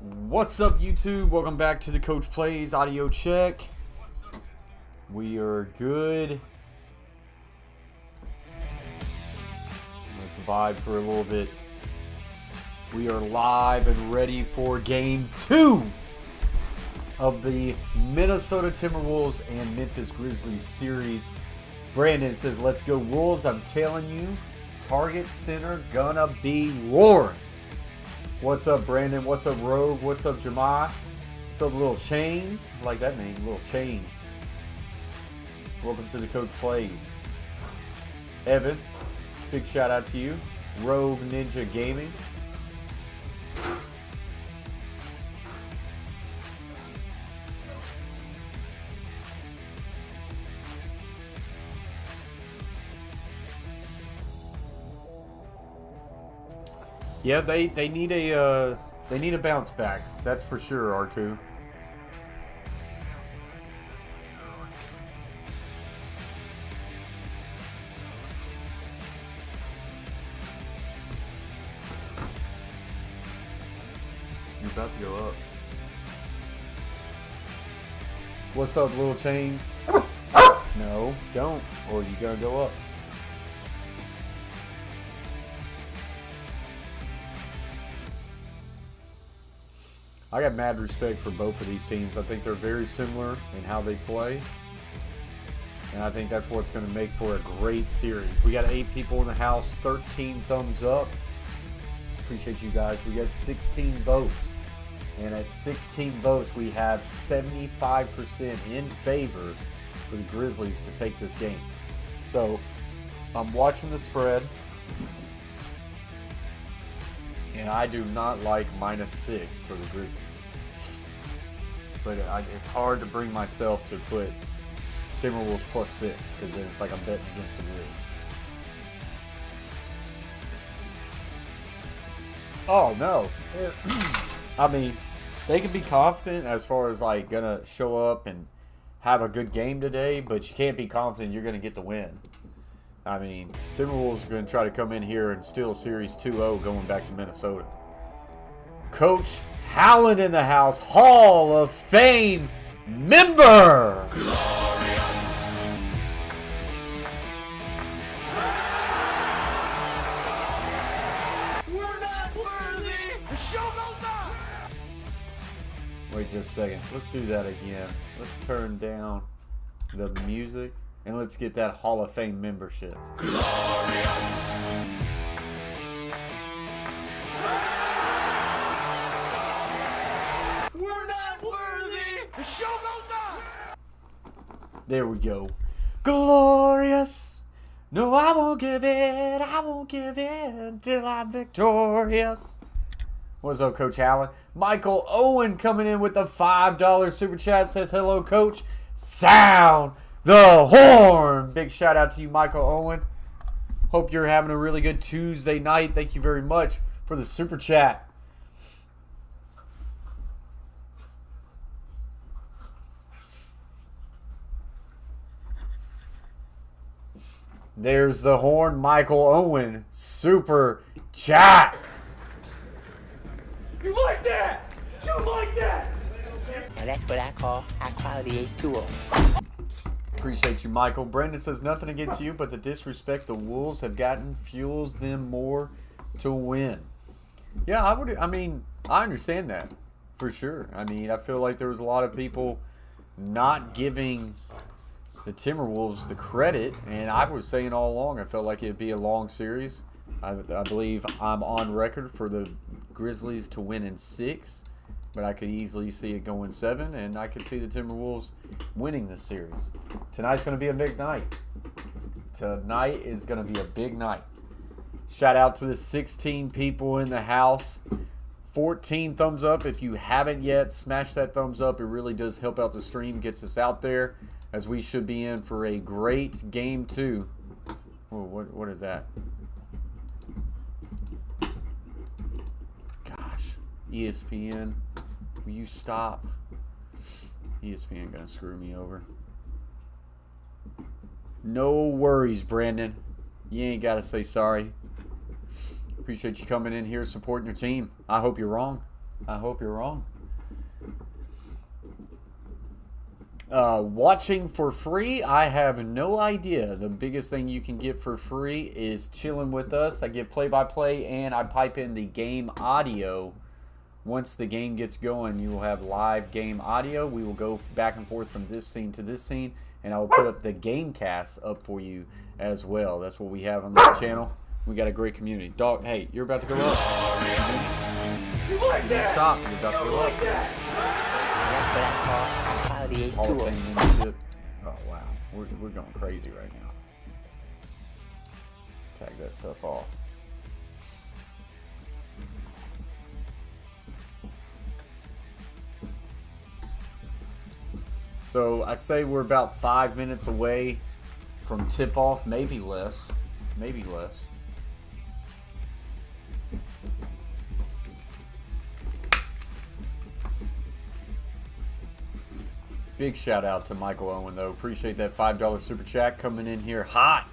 What's up, YouTube? Welcome back to the Coach Plays audio check. We are good. Let's vibe for a little bit. We are live and ready for game 2 of the Minnesota Timberwolves and Memphis Grizzlies series. Brandon says, let's go Wolves. I'm telling you, Target Center gonna be roaring. What's up, Brandon? What's up, Rogue? What's up, Jamai? What's up, Little Chains? I like that name, Little Chains. Welcome to the Coach Plays. Evan, big shout out to you. Rogue Ninja Gaming. Yeah, they need a bounce back. That's for sure, Arku. You're about to go up. What's up, Little Chains? No, don't, or you gotta go up. I got mad respect for both of these teams. I think they're very similar in how they play. And I think that's what's going to make for a great series. We got 8 people in the house, 13 thumbs up. Appreciate you guys. We got 16 votes. And at 16 votes, we have 75% in favor for the Grizzlies to take this game. So, I'm watching the spread. And I do not like -6 for the Grizzlies. But it's hard to bring myself to put Timberwolves +6 because then it's like I'm betting against the Grizz. Oh, no. I mean, they can be confident as far as like going to show up and have a good game today, but you can't be confident you're going to get the win. I mean, Timberwolves are going to try to come in here and steal Series 2-0 going back to Minnesota. Coach Howland in the house, Hall of Fame member. Glorious. We're not worthy. The show goes on. Wait just a second. Let's do that again. Let's turn down the music. And let's get that Hall of Fame membership. Glorious. We're not worthy. The show goes on. There we go. Glorious. No, I won't give in. I won't give in till I'm victorious. What's up, Coach Allen? Michael Owen coming in with the $5 super chat. Says, hello, Coach. Sound the horn. Big shout out to you, Michael Owen. Hope you're having a really good Tuesday night. Thank you very much for the super chat. There's the horn, Michael Owen. Super chat. You like that? You like that? Now that's what I call high quality A2O. Appreciate you, Michael. Brendan says nothing against you, but the disrespect the Wolves have gotten fuels them more to win. Yeah, I understand that for sure. I mean, I feel like there was a lot of people not giving the Timberwolves the credit, and I was saying all along I felt like it'd be a long series. I believe I'm on record for the Grizzlies to win in 6. But I could easily see it going 7, and I could see the Timberwolves winning this series. Tonight's going to be a big night. Tonight is going to be a big night. Shout out to the 16 people in the house. 14 thumbs up. If you haven't yet, smash that thumbs up. It really does help out the stream, gets us out there, as we should be in for a great game 2. Oh, what is that? Gosh, ESPN. Will you stop? ESPN gonna screw me over. No worries, Brandon. You ain't gotta say sorry. Appreciate you coming in here supporting your team. I hope you're wrong. I hope you're wrong. Watching for free, I have no idea. The biggest thing you can get for free is chilling with us. I give play-by-play and I pipe in the game audio. Once the game gets going, you will have live game audio. We will go back and forth from this scene to this scene, and I will put up the game cast up for you as well. That's what we have on this channel. We got a great community. Dog, hey, you're about to go up. You like that? Stop, you're about to go up. That's what I call high quality Hall of A2. Fame membership. Oh wow, we're going crazy right now. Tag that stuff off. So I say we're about 5 minutes away from tip off, maybe less, maybe less. Big shout out to Michael Owen, though. Appreciate that $5 super chat coming in here hot.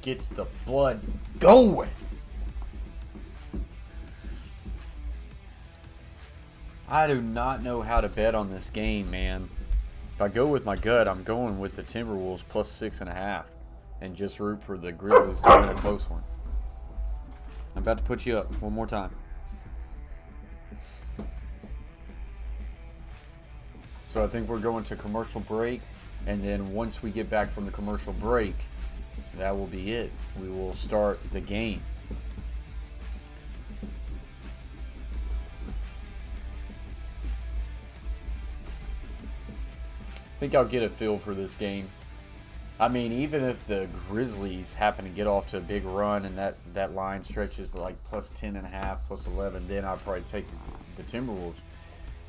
Gets the blood going. I do not know how to bet on this game, man. If I go with my gut, I'm going with the Timberwolves plus 6.5 and just root for the Grizzlies to win a close one. I'm about to put you up one more time. So I think we're going to commercial break, and then once we get back from the commercial break, that will be it. We will start the game. I think I'll get a feel for this game. I mean, even if the Grizzlies happen to get off to a big run and that line stretches like plus 10.5, plus 11, then I'll probably take the Timberwolves.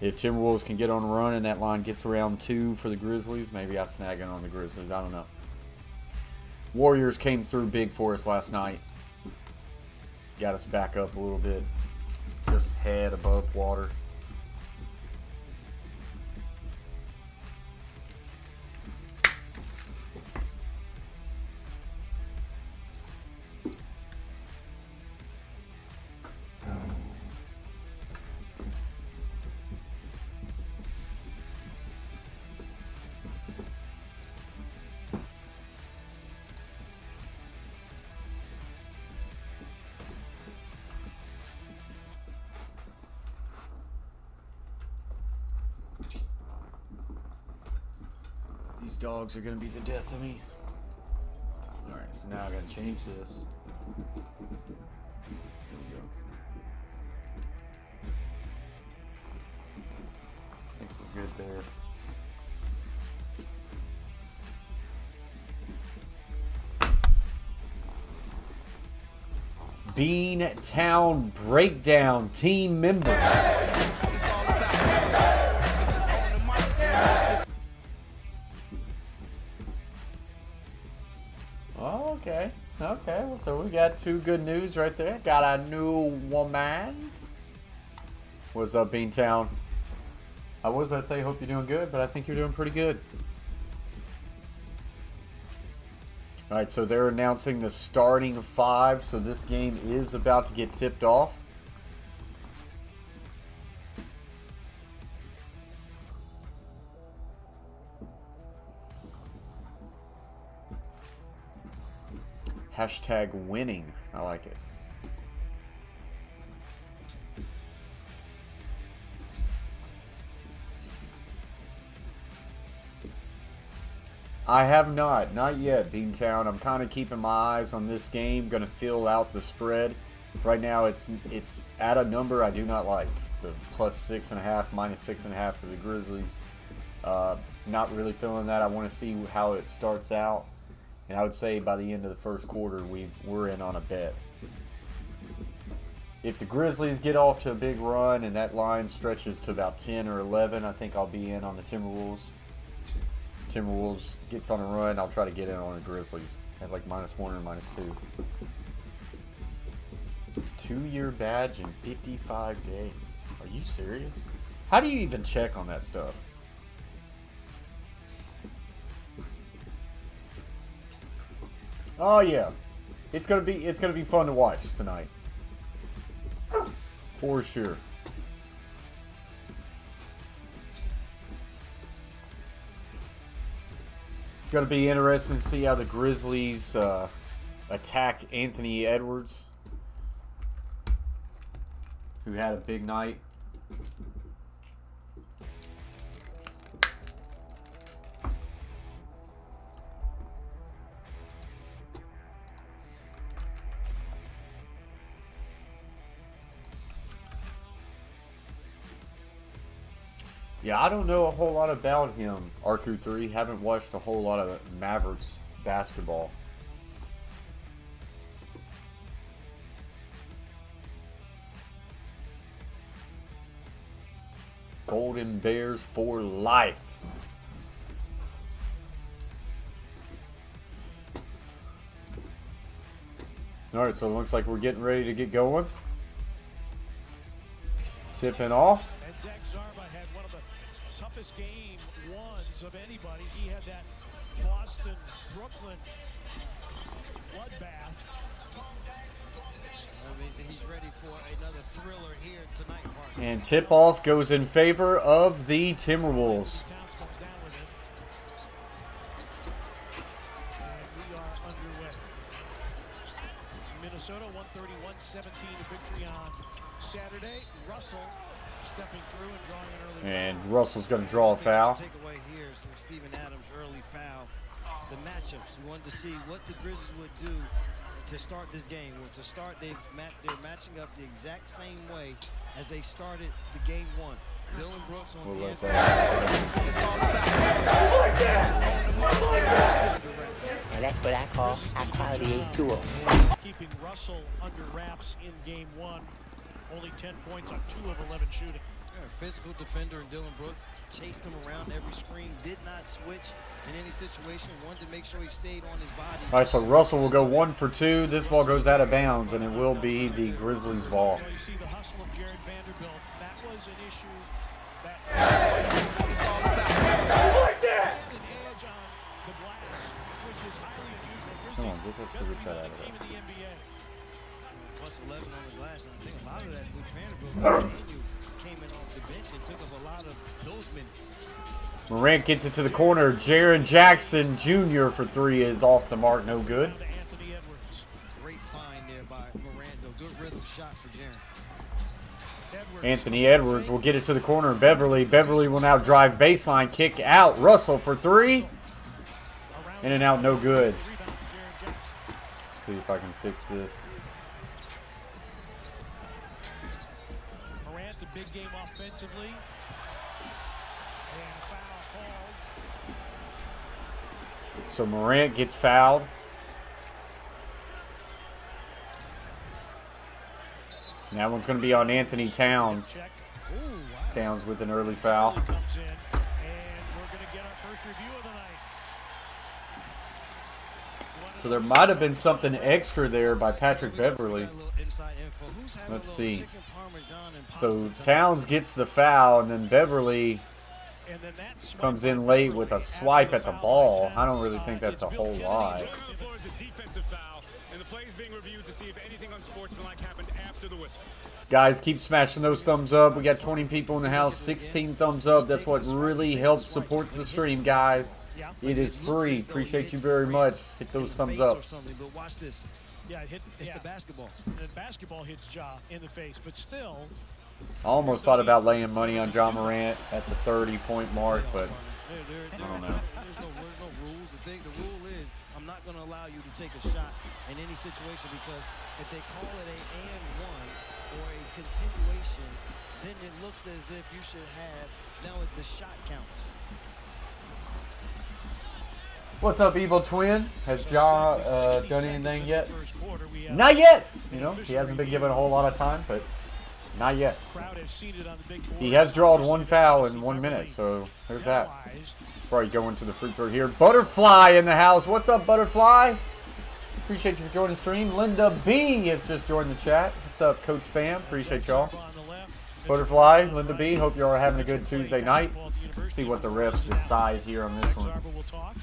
If Timberwolves can get on a run and that line gets around 2 for the Grizzlies, maybe I snag it on the Grizzlies. I don't know. Warriors came through big for us last night. Got us back up a little bit. Just head above water. These dogs are going to be the death of me. Alright, so now I got to change this. There we go. I think we're good there. Beantown Breakdown team member. Okay. Okay. So we got 2 good news right there. Got a new woman. What's up, Beantown? I was about to say, hope you're doing good, but I think you're doing pretty good. All right, so they're announcing the starting 5. So this game is about to get tipped off. Hashtag winning. I like it. I have not yet, Beantown. I'm kind of keeping my eyes on this game. Going to fill out the spread. Right now, it's at a number I do not like. The plus 6.5, minus 6.5 for the Grizzlies. Not really feeling that. I want to see how it starts out. And I would say by the end of the first quarter, we're in on a bet. If the Grizzlies get off to a big run and that line stretches to about 10 or 11, I think I'll be in on the Timberwolves. Timberwolves gets on a run, I'll try to get in on the Grizzlies at like -1 or -2. 2-year badge in 55 days. Are you serious? How do you even check on that stuff? Oh yeah, it's gonna be fun to watch tonight. For sure. It's going to be interesting to see how the Grizzlies attack Anthony Edwards, who had a big night. Yeah, I don't know a whole lot about him, Arcu3. Haven't watched a whole lot of Mavericks basketball. Golden Bears for life. All right, so it looks like we're getting ready to get going. Tipping off. Toughest game ones of anybody. He had that Boston Brooklyn bloodbath. He's ready for another thriller here tonight, Mark. And tip off goes in favor of the Timberwolves. And we are underway. Minnesota 131-17 victory on Saturday. Russell stepping through and drawing an early And Russell's going to draw a foul. Take away here is Steven Adams' early foul. The matchups, we wanted to see what the Grizzlies would do to start this game. Well, to start, they're matching up the exact same way as they started the game one. Dylan Brooks on the end. Now that's what I call high-quality A2O. Keeping Russell under wraps in game one. Only 10 points on 2 of 11 shooting. Physical defender in Dylan Brooks chased him around every screen, did not switch in any situation, wanted to make sure he stayed on his body. All right, so Russell will go 1 for 2. This ball goes out of bounds, and it will be the Grizzlies' ball. You see the hustle of Jared Vanderbilt. That was an issue that Like that. an edge on the glass, which is highly unusual. Come on, get that super shot out of Team there. in the NBA. Plus 11 on the glass, and I think a lot of that which Vanderbilt came in off the bench and took up a lot of those minutes. Morant gets it to the corner. Jaren Jackson Jr. for 3 is off the mark, no good. Down to Anthony Edwards. Great find there by Miranda. Good rhythm shot for Jaren. Edwards. Anthony Edwards will get it to the corner. Beverly will now drive baseline, kick out. Russell for 3. In and out, no good. Rebound to Jaren Jackson. Let's see if I can fix this. Morant, a big game offensively. And foul called. So Morant gets fouled. And that one's going to be on Anthony Towns. Check. Ooh, wow. Towns with an early foul. Comes in, and we're going to get our first review of the night. So there might have been something extra there by Patrick Beverly. Let's see. So Towns gets the foul, and then Beverly And then that swipe comes in late with a swipe at the ball. I don't really think that's a whole lot. The floor is a defensive foul, and the play is being reviewed to see if anything unsportsmanlike happened after the whistle. Guys, keep smashing those thumbs up. We got 20 people in the house, 16 thumbs up. That's what really helps support the stream, guys. It is free. Appreciate you very much. Hit those thumbs up. But watch this. Yeah, it hit. It's Yeah. the basketball. The basketball hits Ja in the face, but still, I almost thought about laying money on John Morant at the 30-point mark, but I don't know. There's no rules. The rule is I'm not going to allow you to take a shot in any situation, because if they call it a and one or a continuation, then it looks as if you should have now the shot counts. What's up, Evil Twin? Has Ja done anything yet? first quarter, we have Not yet. You know, he hasn't been given a whole lot of time, but not yet. crowd has seated on the big board. He has drawn 1 foul in 1 minute, so there's that. Penalized. Probably going to the free throw here. Butterfly in the house. What's up, Butterfly? Appreciate you for joining the stream. Linda B has just joined the chat. What's up, Coach Fam? Appreciate y'all. On the left. Butterfly, Linda B, hope you all are having a good Tuesday night. See what the refs decide here on this one. Zarba will talk.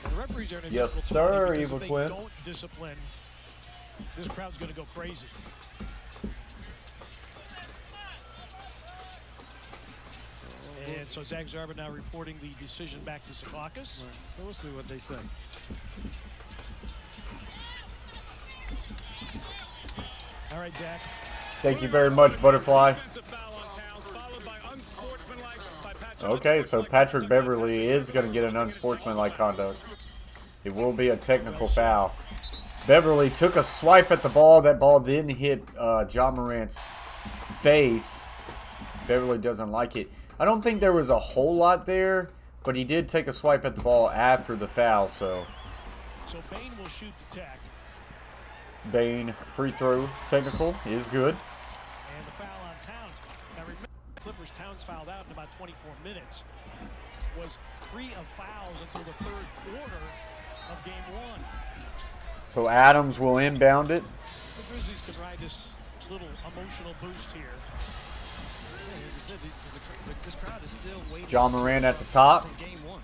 The referee referees are in a Yes, difficult sir, spot because Evil if they Twin. don't discipline, this crowd's going to go crazy. And so Zach Zarba now reporting the decision back to Secaucus. So we'll see what they say. All right, Zach. Thank you very much, Butterfly. Offensive foul on Towns, followed by unsportsmanlike by Patrick. Okay, so Patrick Beverly is going to get an unsportsmanlike conduct. It will be a technical foul. Beverly took a swipe at the ball. That ball then hit John Morant's face. Beverly doesn't like it. I don't think there was a whole lot there, but he did take a swipe at the ball after the foul, so. So Bain will shoot the tech. Bain free throw technical is good. And the foul on Towns. Now remember, Clippers Towns fouled out in about 24 minutes. Was free of fouls until the third quarter of game one. So Adams will inbound it. The Grizzlies can ride this little emotional boost here. Like you said, this crowd is still waiting. John Morant at the top. in game one.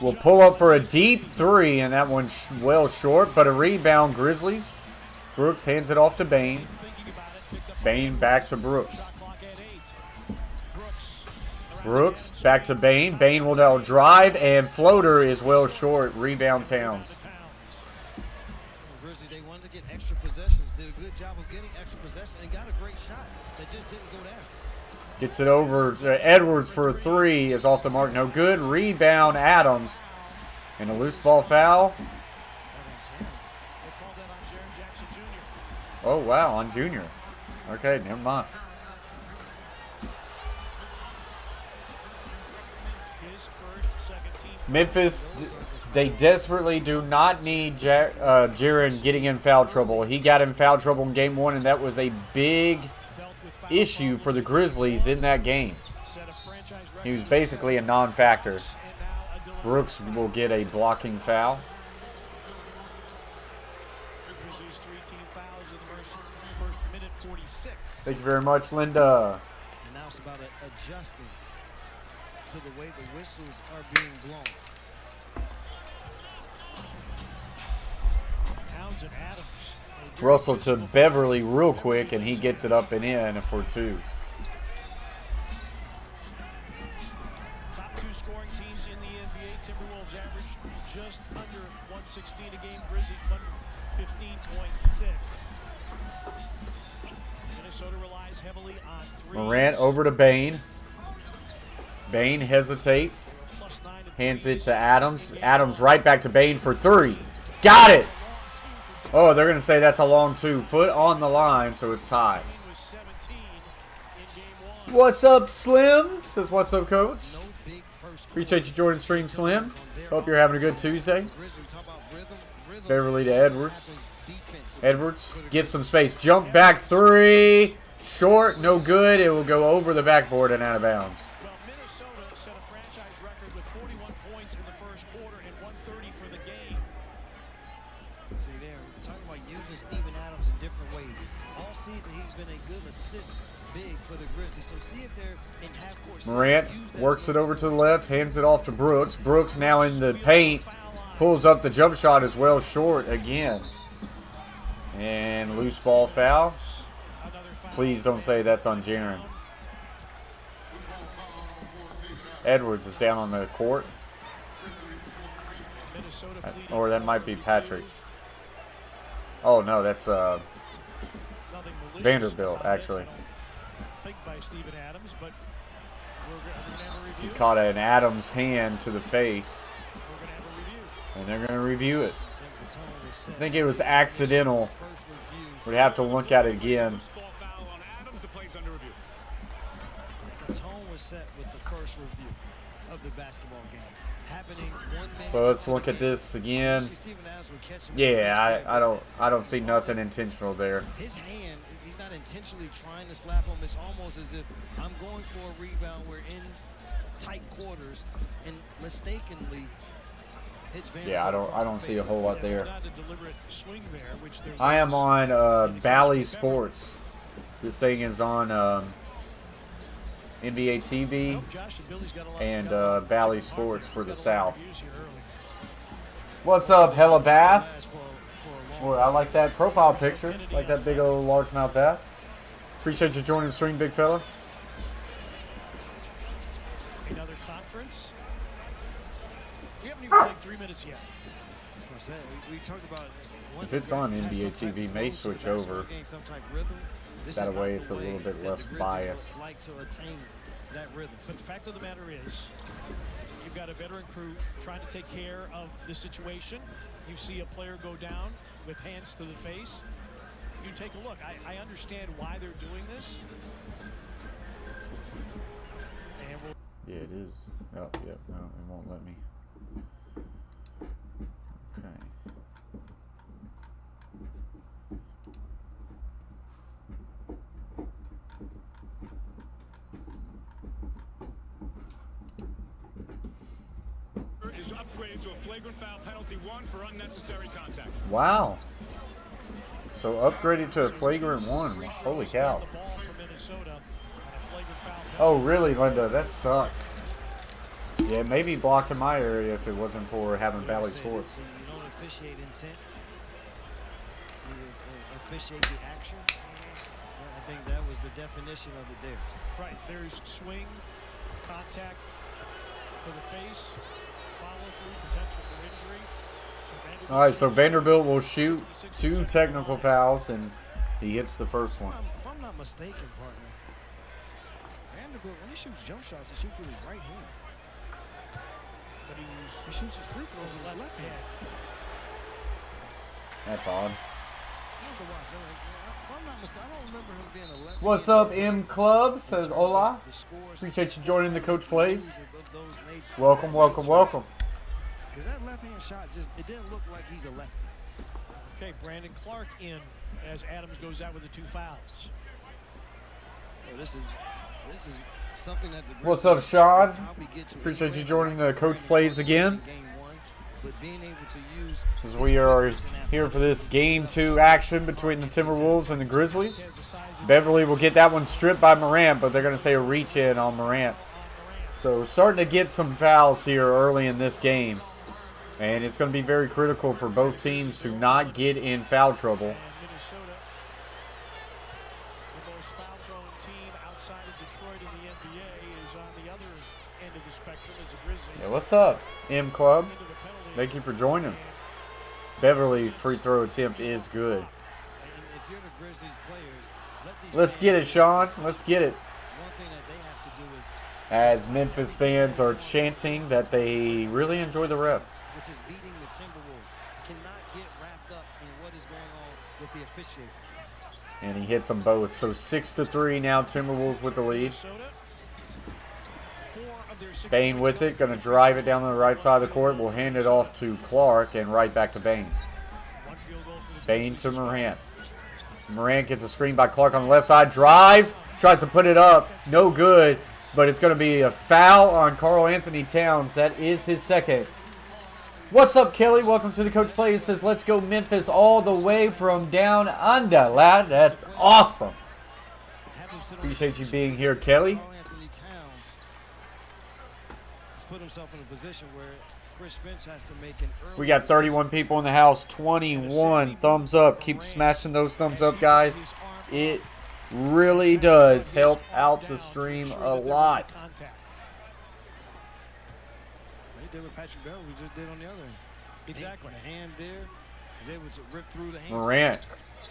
Will pull up for a deep three, and that one's well short, but a rebound, Grizzlies. Brooks hands it off to Bain. Bain back to Brooks. Brooks back to Bain. Bain will now drive, and floater is well short. Rebound Towns. The Grizzlies, they wanted to get extra possessions, did a good job of getting extra possessions, and got a great shot that just didn't go down. Gets it over to Edwards for a three. Is off the mark. No good. Rebound Adams. And a loose ball foul. Oh, wow. On Junior. Okay, never mind. Memphis, they desperately do not need Jaren getting in foul trouble. He got in foul trouble in game one, and that was a big issue for the Grizzlies in that game. He was basically a non-factor. Brooks will get a blocking foul. Thank you very much, Linda. And now it's about adjusting to the way the whistles are being blown. Towns and Adams. Russell to Beverly real quick, and he gets it up and in for two. Top two scoring teams in the NBA. Timberwolves average just under 116 a game. Grizzlies 115.6. Minnesota relies heavily on threes. Morant over to Bain. Bain hesitates. Hands it to Adams. Adams right back to Bain for three. Got it! Oh, they're going to say that's a long two. Foot on the line, so it's tied. What's up, Slim? Says, what's up, Coach? Appreciate you joining the stream, Slim. Hope you're having a good Tuesday. Beverly to Edwards. Edwards gets some space. Jump back three. Short, no good. It will go over the backboard and out of bounds. Well, Minnesota set a franchise record with 41 points in the first quarter and 130 for the game. See there, we're talking about using Steven Adams in different ways. All season, he's been a good assist big for the Grizzlies. So see if they're in half-court. Morant works it over to the left, hands it off to Brooks. Brooks now in the paint, pulls up the jump shot as well short again. And loose ball foul. Please don't say that's on Jaren. Edwards is down on the court. Or that might be Patrick. Oh, no, that's Vanderbilt, actually. He caught an Adams hand to the face. And they're going to review it. I think it was accidental. We'd have to look at it again. The tone was set with the first review of the basketball game. Happening 1 minute. So let's look at this again. Yeah, I don't see nothing intentional there. His hand, he's not intentionally trying to slap him. It's almost as if I'm going for a rebound. We're in tight quarters, and mistakenly. Yeah, I don't see a whole lot there. I am on Bally Sports. This thing is on NBA TV and Bally Sports for the South. What's up, Hella Bass? Boy, I like that profile picture. Like that big old largemouth bass. Appreciate you joining the stream, big fella. Another conference. We haven't even played 3 minutes yet. We talked about If it's on NBA TV, may switch over. That way it's a little bit less biased. Like to attain that rhythm. But the fact of the matter is, you've got a veteran crew trying to take care of the situation. You see a player go down with hands to the face. You take a look. I understand why they're doing this. And we'll Yeah, it is. Oh, yeah, no, it won't let me. Okay. Is upgraded to a flagrant foul penalty 1 for unnecessary contact. Wow. So upgraded to a flagrant 1. Holy cow. the ball for Minnesota on a flagrant foul penalty. Oh, really, Linda? That sucks. Yeah, maybe blocked in my area if it wasn't for having Valley Sports. You don't officiate intent. You officiate the action. I think that was the definition of it there. Right, there's swing, contact to the face, follow through, potential for injury. All right, so Vanderbilt will shoot 2 technical fouls, and he hits the first one. If I'm not mistaken, partner, Vanderbilt, when he shoots jump shots, he shoots with his right hand. But He shoots his free throws with his left hand. That's odd. I have to watch that. If I'm not mistaken, I don't remember him being a left. What's up, M Club? Says hola. Appreciate you joining the Coach Plays. Welcome, welcome, welcome. Because that left-hand shot it didn't look like he's a lefty. okay, Brandon Clark in as Adams goes out with the 2 fouls. So this is something that the What's up, Sean? probably get to Appreciate you joining the Coach Plays again. Game 1, but being able to use As we are here for this Game 2 action between the Timberwolves and the Grizzlies. Beverly will get that one stripped by Morant, but they're going to say a reach in on Morant. So starting to get some fouls here early in this game. And it's going to be very critical for both teams to not get in foul trouble. And Minnesota, the most foul-prone team outside of Detroit in the NBA, is on the other end of the spectrum as the Grizzlies. Yeah, what's up, M Club? Into the penalty. Thank you for joining. Beverly free throw attempt is good. And if you're the Grizzlies players, let these Let's get it, Sean. Let's get it. one thing that they have to do is, As Memphis fans are chanting that they really enjoy the ref. which is beating the Timberwolves, cannot get wrapped up in what is going on with the officiating. And he hits them both. So 6-3 now, Timberwolves with the lead. Minnesota, 4 of their 6 Bain with it, going to drive it down to the right side of the court. We'll hand it off to Clark and right back to Bain. One field goal for the Bain to Morant. Morant gets a screen by Clark on the left side. Drives, tries to put it up. No good, but it's going to be a foul on Karl Anthony Towns. That is his second. What's up, Kelly? Welcome to the Coach Play. He says, let's go Memphis all the way from down under, lad. That's awesome. Appreciate you being here, Kelly. Karl Anthony Towns has put himself in a position where Chris Finch has to make an early We got 31 people in the house, 21 thumbs up. Keep smashing those thumbs up, guys. It really does help out the stream a lot. He did what Patrick Beverly just did on the other end. Exactly. The hand there, was able to rip through the hand. Morant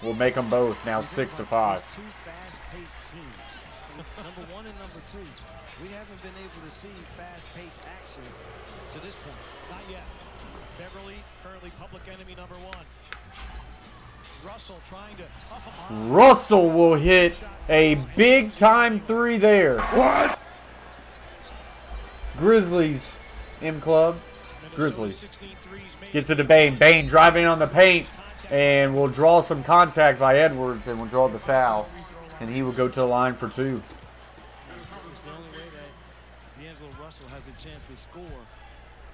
will make them both now 6-5. These two fast-paced teams. Number 1 and number 2. We haven't been able to see fast-paced action to this point. Not yet. Beverly, currently public enemy number 1. Russell trying to... Russell will hit a big-time 3 there. What? Grizzlies, M Club. Grizzlies. Gets it to Bain. Bain driving on the paint. And will draw some contact by Edwards and will draw the foul. And he will go to the line for 2. It's the only way that D'Angelo Russell has a chance to score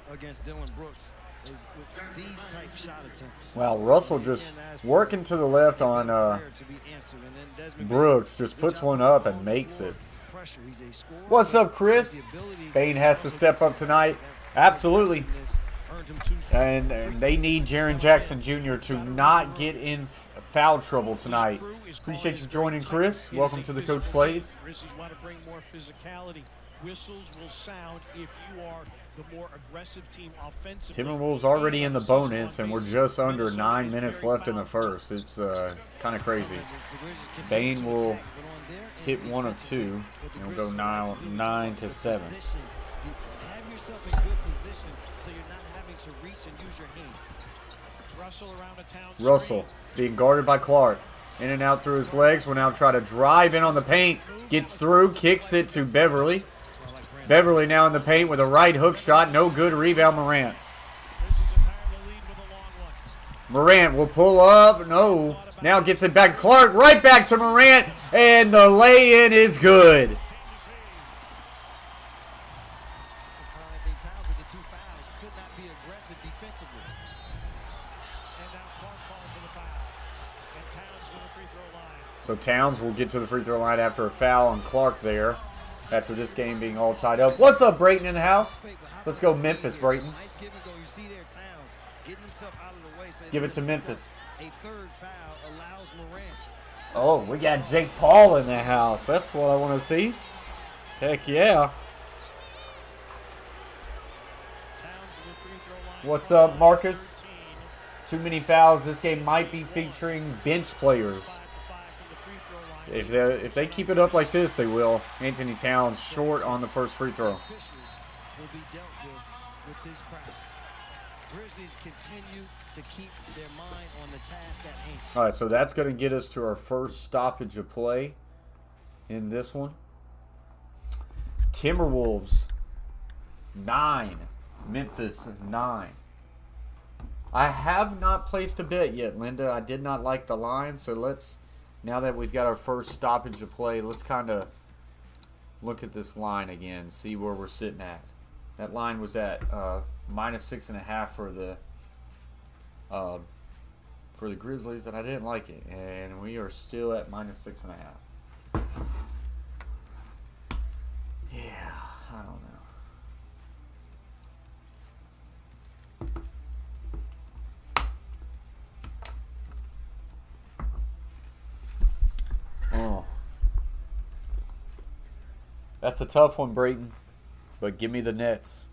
against Dylan Brooks is with these type shot attempts. Wow, Russell just working to the left on Brooks. Just puts one up and makes it. What's up, Chris? Bain has to step up tonight. Absolutely. earned him 2. And they need Jaren Jackson Jr. to not get in foul trouble tonight. Appreciate you joining, Chris. Welcome to the Coach Plays. Grizzlies want to bring more physicality. Whistles will sound if you are the more aggressive team offensively. Timberwolves already in the bonus, and we're just under 9 minutes left in the first. It's kind of crazy. Bane will hit one of two, and we'll go 9 to 7. Have yourself in good position so you're not having to reach and use your hands. Russell around a town. Russell being guarded by Clark. In and out through his legs. Will now try to drive in on the paint. Gets through, kicks it to Beverly. Beverly now in the paint with a right hook shot. No good. Rebound Morant. Morant will pull up. No. Now gets it back to Clark. Right back to Morant. And the lay-in is good. So Towns will get to the free throw line after a foul on Clark there. After this game being all tied up. What's up, Brayton in the house? Let's go Memphis, Brayton. Give it to Memphis. Oh, we got Jake Paul in the house. That's what I want to see. Heck yeah. What's up, Marcus? Too many fouls. This game might be featuring bench players. If they keep it up like this, they will. Anthony Towns short on the first free throw. All right, so that's going to get us to our first stoppage of play in this one. Timberwolves 9, Memphis 9. I have not placed a bet yet, Linda. I did not like the line, so let's. Now that we've got our first stoppage of play, let's kind of look at this line again, see where we're sitting at. That line was at -6.5 for the Grizzlies, and I didn't like it. And we are still at -6.5. Yeah, I don't know. Oh. That's a tough one, Brayton. But give me the Nets.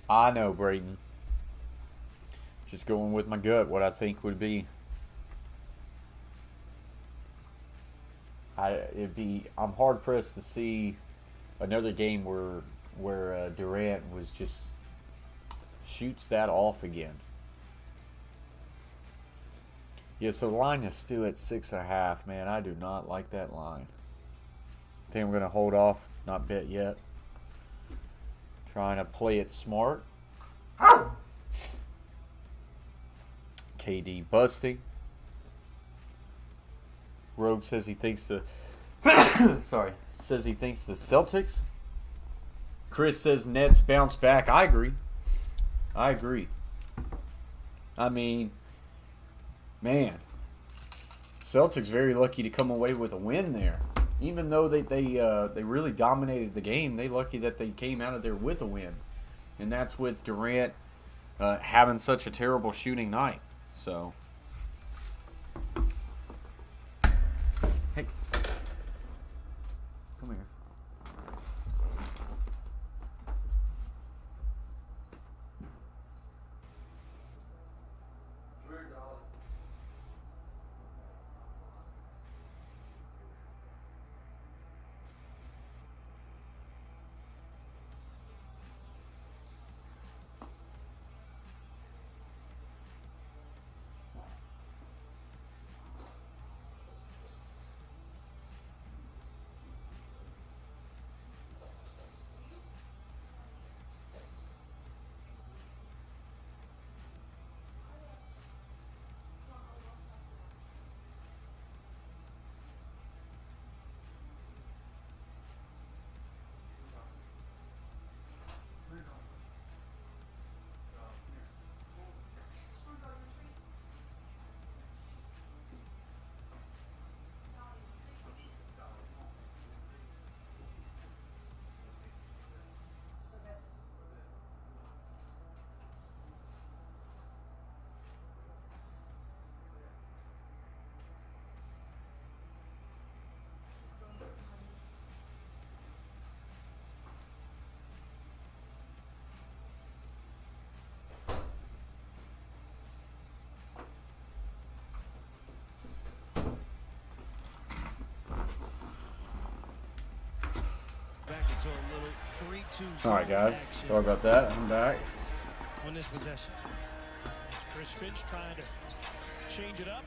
I know, Brayton. Just going with my gut, what I think would be. I'm hard pressed to see another game where Durant was just shoots that off again. Yeah, so the line is still at 6.5. Man, I do not like that line. I think I'm gonna hold off, not bet yet. Trying to play it smart. KD busting. Rogue says he thinks the says he thinks the Celtics. Chris says Nets bounce back. I agree. I mean, man, Celtics very lucky to come away with a win there. Even though they really dominated the game, they lucky that they came out of there with a win, and that's with Durant having such a terrible shooting night. So. Hey, come here. So a little 3-2. All right, guys. Sorry about that. I'm back. On this possession. Chris Finch trying to change it up.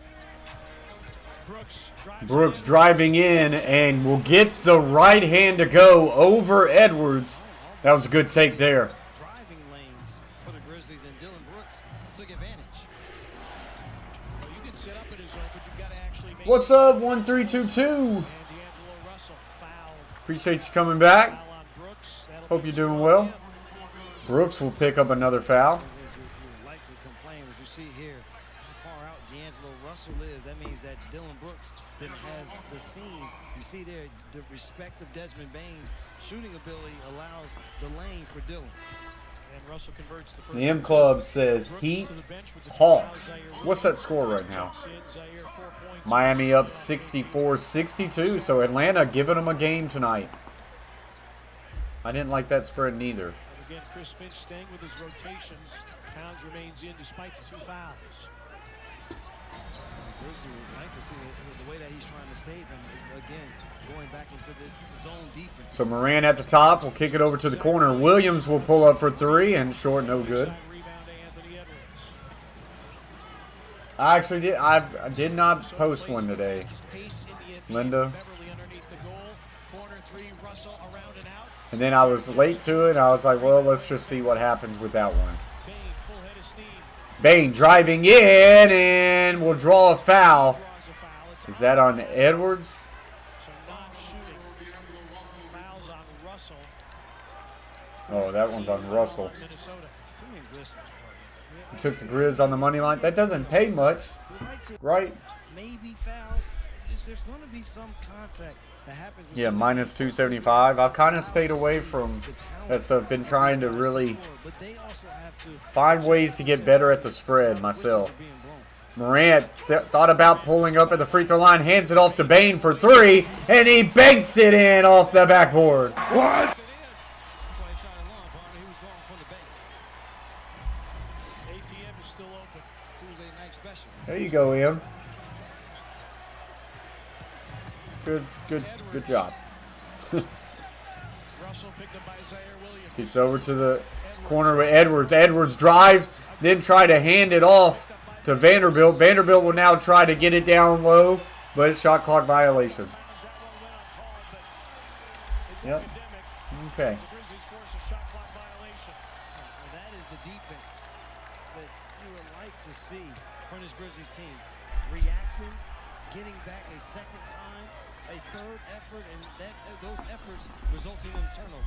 Brooks driving in and will get the right hand to go over Edwards. That was a good take there. Driving lanes for the Grizzlies, and Dylan Brooks took advantage. Well, you can set up in his zone, but you've got to actually make What's up, 1322? And D'Angelo Russell fouled. Appreciate you coming back. Foul on Brooks. That'll Hope be you're doing his well. fourth. Brooks will pick up another foul. You like to complain, but you see here how far out D'Angelo Russell is. That means that Dylan Brooks then has the seam. You see there, the respect of Desmond Bane's shooting ability allows the lane for Dylan. And Russell converts the first. The M Club says Heat, Hawks. What's that score right now? Miami up 64-62. So Atlanta giving them a game tonight. I didn't like that spread neither. And again, Chris Finch staying with his rotations. Towns remains in despite the 2 fouls. Grizzlies would like to see the way that he's trying to save him is, again, going back into this zone defense. So Moran at the top will kick it over to the corner. Williams will pull up for 3 and short, no good. Rebound to Anthony Edwards. I actually did. I did not post one today. Linda. Beverly underneath the goal. Corner 3, Russell around and out. And then I was late to it. I was like, well, let's just see what happens with that one. Bain, full head of steam. Bain driving in and will draw a foul. Draws a foul. It's Is that on Edwards? so not shooting. Fouls on Russell. Oh, that one's on Russell. Minnesota. It's too many Grizzlies. He took the Grizz on the money line. That doesn't pay much, We like to right? maybe fouls. There's going to be some contact that happens. Yeah, minus 275. I've kind of stayed away from that stuff. Been trying to really But they also have to find ways to get better at the spread myself. Morant thought about pulling up at the free throw line, hands it off to Bain for 3, and he banks it in off the backboard. That's why he shot it long, partner. He was going for the bank. ATM is still open. Tuesday night special. There you go, Em. Good job. Russell picked up by Zaire Williams. Kicks over to the corner with Edwards. Edwards drives, then try to hand it off to Vanderbilt. Vanderbilt will now try to get it down low, but it's shot clock violation. Yep. Okay. The Grizzlies force a shot clock violation. And that is the defense that you would like to see from this Grizzlies team. Reacting, getting back a second time, a third effort, and those efforts resulting in turnover.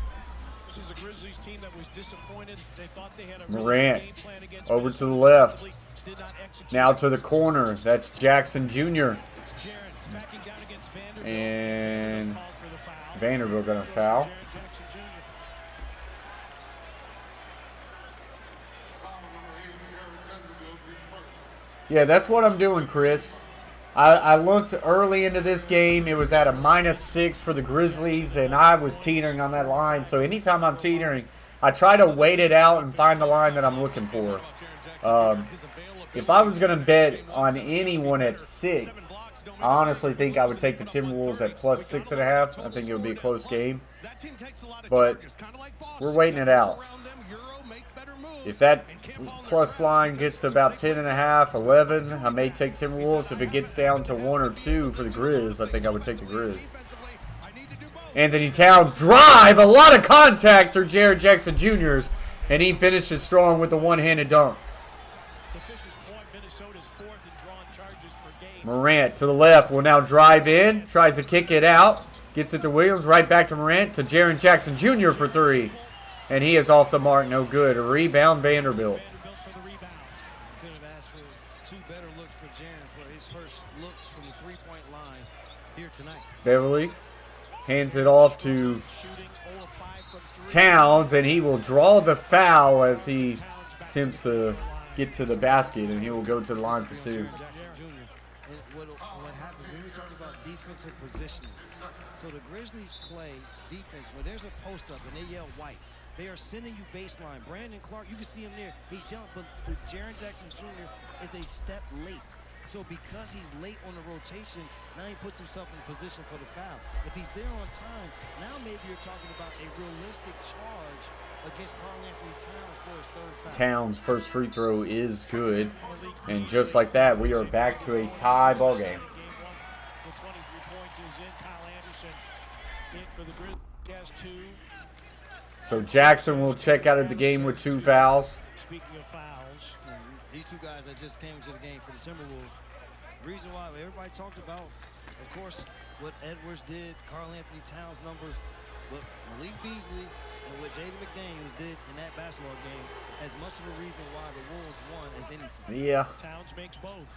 This is a Grizzlies team that was disappointed. They thought they had a Morant game plan against over to the Minnesota. left. Did not execute. Now to the corner. That's Jackson Jr. Jaren backing down against Vanderbilt. And Called for the foul. Vanderbilt going to foul. Jaren Jackson Jr. Yeah, that's what I'm doing, Chris. I looked early into this game. It was at a -6 for the Grizzlies, and I was teetering on that line. So anytime I'm teetering, I try to wait it out and find the line that I'm looking for. If I was going to bet on anyone at 6, I honestly think I would take the Timberwolves at +6.5. I think it would be a close game. But we're waiting it out. If that plus line gets to about 10.5, 11, I may take Timberwolves. If it gets down to 1 or 2 for the Grizz, I think I would take the Grizz. Anthony Towns drive, a lot of contact through Jaren Jackson Jr.'s, and he finishes strong with the one-handed dunk. Morant to the left will now drive in, tries to kick it out, gets it to Williams, right back to Morant, to Jaren Jackson Jr. for 3. And he is off the mark, no good. A rebound, Vanderbilt. For the rebound. Could have asked for 2 better looks for Jaren for his first looks from the three-point line here tonight. Beverly hands it off to Shooting 0 of 5 from 3. Towns, and he will draw the foul as he attempts to get to the basket, and he will go to the line for 2. Jackson Jr. And what happens when we talk about defensive positioning? So the Grizzlies play defense when there's a post up and they yell white. They are sending you baseline. Brandon Clark, you can see him there. He's young, but the Jaren Jackson Jr. is a step late. So because he's late on the rotation, now he puts himself in position for the foul. If he's there on time, now maybe you're talking about a realistic charge against Karl Anthony Towns for his third foul. Towns' first free throw is good. And just like that, we are back to a tie ball game. The 23 points is in. Kyle Anderson in for the Grizzlies. He has 2. So Jackson will check out of the game with 2 fouls. Speaking of fouls, These 2 guys that just came to the game for the Timberwolves, the reason why everybody talked about, of course, what Edwards did, Karl Anthony Towns' number, what Malik Beasley and what Jaden McDaniels did in that basketball game, as much of a reason why the Wolves won as anything. Yeah. Towns makes both.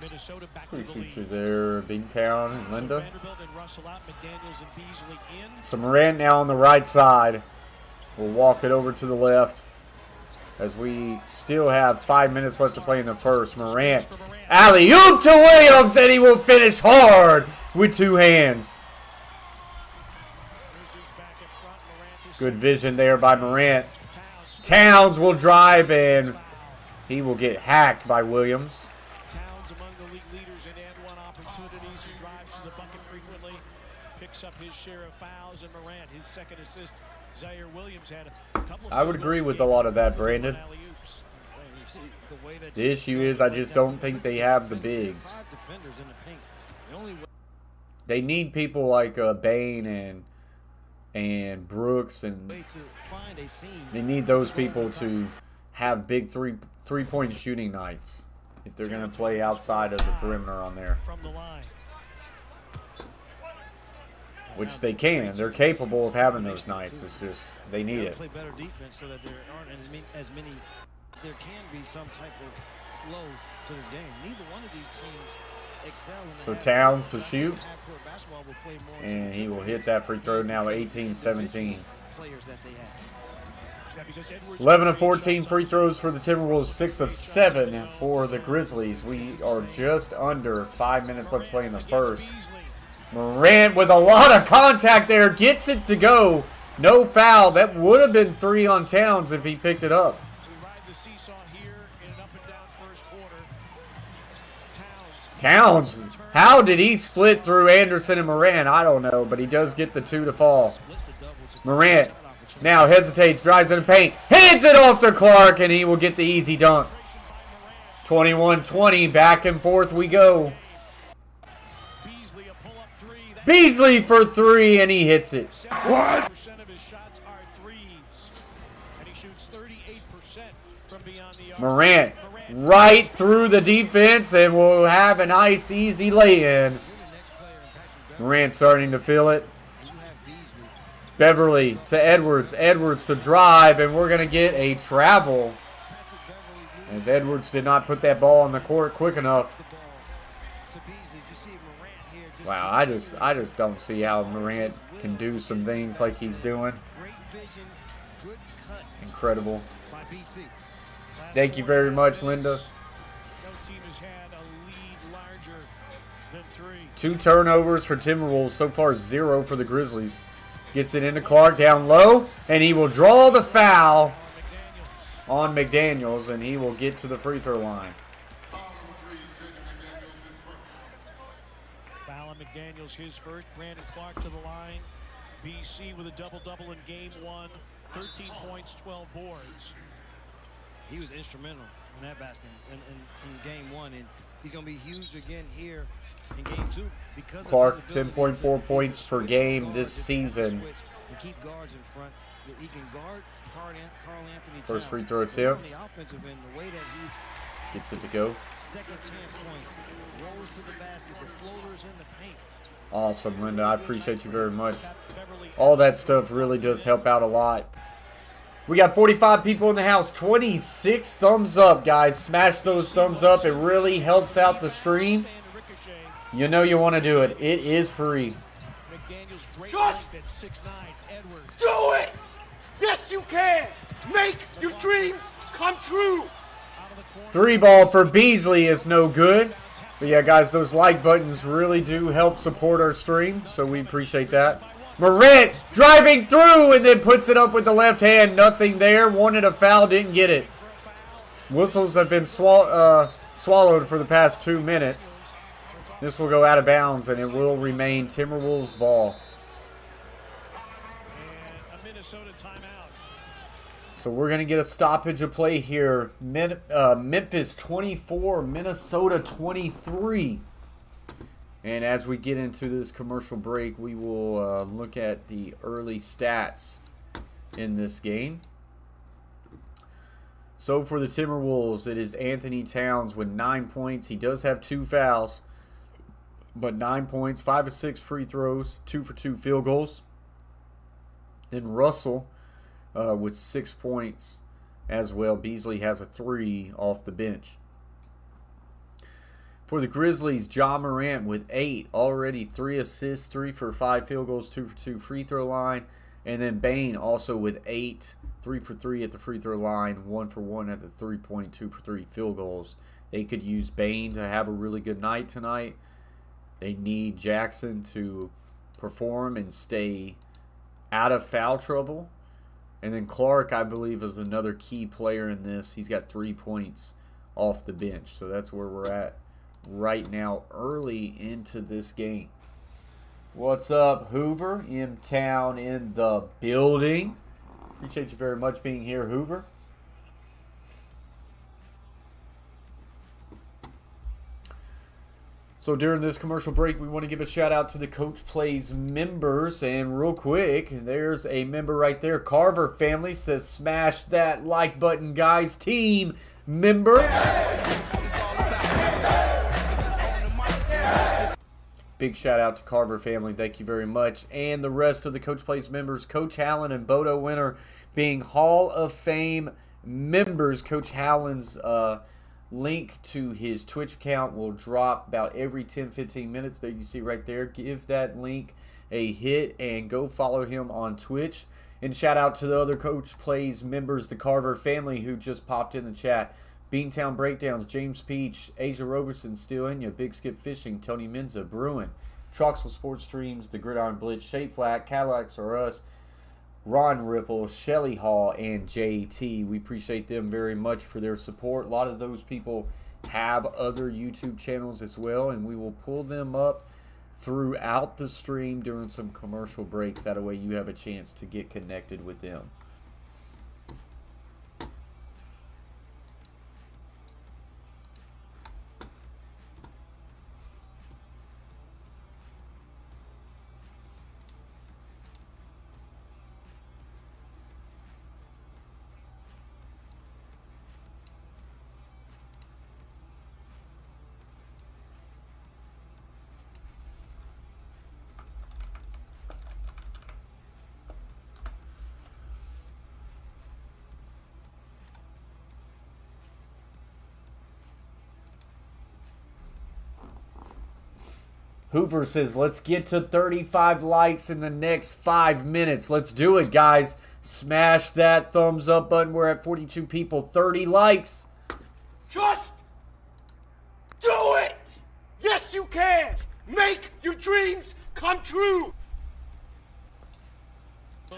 Minnesota back to the Appreciate lead. you there, Big Town and Linda. Vanderbilt and Russell out, McDaniels and Beasley in. So Morant now on the right side. We'll walk it over to the left as we still have 5 minutes left to play in the first. Morant, alley-oop to Williams, and he will finish hard with 2 hands. Good vision there by Morant. Towns will drive, and he will get hacked by Williams. Towns among the league leaders in and-one opportunities. He drives to the bucket frequently, picks up his share of fouls, and Morant, his second assist. Zaire Williams had a couple of I would agree with a lot of that, Brandon. alley-oops. The issue is I just don't think they have the bigs. 5 defenders in the paint. The only way They need people like Bain and Brooks, and to find a seam. they need those people to have big three-point shooting nights if they're going to play outside of the perimeter on there, From the line. which they can. They're capable of having those nights. It's just they need Gotta it. play better defense so that there aren't as many. There can be some type of flow to this game. Neither one of these teams excel. In the So half- Towns to shoot, half-court basketball will play more and to he the will hit that free throw now at 18-17. players that they have. Yeah, because Edwards 11 of 14 free throws for the Timberwolves, 6 of 7 for the Grizzlies. We are just under 5 minutes left to play in the first. Morant with a lot of contact there, gets it to go. No foul. That would have been 3 on Towns if he picked it up. We ride the seesaw here in an up-and-down first quarter. Towns, how did he split through Anderson and Morant? I don't know, but he does get the 2 to fall. Morant now hesitates, drives in the paint, hands it off to Clark, and he will get the easy dunk. 21-20, back and forth we go. Beasley, a pull-up 3. Beasley for 3, and he hits it. 70% of his shots are threes. And he shoots 38% from beyond the arc. Morant right through the defense, and will have a nice, easy lay-in. Morant starting to feel it. Beverly to Edwards. Edwards to drive, and we're going to get a travel, as Edwards did not put that ball on the court quick enough. Wow, I just don't see how Morant can do some things like he's doing. Incredible. Thank you very much, Linda. No team has had a lead larger than 3. 2 turnovers for Timberwolves. So far, 0 for the Grizzlies. Gets it into Clark down low, and he will draw the foul on McDaniels, and he will get to the free throw line. Foul on McDaniels, his first. Brandon Clark to the line. BC with a double-double in game 1. 13 points, 12 boards. He was instrumental in that basket in game 1, and he's going to be huge again here in game 2 because Clark, of his ability 10.4 to points per switch game guards, this to season. switch and keep guards in front. He can guard Karl Anthony Towns. First free throw And attempt. on the offensive end, the way that he Gets it to go. second chance points, rolls to the basket, the floaters in the paint. Awesome, Linda. I appreciate you very much. All that stuff really does help out a lot. We got 45 people in the house. 26 thumbs up, guys. Smash those thumbs up. It really helps out the stream. You know you want to do it. It is free. Just do it! Yes, you can! Make your dreams come true! 3 ball for Beasley is no good. But yeah, guys, those like buttons really do help support our stream, so we appreciate that. Morant driving through and then puts it up with the left hand. Nothing there. Wanted a foul, didn't get it. Whistles have been swallowed for the past 2 minutes. This will go out of bounds, and it will remain Timberwolves ball. And a Minnesota timeout. So we're going to get a stoppage of play here. Memphis 24, Minnesota 23. And as we get into this commercial break, we will look at the early stats in this game. So for the Timberwolves, it is Anthony Towns with 9 points. He does have 2 fouls, but 9 points, 5 of 6 free throws, 2 for 2 field goals. Then Russell with 6 points as well. Beasley has a 3 off the bench. For the Grizzlies, Ja Morant with 8, already 3 assists, 3 for 5 field goals, 2 for 2 free throw line. And then Bane also with 8, 3 for 3 at the free throw line, 1 for 1 at the 3-point, 2 for 3 field goals. They could use Bane to have a really good night tonight. They need Jackson to perform and stay out of foul trouble. And then Clark, I believe, is another key player in this. He's got 3 points off the bench. So that's where we're at right now, early into this game. What's up, Hoover? M-Town in the building. Appreciate you very much being here, Hoover. So during this commercial break, we want to give a shout out to the Coach Plays members. And real quick, there's a member right there. Carver family says, smash that like button, guys. Team member. Big shout out to Carver family. Thank you very much. And the rest of the Coach Plays members, Coach Hallen and Bodo Winter being Hall of Fame members. Coach Hallen's link to his Twitch account will drop about every 10-15 minutes. There you see right there. Give that link a hit and go follow him on Twitch. And shout out to the other Coach Plays members, the Carver family, who just popped in the chat. Beantown Breakdowns, James Peach, Asia Roberson, Steel Enya, Big Skip Fishing, Tony Menza, Bruin, Troxel Sports Streams, The Gridiron Blitz, Shade Flat, Cadillacs Are Us, Ron Ripple, Shelly Hall, and JT. We appreciate them very much for their support. A lot of those people have other YouTube channels as well, and we will pull them up throughout the stream during some commercial breaks. That way you have a chance to get connected with them. Hoover says, let's get to 35 likes in the next 5 minutes. Let's do it, guys. Smash that thumbs up button. We're at 42 people. 30 likes. Just do it! Yes, you can! Make your dreams come true!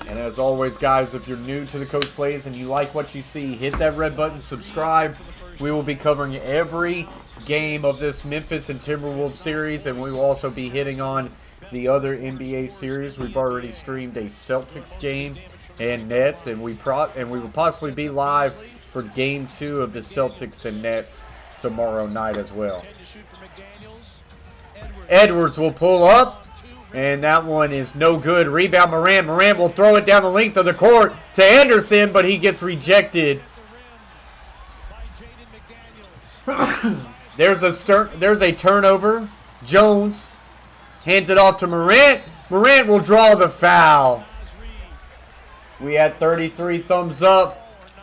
And as always, guys, if you're new to the Coach Plays and you like what you see, hit that red button, subscribe. We will be covering every game of this Memphis and Timberwolves series, and we will also be hitting on the other NBA series. We've already streamed a Celtics game and Nets, and we will possibly be live for Game 2 of the Celtics and Nets tomorrow night as well. Edwards will pull up, and that one is no good. Rebound Morant. Morant will throw it down the length of the court to Anderson, but he gets rejected. There's a turnover. Jones hands it off to Morant. Morant will draw the foul. We had 33 thumbs up.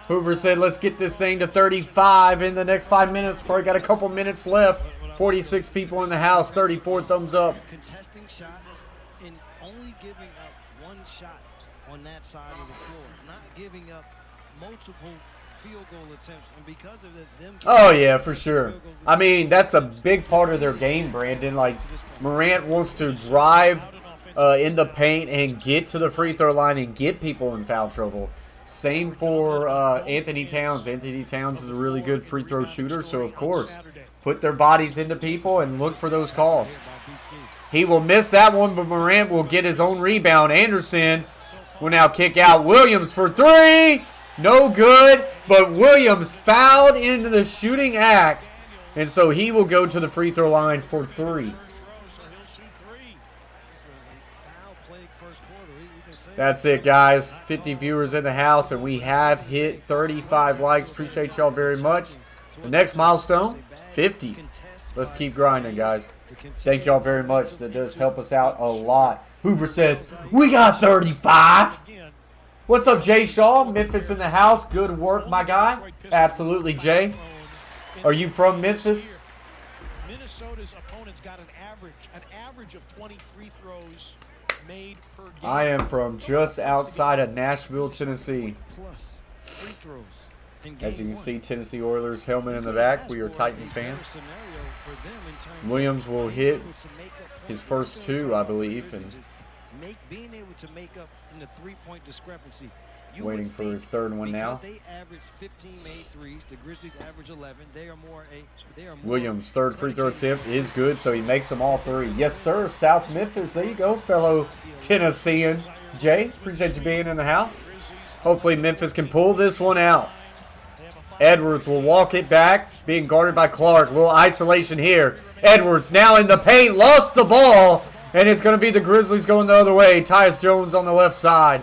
Hoover said, let's get this thing to 35 in the next 5 minutes. Probably got a couple minutes left. 46 people in the house, 34 thumbs up. Contesting shots and only giving up one shot on that side of the floor. Not giving up multiple field goal attempts, and because of them. Oh yeah, for sure. I mean, that's a big part of their game, Brandon. Like, Morant wants to drive in the paint and get to the free throw line and get people in foul trouble. Same for Anthony Towns. Anthony Towns is a really good free throw shooter, so of course put their bodies into people and look for those calls. He will miss that one, but Morant will get his own rebound. Anderson will now kick out. Williams for three. No good, but Williams fouled into the shooting act, and so he will go to the free throw line for three. That's it, guys. 50 viewers in the house, and we have hit 35 likes. Appreciate y'all very much. The next milestone, 50. Let's keep grinding, guys. Thank y'all very much. That does help us out a lot. Hoover says, we got 35. What's up, Jay Shaw? Memphis in the house. Good work, my guy. Absolutely, Jay. Are you from Memphis? Minnesota's opponents got an average of 20 free throws made per game. I am from just outside of Nashville, Tennessee. Plus free throws. As you can see, Tennessee Oilers helmet in the back. We are Titans fans. Williams will hit his first two, I believe, and being able to make up in the three-point discrepancy. Waiting for his third one now. They average 15 made threes. The Grizzlies average 11. They are more Williams' third free throw attempt is good, so he makes them all three. Yes, sir. South Memphis. There you go, fellow Tennessean. Jay, appreciate you being in the house. Hopefully Memphis can pull this one out. Edwards will walk it back, being guarded by Clark. A little isolation here. Edwards now in the paint, lost the ball, and it's going to be the Grizzlies going the other way. Tyus Jones on the left side.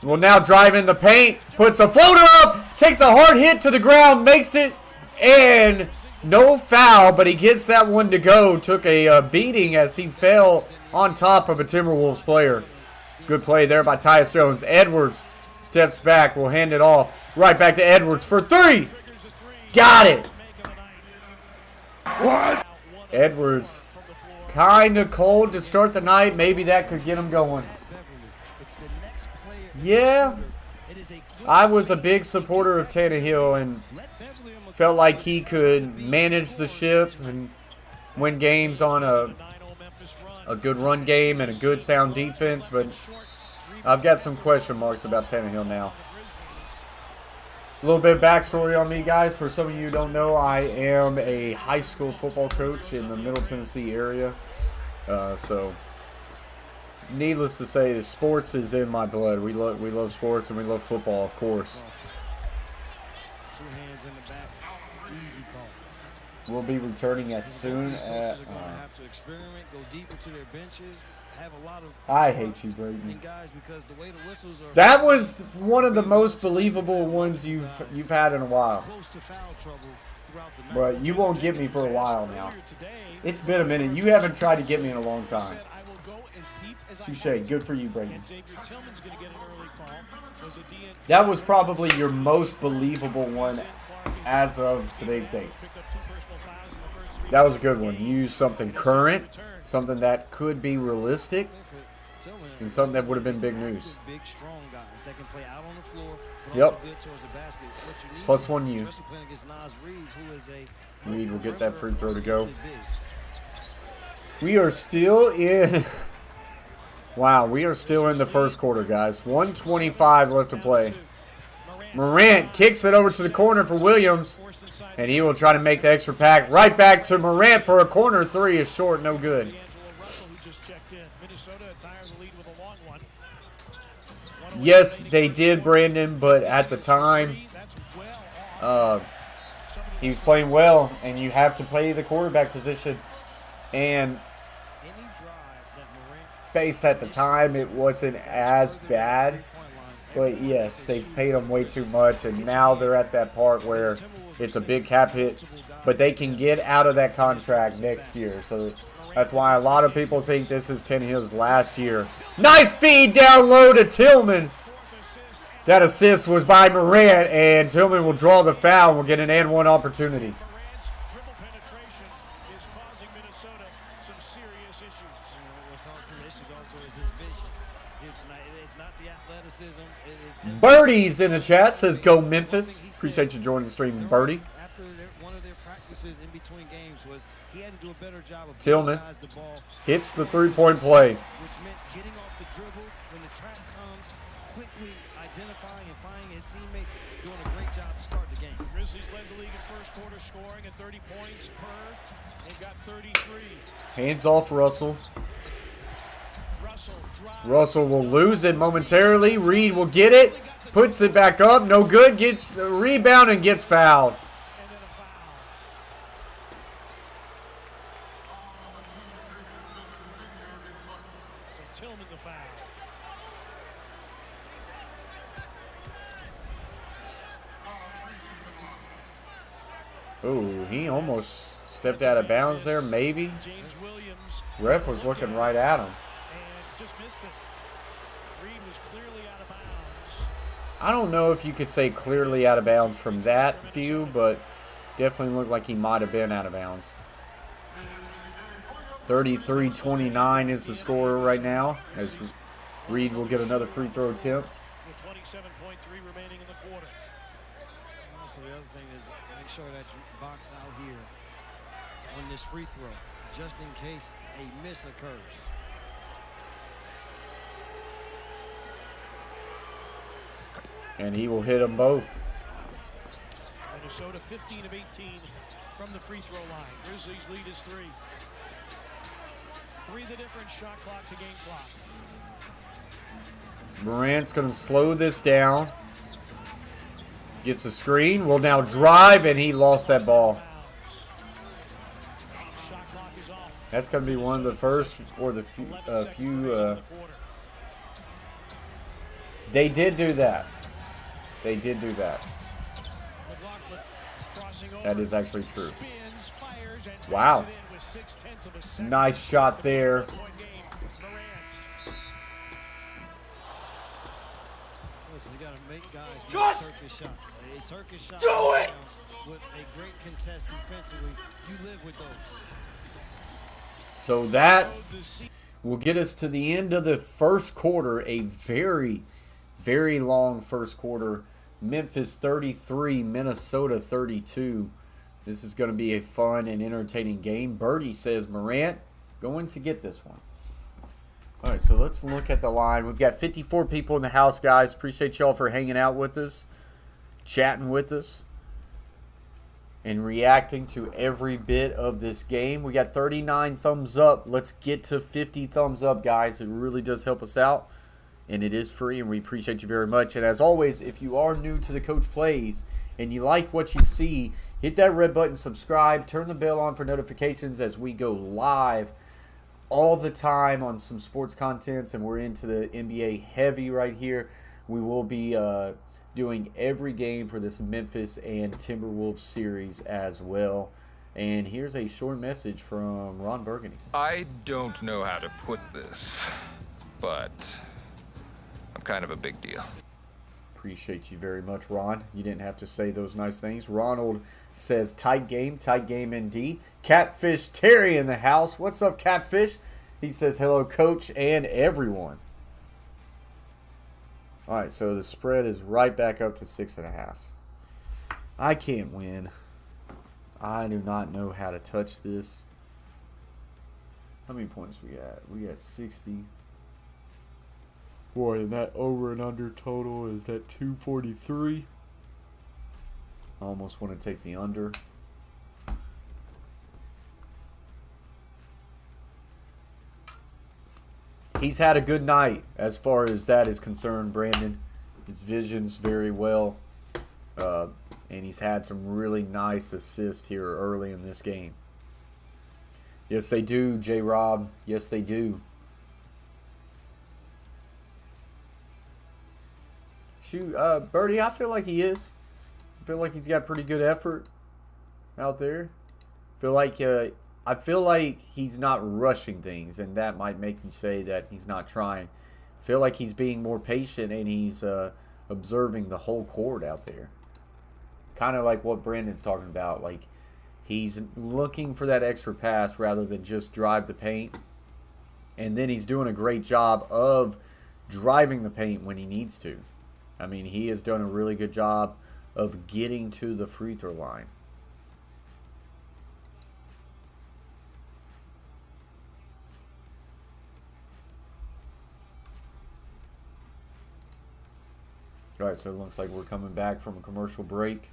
Will now drive in the paint, puts a floater up, takes a hard hit to the ground, makes it, and no foul, but he gets that one to go. Took a beating as he fell on top of a Timberwolves player. Good play there by Tyus Jones. Edwards steps back, will hand it off. Right back to Edwards for three. Got it. What? Edwards kind of cold to start the night. Maybe that could get him going. Yeah, I was a big supporter of Tannehill and felt like he could manage the ship and win games on a good run game and a good sound defense, but I've got some question marks about Tannehill now. A little bit of backstory on me, guys. For some of you who don't know, I am a high school football coach in the Middle Tennessee area. So, needless to say, the sports is in my blood. We love sports and we love football, of course. 2 hands in the back, easy call. We'll be returning as soon as. They're going to have to experiment, go deep into their benches. Have a lot of I hate you, Brayden. guys because the way the whistles are That was one of the most believable ones you've had in a while. close to foul trouble throughout the night. But you won't get me for a while now. It's been a minute. You haven't tried to get me in a long time. Touche. Good for you, Brayden. That was probably your most believable one as of today's date. That was a good one. Use something current, something that could be realistic, and something that would have been big news. Big, strong guys that can play out on the floor, but Yep. also good towards the basket. What you need, Plus one U. especially playing against Nas Reed, who is a Reed will get that free throw to go. big. We are still in. Wow, we are still in the first quarter, guys. 1:25 left to play. Morant kicks it over to the corner for Williams, and he will try to make the extra pack. Right back to Morant for a corner three is short, no good. Yes, they did, Brandon, but at the time, he was playing well, and you have to play the quarterback position. And based at the time, it wasn't as bad. But yes, they've paid him way too much, and now they're at that part where it's a big cap hit. But they can get out of that contract next year. So that's why a lot of people think this is Tannehill's last year. Nice feed down low to Tillman. That assist was by Morant, and Tillman will draw the foul and will get an and-one opportunity. Birdie's in the chat, says go Memphis. Appreciate you joining the stream, Birdie. After one of their practices in between games was he had to do a better job of Tillman the ball, hits the three-point play. which meant getting off the dribble when the trap comes, quickly identifying and finding his teammates, doing a great job to start the game. Grizzlies led the league in first quarter scoring at 30 points per. They've got 33. Hands off Russell. Russell drives. Russell will lose it momentarily. Reed will get it. Puts it back up. No good. Gets a rebound and gets fouled. And then a foul. So Tillman the foul. Oh, he almost stepped out of bounds there, maybe. James Williams Ref was looking right at him. and just missed it. Reed was clearly out of bounds. I don't know if you could say clearly out of bounds from that view, but definitely looked like he might have been out of bounds. 33-29 is the score right now, as Reed will get another free throw attempt. With 27.3 remaining in the quarter. Also, the other thing is make sure that you box out here on this free throw, just in case a miss occurs. And he will hit them both. Minnesota 15 of 18 from the free throw line. Grizzlies lead is 3. 3 the difference, shot clock to game clock. Morant's going to slow this down. Gets a screen. Will now drive, and he lost that ball. Shot clock is off. That's going to be one of the first or the few. They did do that. They did do that. McLaughlin crossing over. That is actually true. Spins, fires, and Wow. banks it in with 0.6 of a second. Nice shot there. Point game. Morant. Listen, you got to make guys make Just circus shots. A circus shot do right it! now with a great contest defensively. You live with those. So that will get us to the end of the first quarter. A very, very long first quarter. Memphis 33, Minnesota 32. This is going to be a fun and entertaining game. Birdie says Morant going to get this one. All right, so let's look at the line. We've got 54 people in the house, guys. Appreciate y'all for hanging out with us, chatting with us, and reacting to every bit of this game. We got 39 thumbs up. Let's get to 50 thumbs up, guys. It really does help us out, and it is free, and we appreciate you very much. And as always, if you are new to the Coach Plays and you like what you see, hit that red button, subscribe, turn the bell on for notifications as we go live all the time on some sports contents, and we're into the NBA heavy right here. We will be doing every game for this Memphis and Timberwolves series as well. And here's a short message from Ron Burgundy. I don't know how to put this, but I'm kind of a big deal. Appreciate you very much, Ron. You didn't have to say those nice things. Ronald says, tight game ND. Catfish Terry in the house. What's up, Catfish? He says, hello, Coach and everyone. All right, so the spread is right back up to 6.5. I can't win. I do not know how to touch this. How many points we got? We got 60. Boy, and that over and under total is at 243. I almost want to take the under. He's had a good night as far as that is concerned, Brandon. His vision's very well. And he's had some really nice assists here early in this game. Yes, they do, J-Rob. Yes, they do. Shoot, Birdie, I feel like he is. I feel like he's got pretty good effort out there. I feel like he's not rushing things, and that might make you say that he's not trying. I feel like he's being more patient, and he's observing the whole court out there. Kind of like what Brandon's talking about. Like, he's looking for that extra pass rather than just drive the paint. And then he's doing a great job of driving the paint when he needs to. I mean, he has done a really good job of getting to the free throw line. All right, so it looks like we're coming back from a commercial break.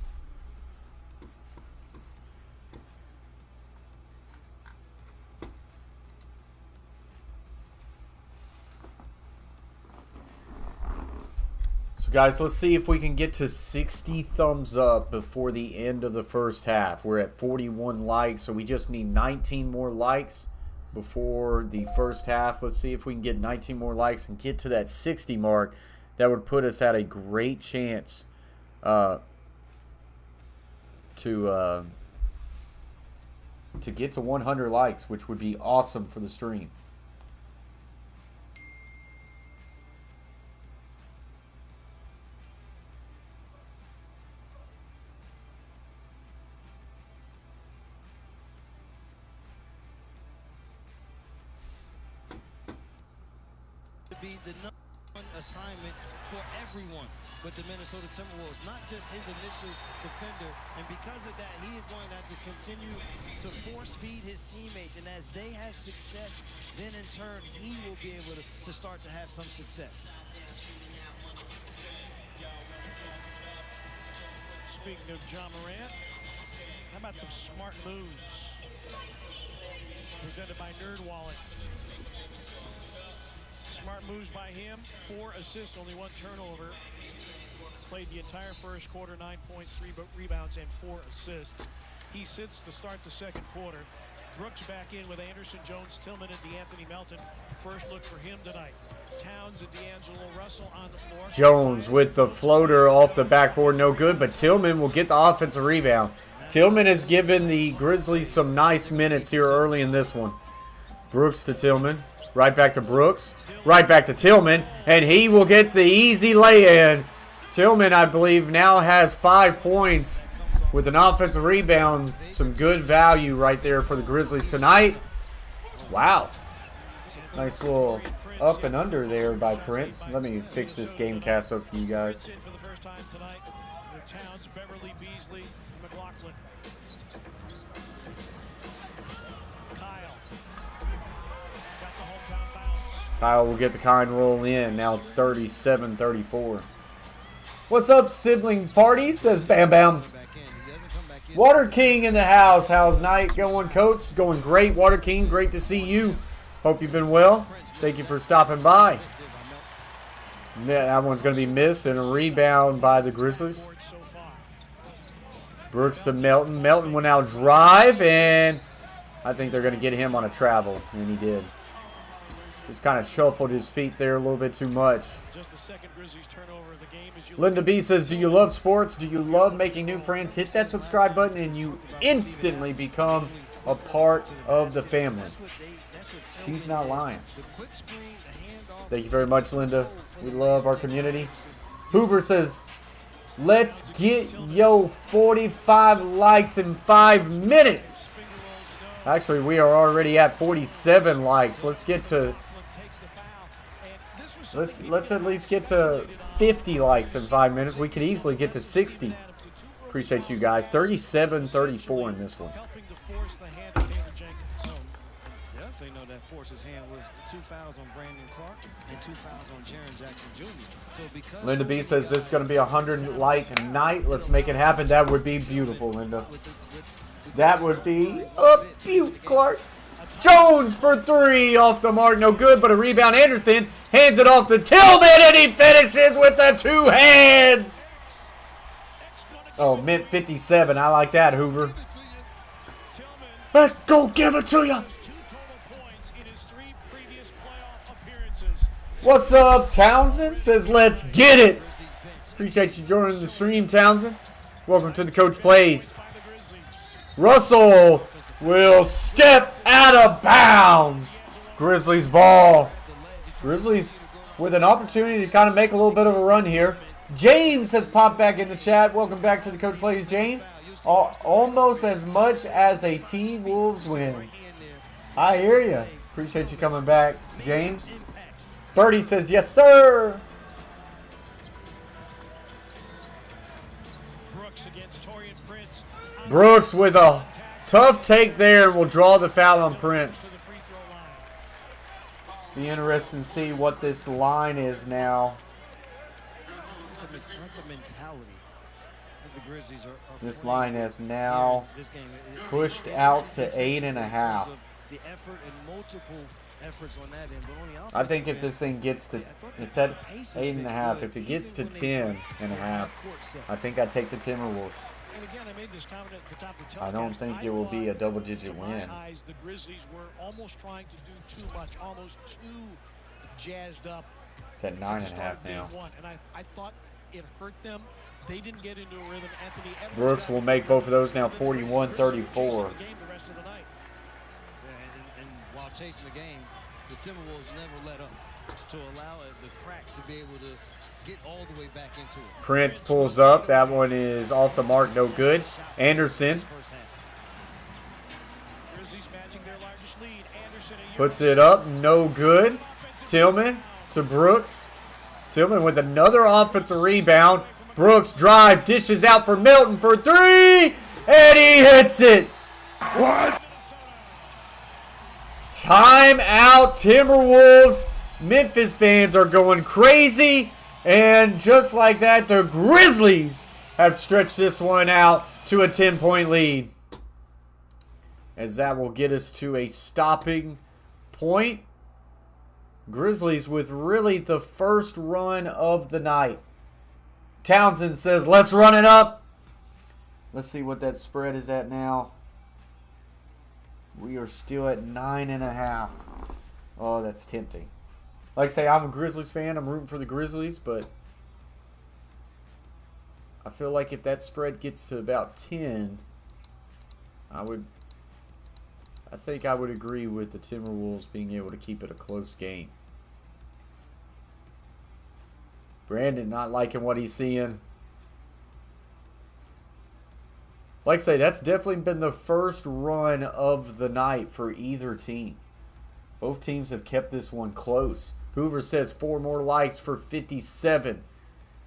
So, guys, let's see if we can get to 60 thumbs up before the end of the first half. We're at 41 likes, so we just need 19 more likes before the first half. Let's see if we can get 19 more likes and get to that 60 mark. That would put us at a great chance to get to 100 likes, which would be awesome for the stream. Be the number one assignment for everyone with the Minnesota Timberwolves, not just his initial defender. And because of that, he is going to have to continue to force feed his teammates. And as they have success, then in turn, he will be able to start to have some success. Speaking of John Morant, how about some smart moves? Presented by NerdWallet. Smart moves by him, 4 assists, only 1 turnover. Played the entire first quarter, 9 points, 3 rebounds, and 4 assists. He sits to start the second quarter. Brooks back in with Anderson, Jones, Tillman, and DeAnthony Melton. First look for him tonight. Towns and D'Angelo Russell on the floor. Jones with the floater off the backboard, no good, but Tillman will get the offensive rebound. Tillman has given the Grizzlies some nice minutes here early in this one. Brooks to Tillman. Right back to Brooks. Right back to Tillman. And he will get the easy lay-in. Tillman, I believe, now has 5 points with an offensive rebound. Some good value right there for the Grizzlies tonight. Wow. Nice little up and under there by Prince. Let me fix this game cast up for you guys. For the first time tonight, Towns, Beverly, Beasley, McLaughlin. Kyle will get the kind roll in. Now it's 37-34. What's up, sibling party? Says Bam Bam. Water King in the house. How's night going, Coach? It's going great, Water King. Great to see you. Hope you've been well. Thank you for stopping by. That one's going to be missed, and a rebound by the Grizzlies. Brooks to Melton. Melton will now drive, and I think they're going to get him on a travel, and he did. Just kind of shuffled his feet there a little bit too much. Just the second Grizzlies turnover of the game as you Linda B says, do you love sports? Do you love making new friends? Hit that subscribe button and you instantly become a part of the family. She's not lying. Thank you very much, Linda. We love our community. Hoover says, let's get yo 45 likes in 5 minutes. Actually, we are already at 47 likes. Let's get to let's at least get to 50 likes in 5 minutes. We could easily get to 60. Appreciate you guys. 37-34 in this one. Definitely know that forces hand was 2 fouls on Brandon Clark and 2 fouls on Jaren Jackson Jr. So because Linda B says this is going to be a 100 like night. Let's make it happen. That would be beautiful, Linda. That would be a beaut, Clark. Jones for 3 off the mark. No good, but a rebound. Anderson hands it off to Tillman, and he finishes with the 2 hands. Oh, mint 57. I like that, Hoover. Let's go give it to you. What's up, Townsend? Says, let's get it. Appreciate you joining the stream, Townsend. Welcome to the Coach Plays. Russell will step out of bounds. Grizzlies ball. Grizzlies with an opportunity to kind of make a little bit of a run here. James has popped back in the chat. Welcome back to the Coach Plays, James. Almost as much as a T-Wolves win. I hear you. Appreciate you coming back, James. Birdie says, yes, sir. Brooks with a tough take there will draw the foul on Prince. Be interesting to see what this line is now. This line is now pushed out to 8.5. The effort and multiple efforts on that end. But on the I think if offensive this thing gets to, end, I thought the it's at pace has been 8.5. good, If it gets to even when they 10 play and a half, half-court sets. I think I'd take the Timberwolves. And again, I made this comment at the top of the I don't telecast. think it will be a thought, double-digit to win. my eyes, the Grizzlies were almost trying to do too much, almost too jazzed up. It's at 9.5 now. And I thought it hurt them. They didn't get into a rhythm. Anthony Edwards Brooks will make both of those now 41-34. and while chasing the game, the Timberwolves never let up to allow the cracks to be able to get all the way back into it. Prince pulls up. That one is off the mark. No good. Anderson puts it up. No good. Tillman to Brooks. Tillman with another offensive rebound. Brooks drive. Dishes out for Milton for three. And he hits it. What? Timeout, Timberwolves. Memphis fans are going crazy. And just like that, the Grizzlies have stretched this one out to a 10-point lead. As that will get us to a stopping point. Grizzlies with really the first run of the night. Townsend says, let's run it up. Let's see what that spread is at now. We are still at 9.5. Oh, that's tempting. Like I say, I'm a Grizzlies fan. I'm rooting for the Grizzlies, but I feel like if that spread gets to about 10, I think I would agree with the Timberwolves being able to keep it a close game. Brandon not liking what he's seeing. Like I say, that's definitely been the first run of the night for either team. Both teams have kept this one close. Hoover says 4 more likes for 57.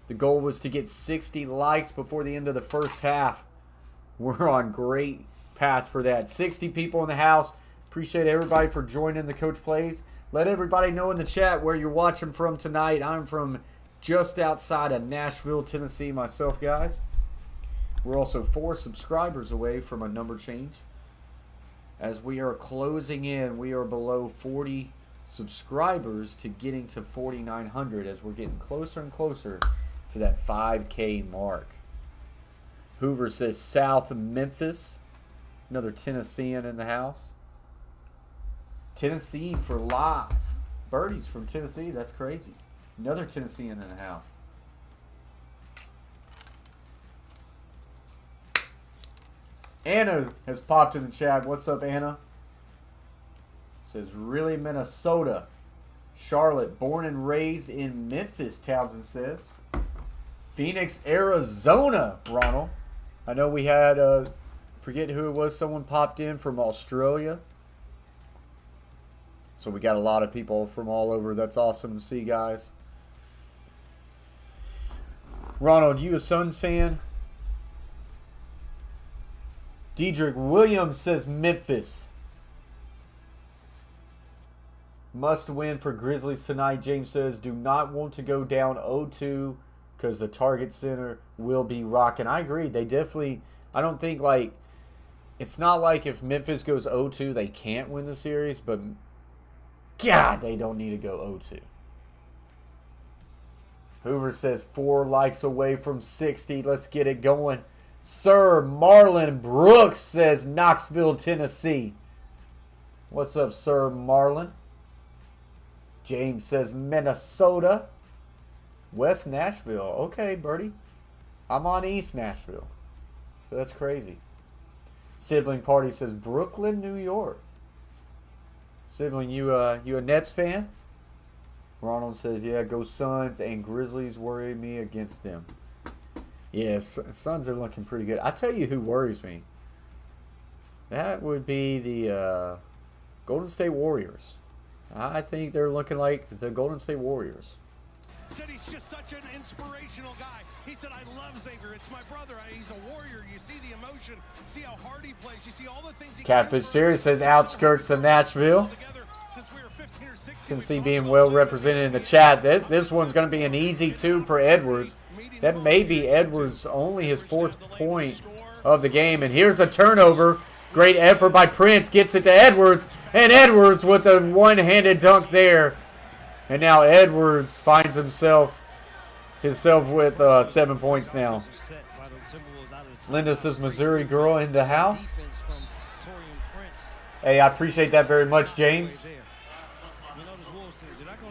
The goal was to get 60 likes before the end of the first half. We're on great path for that. 60 people in the house. Appreciate everybody for joining the Coach Plays. Let everybody know in the chat where you're watching from tonight. I'm from just outside of Nashville, Tennessee myself, guys. We're also 4 subscribers away from a number change. As we are closing in, we are below 40 subscribers to getting to 4,900 as we're getting closer and closer to that 5K mark. Hoover says South Memphis. Another Tennessean in the house. Tennessee for live. Birdie's from Tennessee. That's crazy. Another Tennessean in the house. Anna has popped in the chat. What's up, Anna? Says, really, Minnesota. Charlotte, born and raised in Memphis, Townsend says. Phoenix, Arizona, Ronald. I know we had, forget who it was, someone popped in from Australia. So we got a lot of people from all over. That's awesome to see, guys. Ronald, you a Suns fan? Diedrich Williams says Memphis. Must win for Grizzlies tonight. James says, do not want to go down 0-2 because the Target Center will be rocking. I agree. They definitely, I don't think like, it's not like if Memphis goes 0-2, they can't win the series, but God, they don't need to go 0-2. Hoover says 4 likes away from 60. Let's get it going. Sir Marlon Brooks says Knoxville, Tennessee. What's up, Sir Marlon? James says Minnesota. West Nashville. Okay, Birdie. I'm on East Nashville. So that's crazy. Sibling Party says Brooklyn, New York. Sibling, you a Nets fan? Ronald says, yeah, go Suns, and Grizzlies worry me against them. Yes, Suns are looking pretty good. I tell you who worries me. That would be the Golden State Warriors. I think they're looking like the Golden State Warriors. Said he's just such an inspirational guy. He said, I love Xavier. It's my brother. He's a warrior. You see the emotion. See how hard he plays. You see all the things he Catfish Jerry says outskirts of Nashville. Tennessee being well represented in the chat. This one's going to be an easy 2 for Edwards. That may be Edwards' only his 4th point of the game. And here's a turnover. Great effort by Prince. Gets it to Edwards. And Edwards with a one-handed dunk there. And now Edwards finds himself with 7 points now. Linda says Missouri girl in the house. Hey, I appreciate that very much, James.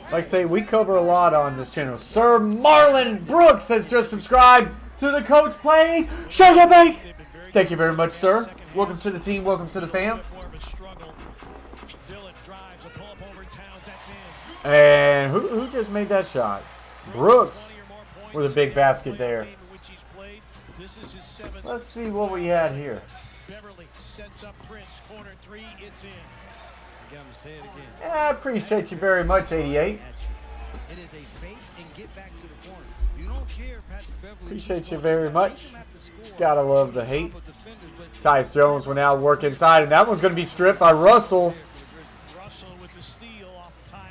Like I say, we cover a lot on this channel. Sir Marlon Brooks has just subscribed to the Coach Play Sugar Bank. Thank you very much, sir. Welcome to the team. Welcome to the fam. And who just made that shot? Brooks with a big basket there. Let's see what we had here. Beverly sets up Prince, corner three, it's in. I appreciate you very much, 88. It is a fake and get back to the corner. You don't care if Patrick Beverly Appreciate you very much. Gotta love the hate. Tyus Jones will now work inside, and that one's going to be stripped by Russell.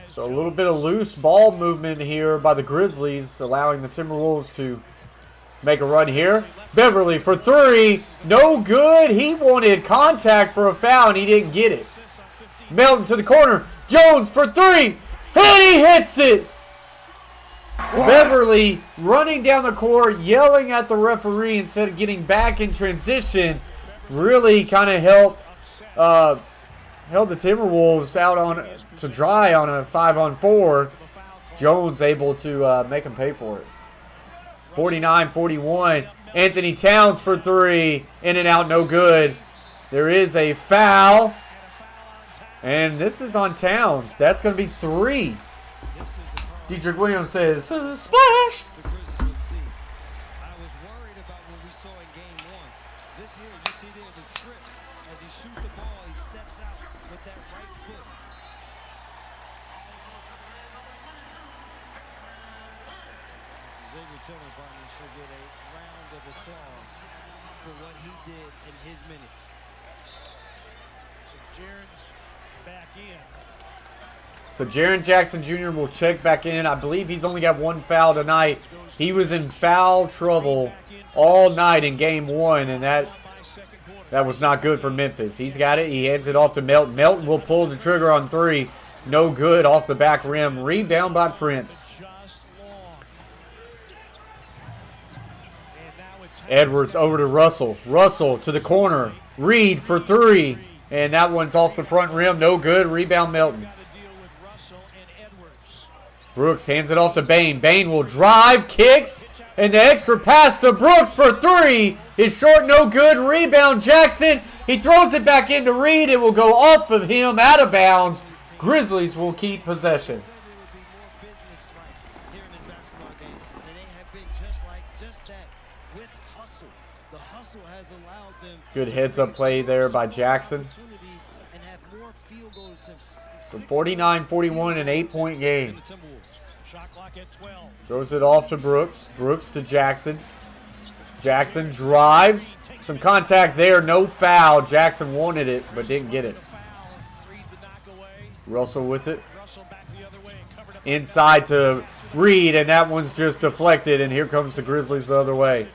So a little bit of loose ball movement here by the Grizzlies, allowing the Timberwolves to make a run here. Beverly for three. No good. He wanted contact for a foul, and he didn't get it. Melton to the corner. Jones for three. And he hits it. What? Beverly running down the court, yelling at the referee instead of getting back in transition. Really kind of held the Timberwolves out to dry on a 5-on-4. Jones able to make him pay for it. 49-41. Anthony Towns for three. In and out, no good. There is a foul. And this is on Towns. That's going to be three. Dietrich Williams says, splash! So Jaren Jackson Jr. will check back in. I believe he's only got one foul tonight. He was in foul trouble all night in game one, and that was not good for Memphis. He's got it. He hands it off to Melton. Melton will pull the trigger on three. No good off the back rim. Rebound by Prince. Edwards over to Russell. Russell to the corner. Reed for three. And that one's off the front rim. No good. Rebound Melton. Brooks hands it off to Bain. Bain will drive, kicks, and the extra pass to Brooks for three is short, no good. Rebound Jackson. He throws it back into Reed. It will go off of him, out of bounds. Grizzlies will keep possession. Good heads-up play there by Jackson. So 49-41, an 8-point game. Throws it off to Brooks. Brooks to Jackson. Jackson drives. Some contact there. No foul. Jackson wanted it, but didn't get it. Russell with it. Inside to Reed, and that one's just deflected, and here comes the Grizzlies the other way.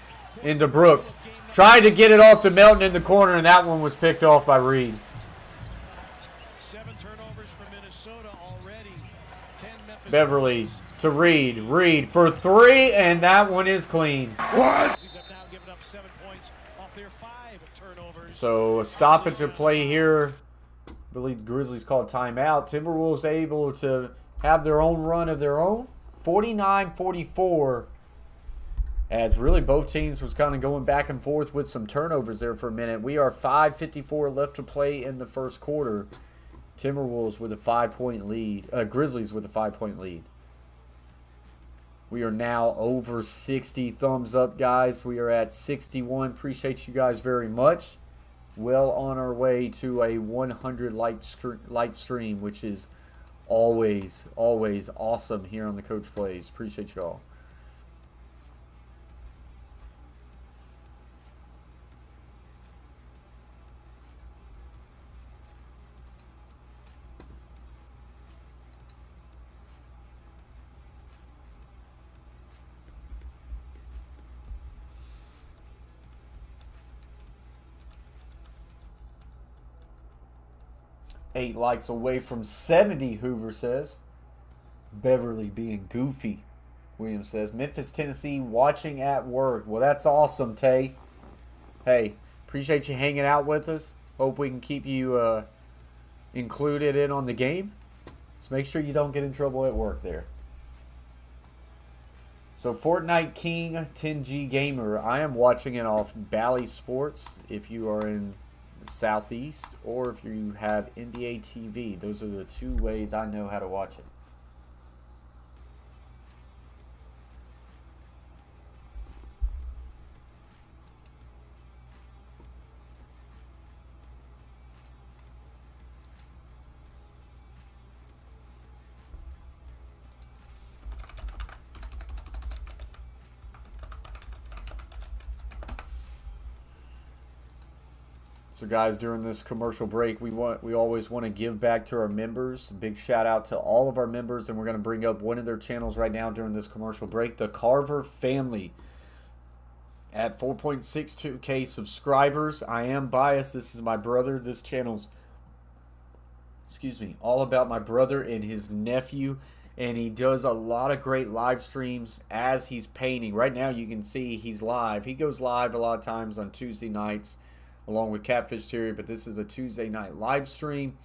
Into Brooks. Tried to get it off to Melton in the corner, and that one was picked off by Reed. Beverly to Reed. Reed for three, and that one is clean. What? So a stoppage of play here. I believe the Grizzlies called timeout. Timberwolves able to have their own run of their own. 49-44. As really both teams was kind of going back and forth with some turnovers there for a minute. We are 5:54 left to play in the first quarter. Timberwolves with a 5-point lead. Grizzlies with a 5-point lead. We are now over 60. Thumbs up, guys. We are at 61. Appreciate you guys very much. Well on our way to a 100 light stream, which is always awesome here on the Coach Plays. Appreciate y'all. 8 likes away from 70, Hoover says. Beverly being goofy, William says. Memphis, Tennessee, watching at work. Well, that's awesome, Tay. Hey, appreciate you hanging out with us. Hope we can keep you included in on the game. Just make sure you don't get in trouble at work there. So, Fortnite King 10G Gamer. I am watching it off Bally Sports if you are in the Southeast, or if you have NBA TV. Those are the 2 ways I know how to watch it. So guys, during this commercial break, we always want to give back to our members. Big shout out to all of our members, and we're going to bring up one of their channels right now during this commercial break, the Carver family. At 4.62K subscribers. I am biased. This is my brother. This channel's, all about my brother and his nephew. And he does a lot of great live streams as he's painting. Right now you can see he's live. He goes live a lot of times on Tuesday nights along with Catfish Terrier, but this is a Tuesday night live stream.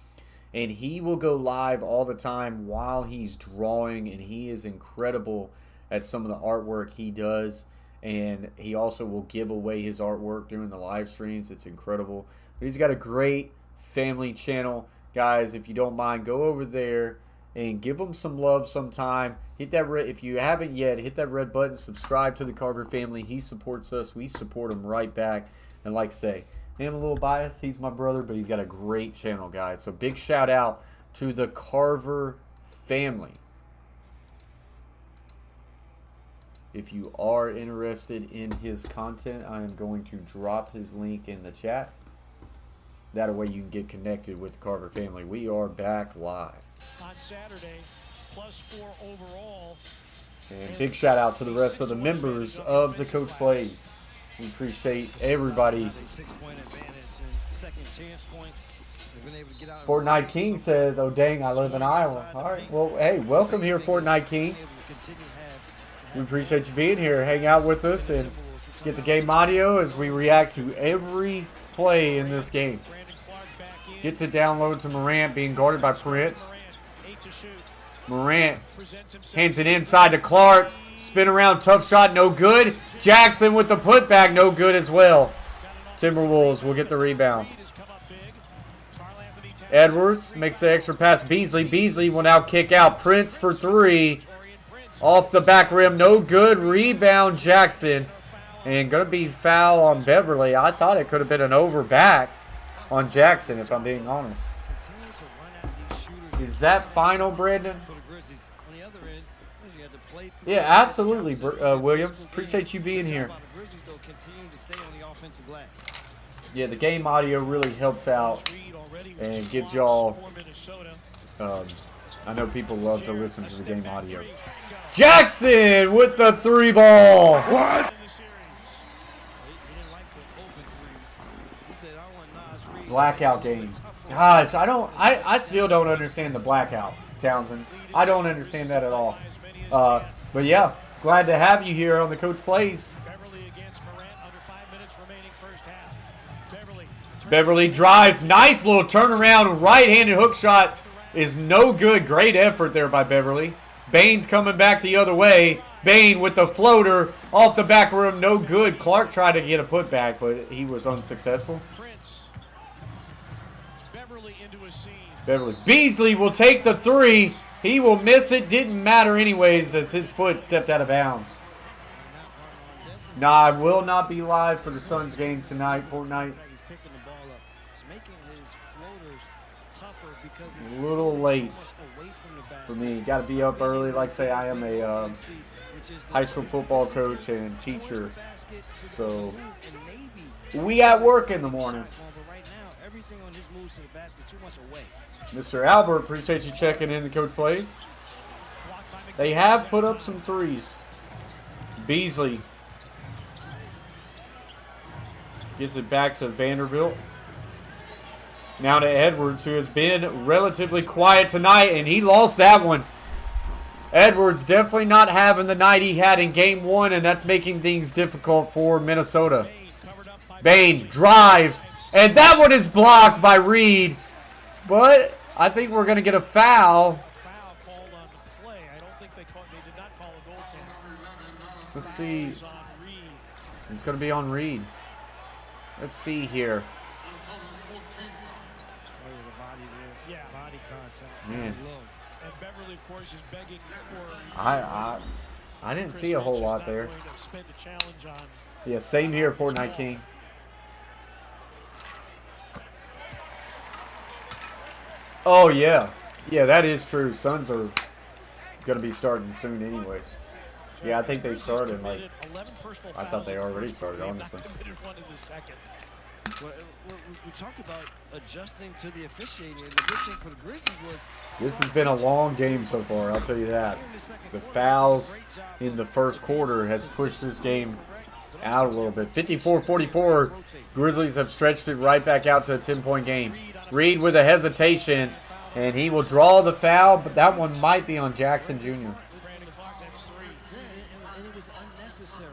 And he will go live all the time while he's drawing, and he is incredible at some of the artwork he does. And he also will give away his artwork during the live streams. It's incredible. But he's got a great family channel. Guys, if you don't mind, go over there and give him some love sometime. Hit that red, if you haven't yet, hit that red button. Subscribe to the Carver family. He supports us. We support him right back. And like I say, I'm a little biased. He's my brother, but he's got a great channel, guys. So big shout out to the Carver family. If you are interested in his content, I am going to drop his link in the chat. That way you can get connected with the Carver family. We are back live. On Saturday, +4 overall. And big shout out to the rest of the members of the Coach Plays. We appreciate everybody. Fortnite King says, oh dang, I live in Iowa. All right, well, hey, welcome here, Fortnite King. We appreciate you being here. Hang out with us and get the game audio as we react to every play in this game. Get to download to Morant being guarded by Prince. Morant hands it inside to Clark. Spin around, tough shot, no good. Jackson with the putback, no good as well. Timberwolves will get the rebound. Edwards makes the extra pass. Beasley. Beasley will now kick out. Prince for 3. Off the back rim, no good. Rebound, Jackson. And going to be foul on Beverly. I thought it could have been an over back on Jackson, if I'm being honest. Is that final, Brandon? Yeah, absolutely, Williams. Appreciate you being here. Yeah, the game audio really helps out and gives y'all... I know people love to listen to the game audio. Jackson with the 3 ball. What? Blackout game. Gosh, I still don't understand the blackout, Townsend. I don't understand that at all. But yeah, glad to have you here on the Coach Plays. Beverly drives. Nice little turnaround. Right-handed hook shot is no good. Great effort there by Beverly. Baines coming back the other way. Bain with the floater off the back rim. No good. Clark tried to get a putback, but he was unsuccessful. Beverly. Beasley will take the 3. He will miss it. Didn't matter anyways as his foot stepped out of bounds. Nah, I will not be live for the Suns game tonight, Fortnite. A little late for me. Got to be up early. Like I say, I am a high school football coach and teacher. So we at work in the morning. Mr. Albert, appreciate you checking in the Coach Plays. They have put up some 3s. Beasley gets it back to Vanderbilt. Now to Edwards, who has been relatively quiet tonight, and he lost that one. Edwards definitely not having the night he had in game 1, and that's making things difficult for Minnesota. Bane drives, and that one is blocked by Reed. But I think we're going to get a foul. Let's see. It's going to be on Reed. Let's see here. Man. I didn't see a whole lot there. Yeah, same here, Fortnite King. Oh, yeah. Yeah, that is true. Suns are going to be starting soon anyways. Yeah, I think they started, like, I thought they already started, honestly. Well, we talked about adjusting to the officiating, and the big thing for the Grizzlies was... This has been a long game so far, I'll tell you that. The fouls in the first quarter has pushed this game out a little bit. 54-44, Grizzlies have stretched it right back out to a 10-point game. Reed with a hesitation, and he will draw the foul, but that one might be on Jackson Jr. And it was unnecessary.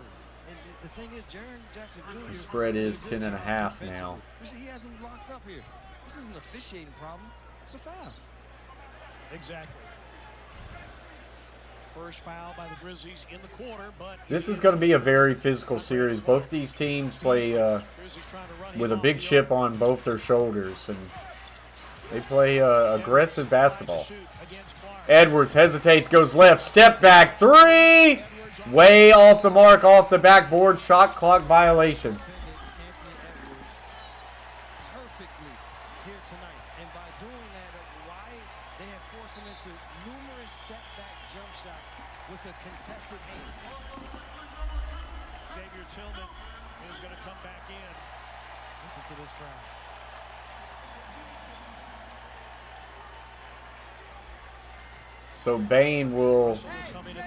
And the thing is, Jackson Jr. The spread is 10.5 now. He has him locked up here. This isn't an officiating problem. It's a foul. Exactly. First foul by the Grizzlies in the quarter, but this is going to be a very physical series. Both these teams play with a big chip on both their shoulders, and they play aggressive basketball. Edwards hesitates, goes left, step back, three! Way off the mark, off the backboard, shot clock violation. Perfectly here tonight. And by doing that, why they have forced him into numerous step-back jump shots with a contested aim. Xavier Tillman is going to come back in. Listen to this crowd. So Bane will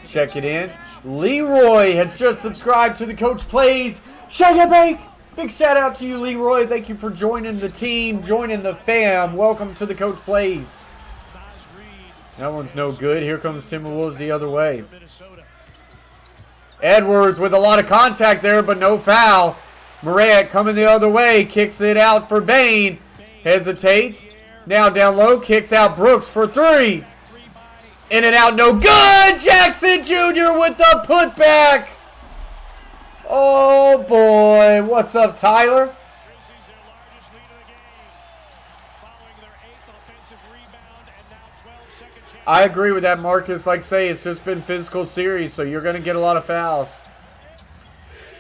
check it in. Leroy has just subscribed to the Coach Plays Shake and Bake. Big shout out to you, Leroy. Thank you for joining the team, joining the fam. Welcome to the Coach Plays. That one's no good. Here comes Timberwolves the other way. Edwards with a lot of contact there, but no foul. Morant coming the other way, kicks it out for Bane. Hesitates. Now down low, kicks out Brooks for three. In and out, no good! Jackson Jr. with the putback! Oh boy, what's up, Tyler? I agree with that, Marcus. Like I say, it's just been physical series, so you're going to get a lot of fouls.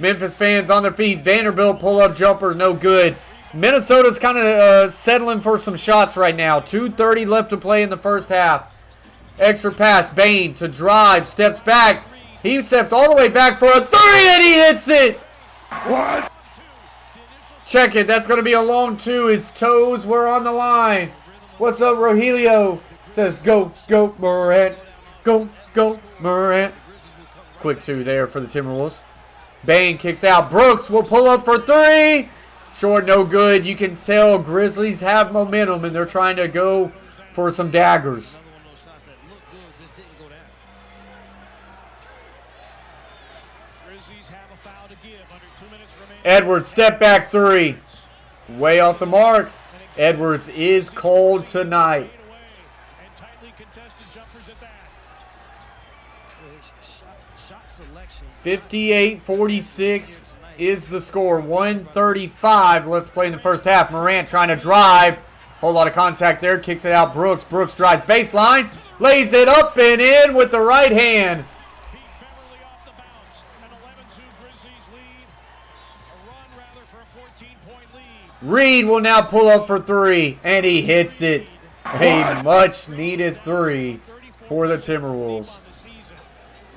Memphis fans on their feet. Vanderbilt pull-up jumper, no good. Minnesota's kind of settling for some shots right now. 2:30 left to play in the first half. Extra pass, Bane to drive, steps back. He steps all the way back for a three, and he hits it. What? Check it. That's going to be a long two. His toes were on the line. What's up, Rogelio? Says, go, go, Morant. Go, go, Morant. Quick two there for the Timberwolves. Bane kicks out. Brooks will pull up for three. Short, no good. You can tell Grizzlies have momentum, and they're trying to go for some daggers. Edwards, step back three. Way off the mark. Edwards is cold tonight. 58-46 is the score. 1:35 left to play in the first half. Morant trying to drive. Whole lot of contact there. Kicks it out. Brooks. Brooks drives baseline. Lays it up and in with the right hand. Reed will now pull up for three, and he hits it. A much-needed three for the Timberwolves.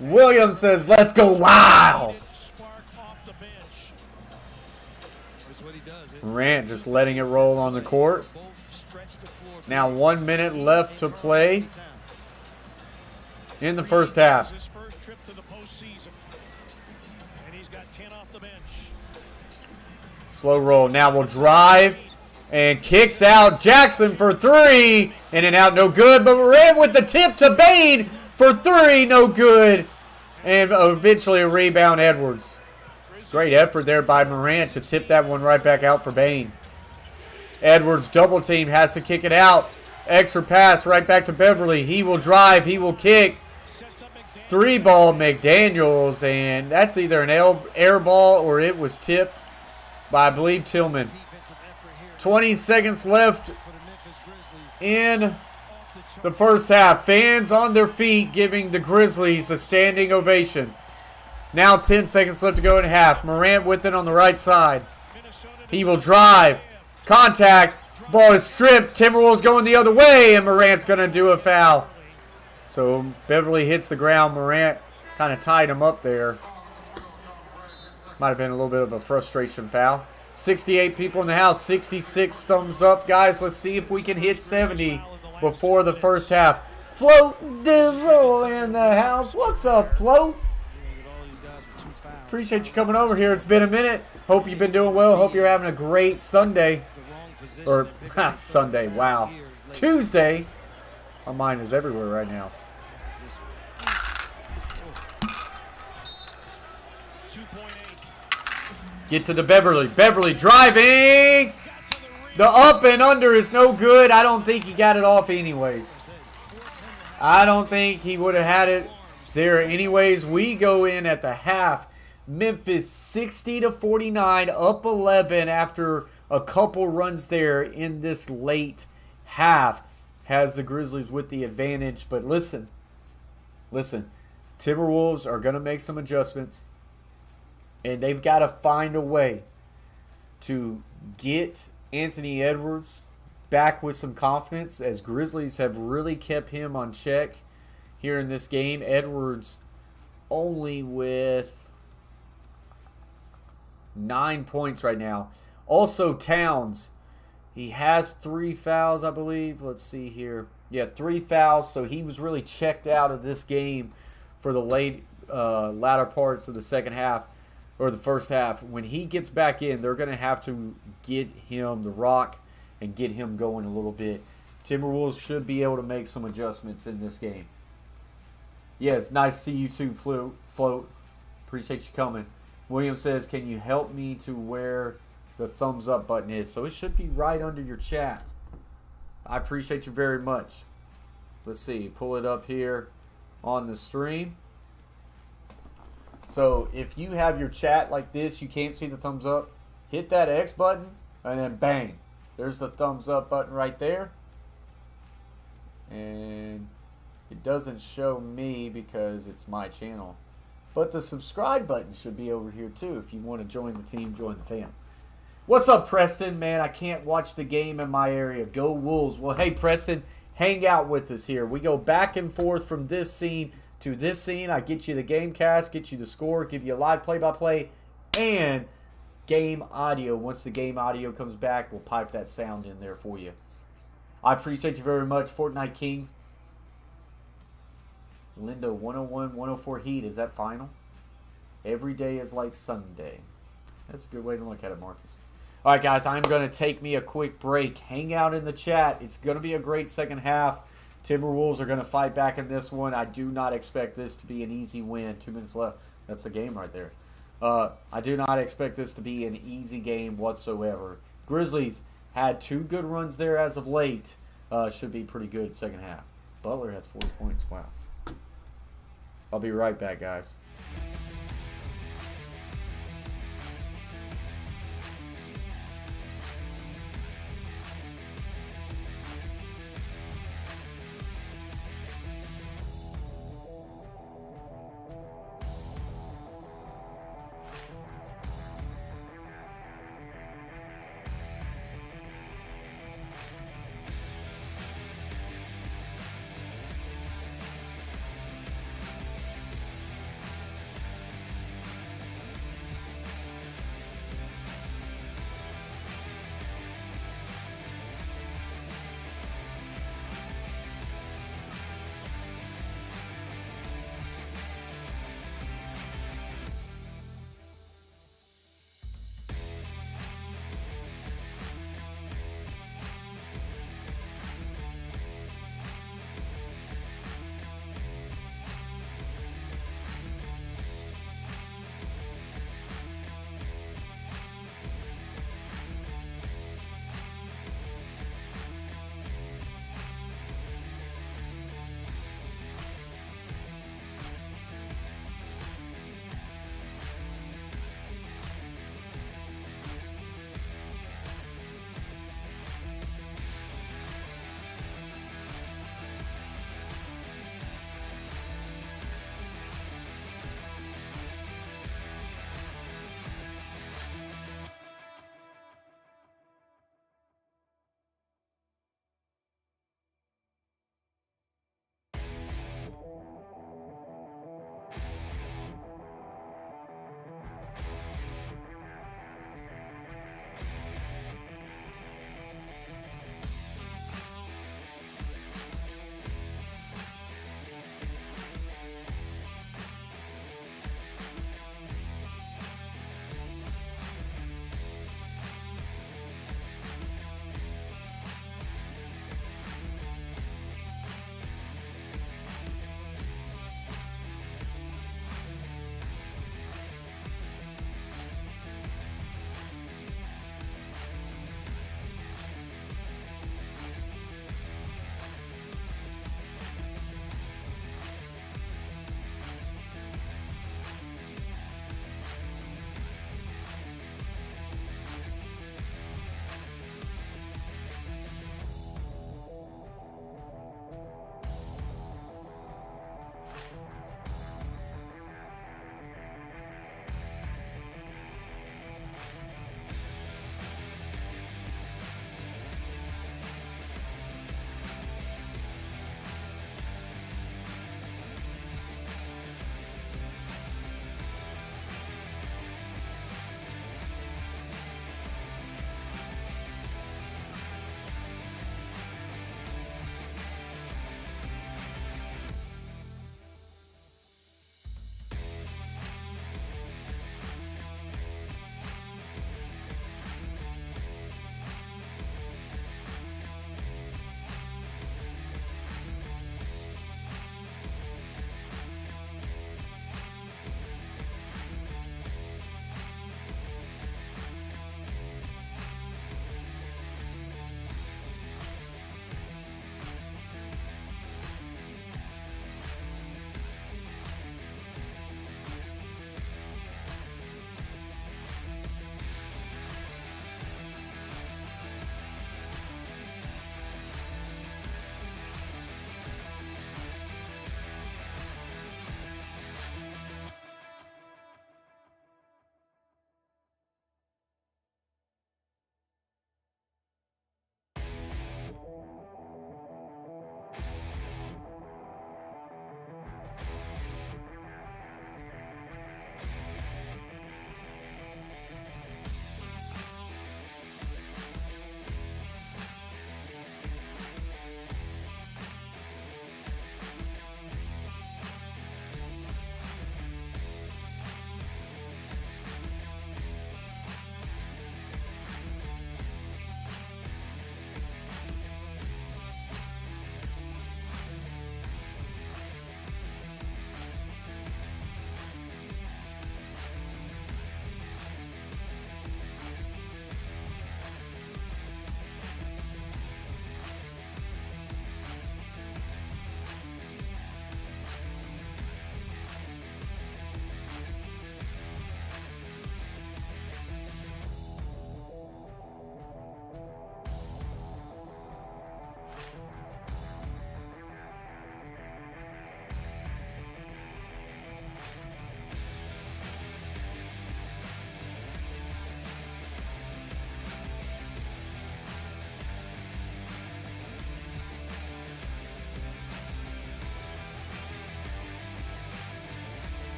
Williams says, let's go wild. Morant just letting it roll on the court. Now 1 minute left to play in the first half. Slow roll. Now we'll drive. And kicks out Jackson for three. In and out, no good. But Morant with the tip to Bane for three, no good. And eventually a rebound, Edwards. Great effort there by Morant to tip that one right back out for Bane. Edwards double team, has to kick it out. Extra pass right back to Beverly. He will drive, he will kick. Three ball McDaniels, and that's either an air ball or it was tipped by, I believe, Tillman. 20 seconds left in the first half. Fans on their feet giving the Grizzlies a standing ovation. Now 10 seconds left to go in half. Morant with it on the right side. He will drive. Contact. Ball is stripped. Timberwolves going the other way, and Morant's going to do a foul. So Beverly hits the ground. Morant kind of tied him up there. Might have been a little bit of a frustration foul. 68 people in the house. 66 thumbs up. Guys, let's see if we can hit 70 before the first half. Float Dizzle in the house. What's up, Float? Appreciate you coming over here. It's been a minute. Hope you've been doing well. Hope you're having a great Sunday. Or, Sunday, wow. Tuesday. My mind is everywhere right now. Get to the Beverly. Beverly driving. The up and under is no good. I don't think he got it off anyways. I don't think he would have had it there anyways. We go in at the half. Memphis 60-49, up 11 after a couple runs there in this late half. Has the Grizzlies with the advantage. But listen. Timberwolves are going to make some adjustments. And they've got to find a way to get Anthony Edwards back with some confidence, as Grizzlies have really kept him on check here in this game. Edwards only with 9 points right now. Also Towns, he has 3 fouls, I believe. Let's see here. Yeah, 3 fouls, so he was really checked out of this game for the latter parts of the second half. Or the first half. When he gets back in, they're going to have to get him the rock and get him going a little bit. Timberwolves should be able to make some adjustments in this game. Yeah, it's nice to see you too, Float. Appreciate you coming. William says, can you help me to where the thumbs up button is? So it should be right under your chat. I appreciate you very much. Let's see. Pull it up here on the stream. So if you have your chat like this, you can't see the thumbs up, hit that X button, and then bang. There's the thumbs up button right there. And it doesn't show me because it's my channel. But the subscribe button should be over here too. If you want to join the team, join the fam. What's up, Preston? Man, I can't watch the game in my area. Go Wolves. Well, hey, Preston, hang out with us here. We go back and forth from this scene to this scene. I get you the game cast, get you the score, give you a live play-by-play, and game audio. Once the game audio comes back, we'll pipe that sound in there for you. I appreciate you very much, Fortnite King. Linda, 101, 104 Heat. Is that final? Every day is like Sunday. That's a good way to look at it, Marcus. All right, guys, I'm going to take me a quick break. Hang out in the chat. It's going to be a great second half. Timberwolves are going to fight back in this one. I do not expect this to be an easy win. 2 minutes left. That's the game right there. I do not expect this to be an easy game whatsoever. Grizzlies had 2 good runs there as of late. Should be pretty good second half. Butler has 40 points. Wow. I'll be right back, guys.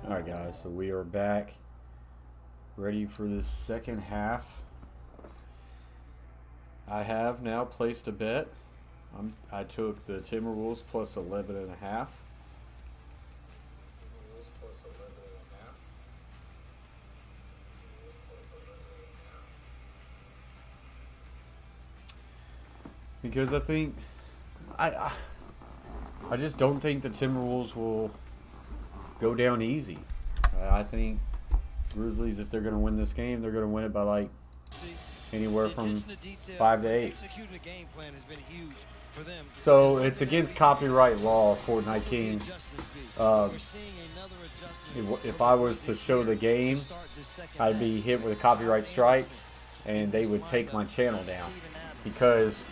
Alright guys, so we are back. Ready for this second half. I have now placed a bet. I took the Timberwolves plus 11.5. Because I think I just don't think the Timberwolves will go down easy. I think Grizzlies, if they're going to win this game, they're going to win it by like anywhere from 5 to 8. So it's against copyright law, Fortnite King. If I was to show the game, I'd be hit with a copyright strike, and they would take my channel down because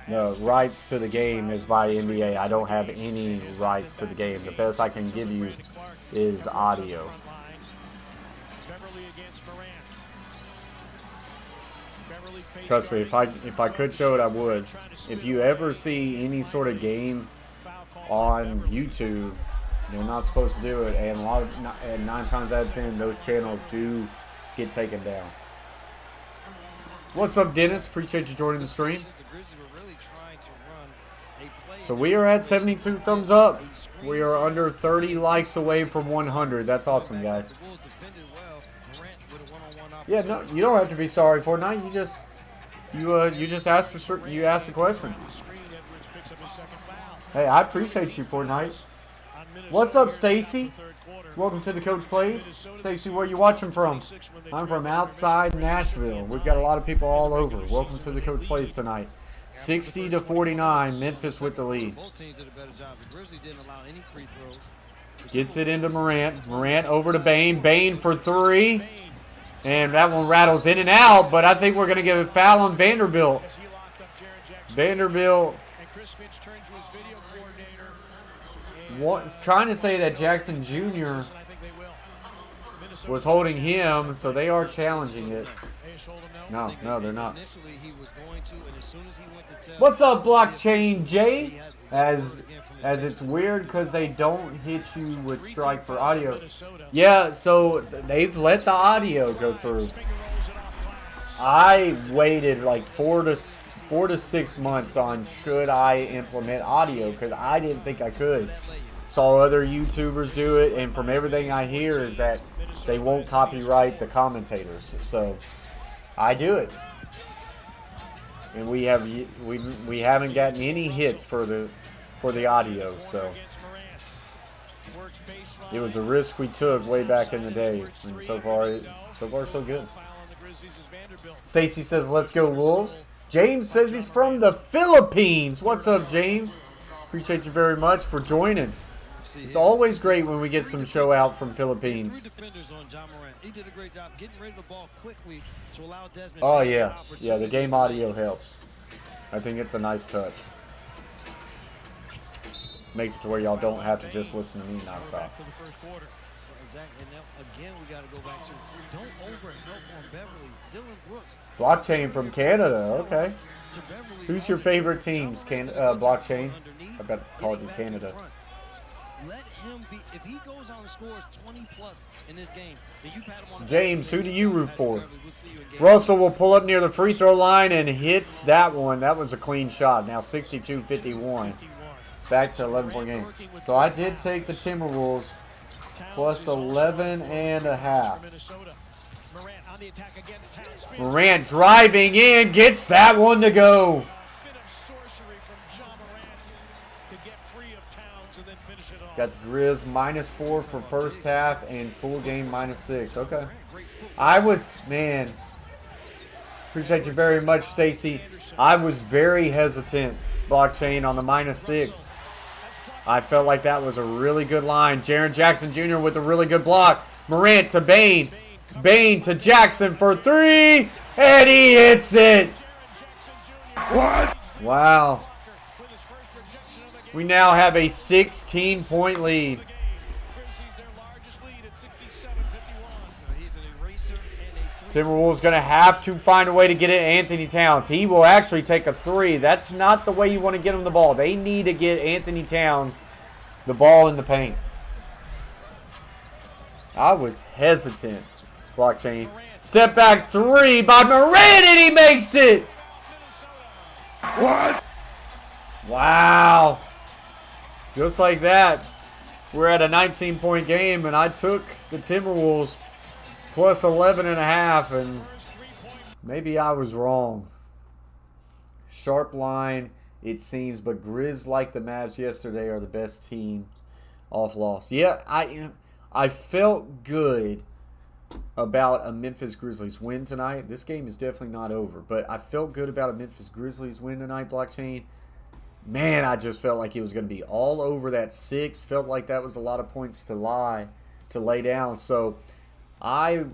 the rights to the game is by NBA. I don't have any rights to the game. The best I can give you is audio. Trust me, if I could show it, I would. If you ever see any sort of game on YouTube, you're not supposed to do it, and 9 times out of 10, those channels do get taken down. What's up, Dennis? Appreciate you joining the stream. So we are at 72 thumbs up. We are under 30 likes away from 100. That's awesome, guys. Yeah, no, you don't have to be sorry, Fortnite. You just asked a question. Hey, I appreciate you, Fortnite. What's up, Stacy? Welcome to the Coach Plays. Stacy, where you watching from? I'm from outside Nashville. We've got a lot of people all over. Welcome to the Coach Plays tonight. 60-49, Memphis with the lead. Gets it into Morant. Morant over to Bane. Bane for 3. And that one rattles in and out, but I think we're going to get a foul on Vanderbilt. Vanderbilt was trying to say that Jackson Jr. was holding him, so they are challenging it. No, they're not. What's up, Blockchain Jay? As it's weird because they don't hit you with strike for audio. Yeah, so they've let the audio go through. I waited like 4 to 6 months on should I implement audio because I didn't think I could. Saw other YouTubers do it, and from everything I hear is that they won't copyright the commentators. So I do it, and we haven't gotten any hits for the audio. So it was a risk we took way back in the day, and so far so good. Stacy says, "Let's go Wolves." James says he's from the Philippines. What's up, James? Appreciate you very much for joining. It's always great when we get some show out from Philippines. Oh, yeah. Yeah, the game audio helps. I think it's a nice touch. Makes it to where y'all don't have to just listen to me nonstop. Blockchain from Canada. Okay. Who's your favorite teams, Blockchain? I bet it's called in Canada. Let him be. If he goes on and scores 20 plus in this game, then you pat him on. James, who do you root for? Russell will pull up near the free throw line and hits that one. That was a clean shot. Now 62-51. Back to 11-point game. So I did take the Timberwolves plus 11.5. Morant driving in, gets that one to go. Got the Grizz -4 for first half and full game -6. Okay. Appreciate you very much, Stacy. I was very hesitant, Blockchain, on the -6. I felt like that was a really good line. Jaren Jackson Jr. with a really good block. Morant to Bane. Bane to Jackson for 3. And he hits it. What? Wow. We now have a 16-point lead. Timberwolves going to have to find a way to get it to Anthony Towns. He will actually take a 3. That's not the way you want to get him the ball. They need to get Anthony Towns the ball in the paint. I was hesitant. Blockchain. Step back 3 by Morant, and he makes it. What? Wow. Just like that, we're at a 19-point game, and I took the Timberwolves plus 11.5, and maybe I was wrong. Sharp line, it seems, but Grizz, like the Mavs yesterday, are the best team off loss. Yeah, I felt good about a Memphis Grizzlies win tonight. This game is definitely not over, but I felt good about a Memphis Grizzlies win tonight, Blockchain. Man, I just felt like it was going to be all over that 6. Felt like that was a lot of points to lay down. So I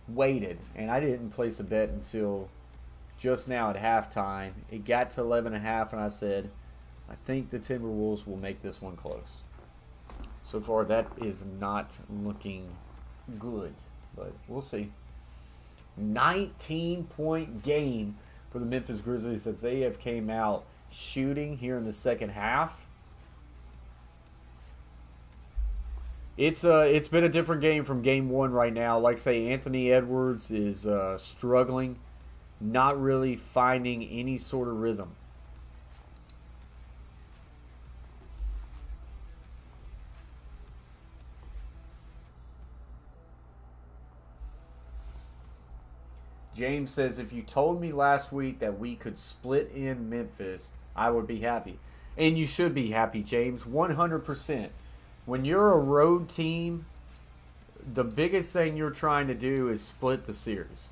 waited, and I didn't place a bet until just now at halftime. It got to 11.5, and I said, I think the Timberwolves will make this one close. So far, that is not looking good, but we'll see. 19-point game for the Memphis Grizzlies as they have came out shooting here in the second half. It's been a different game from game 1 right now. Like I say, Anthony Edwards is struggling, not really finding any sort of rhythm. James says, if you told me last week that we could split in Memphis, I would be happy. And you should be happy, James, 100%. When you're a road team, the biggest thing you're trying to do is split the series.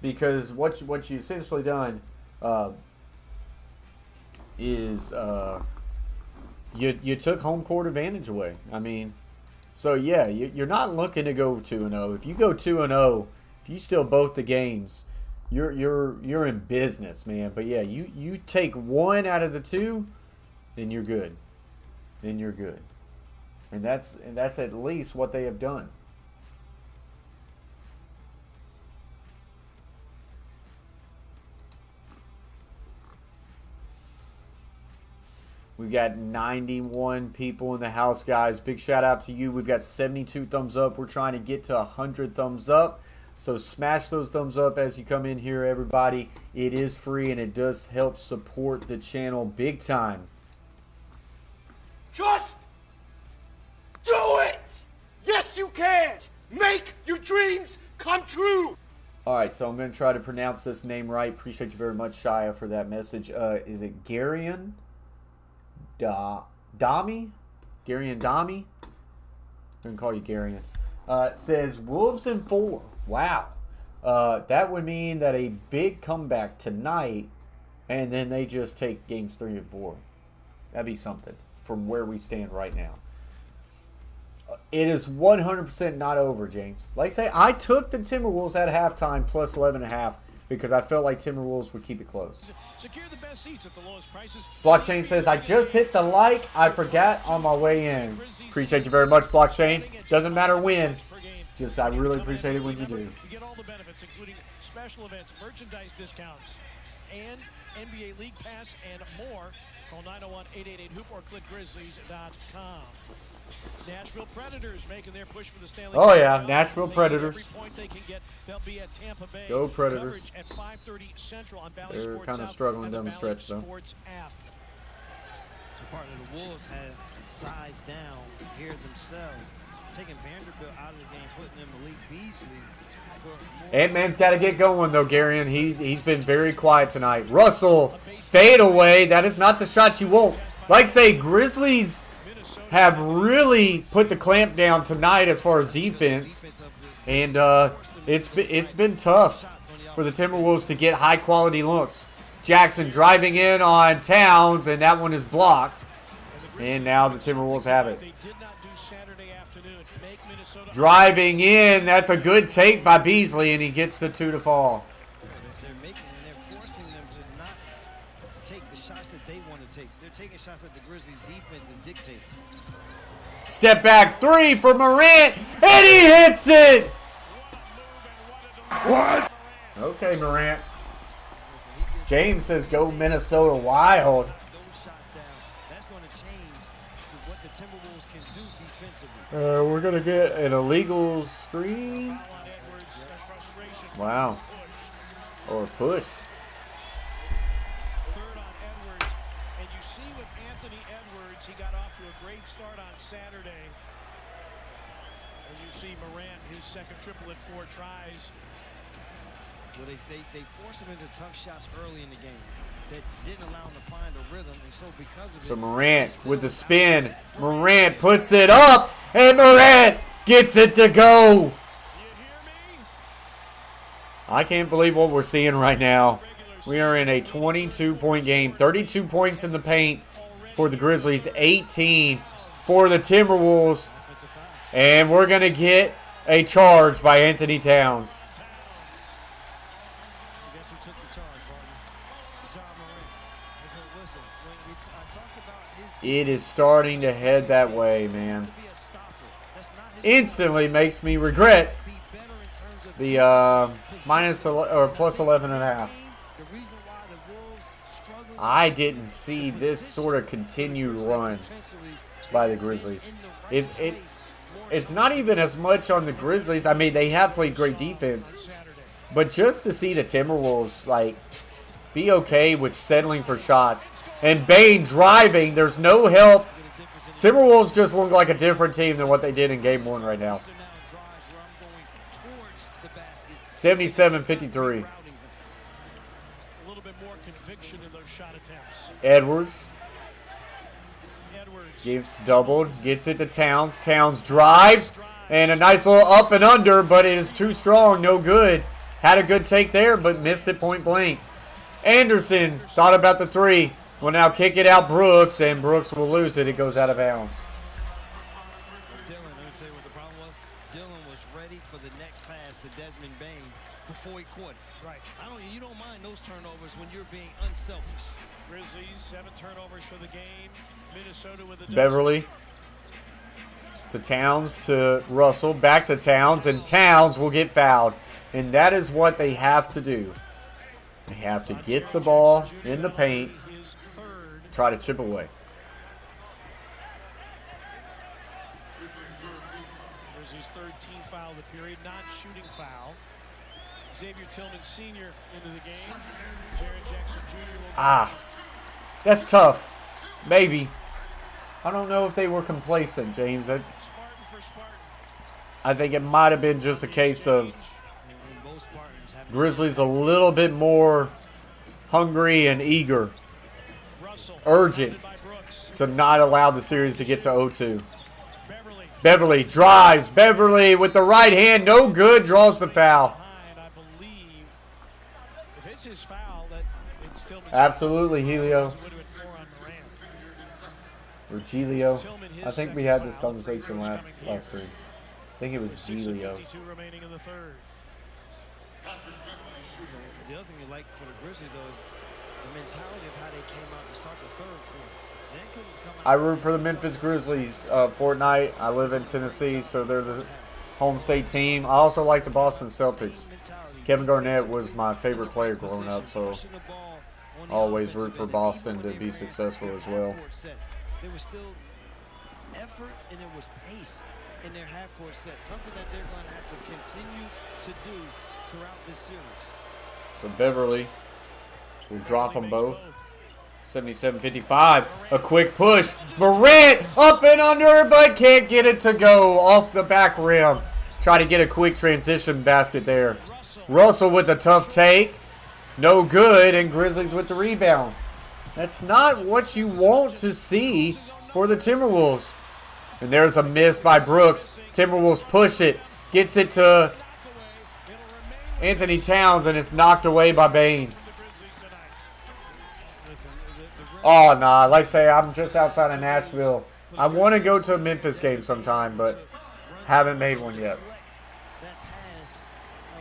Because what you essentially done is you took home court advantage away. I mean, so yeah, you're not looking to go 2-0. If you go 2-0, if you steal both the games, you're in business, man. But yeah, you take 1 out of the 2, then you're good. Then you're good. And that's at least what they have done. We've got 91 people in the house, guys. Big shout out to you. We've got 72 thumbs up. We're trying to get to 100 thumbs up. So smash those thumbs up as you come in here, everybody. It is free, and it does help support the channel big time. Just do it! Yes, you can! Make your dreams come true! All right, so I'm going to try to pronounce this name right. Appreciate you very much, Shia, for that message. Is it Garian Dami? Garian Dami? I'm going to call you Garian. It says Wolves in 4. Wow. That would mean that a big comeback tonight, and then they just take games 3 and 4. That'd be something from where we stand right now. It is 100% not over, James. Like I say, I took the Timberwolves at halftime plus 11.5 because I felt like Timberwolves would keep it close. Secure the best seats at the lowest prices. Blockchain says, I just hit the like. I forgot on my way in. Appreciate you very much, Blockchain. Doesn't matter when. Just I really appreciate it when you do. You get all the benefits, including special events, merchandise discounts, and NBA League Pass and more. Call 901-888-HOOP or click Grizzlies.com. Nashville Predators making their push for the Stanley Cup. Oh yeah, Nashville Predators. Every point they can get, they'll be at Tampa Bay. Go Predators. Coverage at 5:30 Central on Bally They're Sports kind of South struggling and down the Bally stretch, though. Sports app. Part of the Wolves have sized down here themselves, taking Vanderbilt out of the game, putting them Malik Beasley. Ant-Man's got to get going, though, Garion. He's been very quiet tonight. Russell, fade away. That is not the shot you want. Like I say, Grizzlies have really put the clamp down tonight as far as defense. And it's been tough for the Timberwolves to get high-quality looks. Jackson driving in on Towns, and that one is blocked. And now the Timberwolves have it. Driving in, that's a good take by Beasley, and he gets the 2 to fall. They're forcing them to not take the shots that they want to take. They're taking shots that the Grizzlies' defense is dictating. Step back 3 for Morant, and he hits it! What? Okay, Morant. James says go Minnesota Wild. Those shots down, that's going to change what the Timberwolves can do defensively. We're going to get an illegal screen. Foul on Edwards. Frustration. Wow. Or a push. Third on Edwards. And you see with Anthony Edwards, he got off to a great start on Saturday. As you see, Morant, his second triple at 4 tries. Well, they forced him into tough shots early in the game that didn't allow him to find a rhythm, and so because of So it, Morant with the spin. Morant puts it up, and Morant gets it to go. You hear me? I can't believe what we're seeing right now. We are in a 22-point game. 32 points in the paint for the Grizzlies. 18 for the Timberwolves. And we're going to get a charge by Anthony Towns. guess who took the charge, Barton? John Morant. So listen, when I talked about his It is starting to head that way, man. to be a stopper. That's not his Instantly makes me regret be better in terms of the plus 11 and a half. the reason why the Wolves struggle I didn't see this sort of continued run defensively by the Grizzlies. It's not even as much on the Grizzlies. I mean, they have played great defense, but just to see the Timberwolves like be okay with settling for shots and Bane driving, there's no help. Timberwolves just look like a different team than what they did in Game 1 right now. 77-53. A little bit more conviction in those shot attempts. Edwards Edwards. gets doubled, gets it to Towns. Towns drives, and a nice little up and under, but it is too strong, no good. Had a good take there, but missed it point blank. Anderson thought about the 3. Will now kick it out Brooks, and Brooks will lose it. It goes out of bounds. Dylan, let me tell you what the problem was. Dylan was ready for the next pass to Desmond Bane before he caught it. Right. You don't mind those turnovers when you're being unselfish. Grizzlies, 7 turnovers for the game. Minnesota with a Beverly to Towns to Russell, back to Towns, and Towns will get fouled. And that is what they have to do. They have to get the ball in the paint, his third. try to chip away. Grizzlies' third team foul of the period, non-shooting foul. Xavier Tillman Sr. into the game. Jaren Jackson Jr. will That's tough. Maybe. I don't know if they were complacent, James. Spartan for Spartan. I think it might have been just a case of And both Spartans have Grizzlies a little bit more hungry and eager, Russell. urgent By Brooks. to not allow the series to get to 0-2. Beverly. Beverly drives. Beverly with the right hand, no good, draws the foul. Behind, I believe. If it's his foul, that it's Tillman's Absolutely, Helio. foul. Would have been 4 on Morant. Or Gilio. Tillman, his I think we second had this foul. conversation last week. I think it was 6:52 Gilio. remaining in the third. The other thing you like for the Grizzlies, though, is the mentality of how they came out to start the third quarter. They couldn't come out I root for the Memphis Grizzlies. Fortnite. I live in Tennessee, so they're the home state team. I also like the Boston Celtics. mentality. Kevin Garnett was my favorite player growing up, so Pushing the ball on the always offensive root for end, Boston even to when be they ran successful their as well. half-court sets, there was still effort and there was pace in their half-court sets, something that they're going to have to continue to do throughout this series. So Beverly will drop them both. 77-55. A quick push. Morant up and under, but can't get it to go off the back rim. Try to get a quick transition basket there. Russell with a tough take. No good, and Grizzlies with the rebound. That's not what you want to see for the Timberwolves. And there's a miss by Brooks. Timberwolves push it. Gets it to Anthony Towns, and it's knocked away by Bane. Oh, nah. Like I say, I'm just outside of Nashville. I want to go to a Memphis game sometime, but haven't made one yet.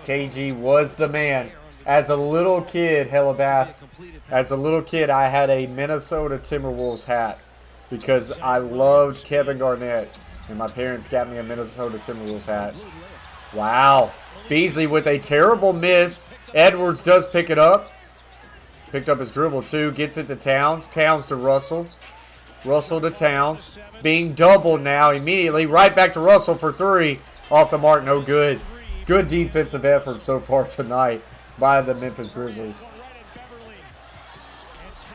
KG was the man. As a little kid, Hellabass, as a little kid, I had a Minnesota Timberwolves hat because I loved Kevin Garnett, and my parents got me a Minnesota Timberwolves hat. Wow. Beasley with a terrible miss. Edwards does pick it up. Picked up his dribble, too. Gets it to Towns. Towns to Russell. Russell to Towns. Being doubled now immediately. Right back to Russell for three. Off the mark, no good. Good defensive effort so far tonight by the Memphis Grizzlies.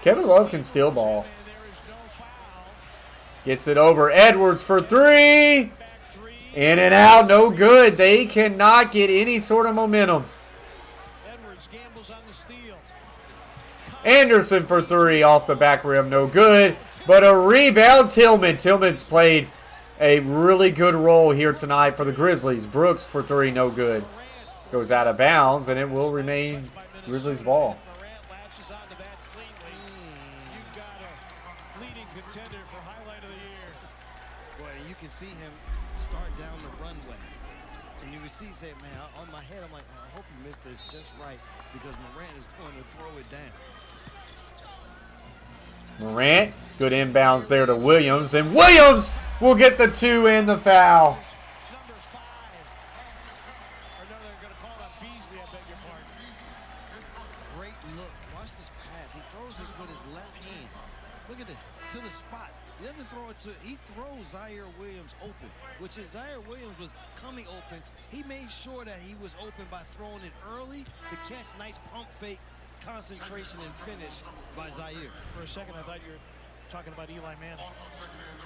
Kevin Love can steal ball. Gets it over. Edwards for three. In and out, no good. They cannot get any sort of momentum. Anderson for three off the back rim, no good. But a rebound, Tillman. Tillman's played a really good role here tonight for the Grizzlies. Brooks for three, no good. Goes out of bounds, and it will remain Grizzlies ball. You can see him start down the runway. And you can see, say, man, on my head, I'm like, I hope you missed this just right because Morant is going to throw it down. Morant, good inbounds there to Williams, and Williams will get the two and the foul. Great look. Watch this pass. He throws this with his left hand. Look at this. To the spot. He doesn't throw it to, he throws Zaire Williams open, which is Zaire Williams was coming open. He made sure that he was open by throwing it early to catch. Nice pump fake, concentration, and finish by Zaire. For a second, I thought you were talking about Eli Manning.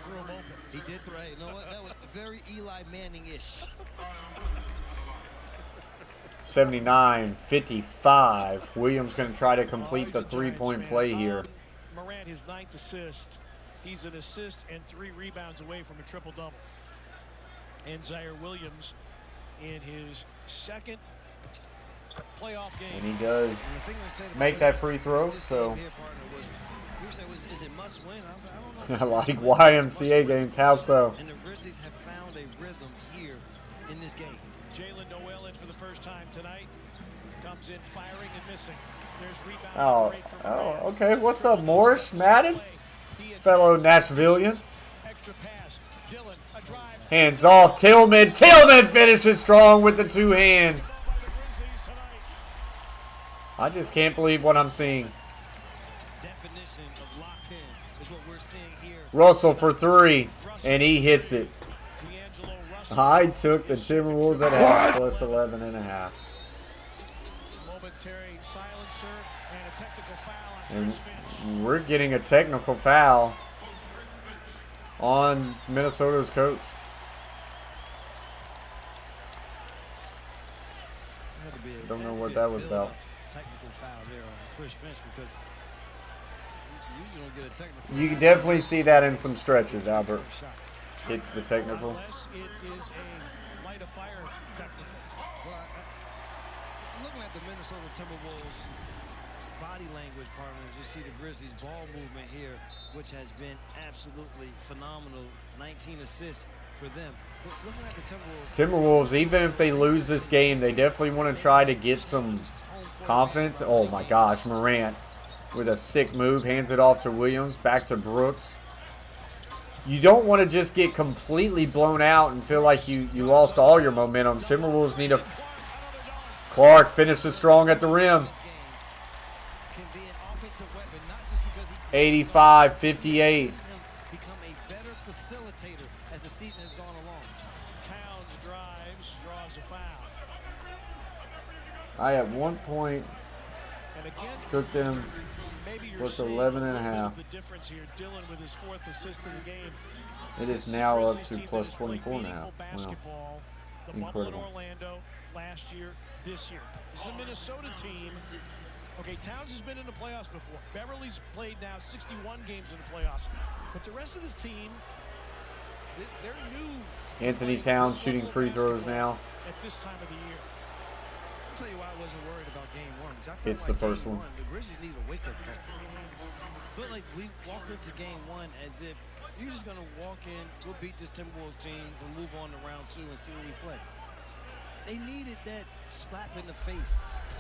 Threw him open. He did throw. You know what? That was very Eli Manning-ish. 79-55. Williams going to try to complete the three-point play here. Morant, his 9th assist. He's an assist and 3 rebounds away from a triple-double. And Zaire Williams in his 2nd playoff game. And he does make that free throw, so I like YMCA games. How so? And the Grizzlies have found a rhythm here in this game. Jalen Noel in for the first time tonight. Comes in firing and missing. There's rebound. Oh, okay. What's up, Morris Madden? Fellow Nashvilleian. Extra pass. Dylan, a drive. Hands off. Tillman. Tillman finishes strong with the two hands. I just can't believe what I'm seeing. Definition of locked in is what we're seeing here. Russell for three, and he hits it. I took the Timberwolves at half plus 11.5. Momentary silencer and a technical foul on And first finish. we're getting a technical foul on Minnesota's coach. Don't know what that was about. Technical foul there on Chris Finch because you usually don't get a technical. You can definitely see that in some stretches, Albert. Hits the technical. Unless it is a light of fire technical. Well, looking at the Minnesota Timberwolves body language, partners, you see the Grizzlies ball movement here, which has been absolutely phenomenal. 19 assists for them. Looking at the Timberwolves, even if they lose this game, they definitely want to try to get some confidence. Oh my gosh, Morant with a sick move, hands it off to Williams, back to Brooks. You don't want to just get completely blown out and feel like you lost all your momentum. Timberwolves need a... Clark finishes strong at the rim. 85-58. become a better facilitator as the season has gone along. Towns drives, draws a foul. I at one point And again, took them maybe you're plus seeing 11.5. the difference here. Dylan with his 4th assist of the game. It is now up to Grizzlies plus team that has played 24.5. meaningful Wow. basketball. The Bubble in Incredible. Orlando last year, this year. This is a Minnesota team. Okay, Towns has been in the playoffs before. Beverly's played now 61 games in the playoffs. But the rest of this team, they're new. Anthony Towns shooting free throws now. At this time of the year. I'll tell you why I wasn't worried about game one. I felt Hits like the first game one. The Grizzlies need a wake-up call. I feel like we walked into game one as if you're just going to walk in, go beat this Timberwolves team, and move on to round 2 and see what we play. They needed that slap in the face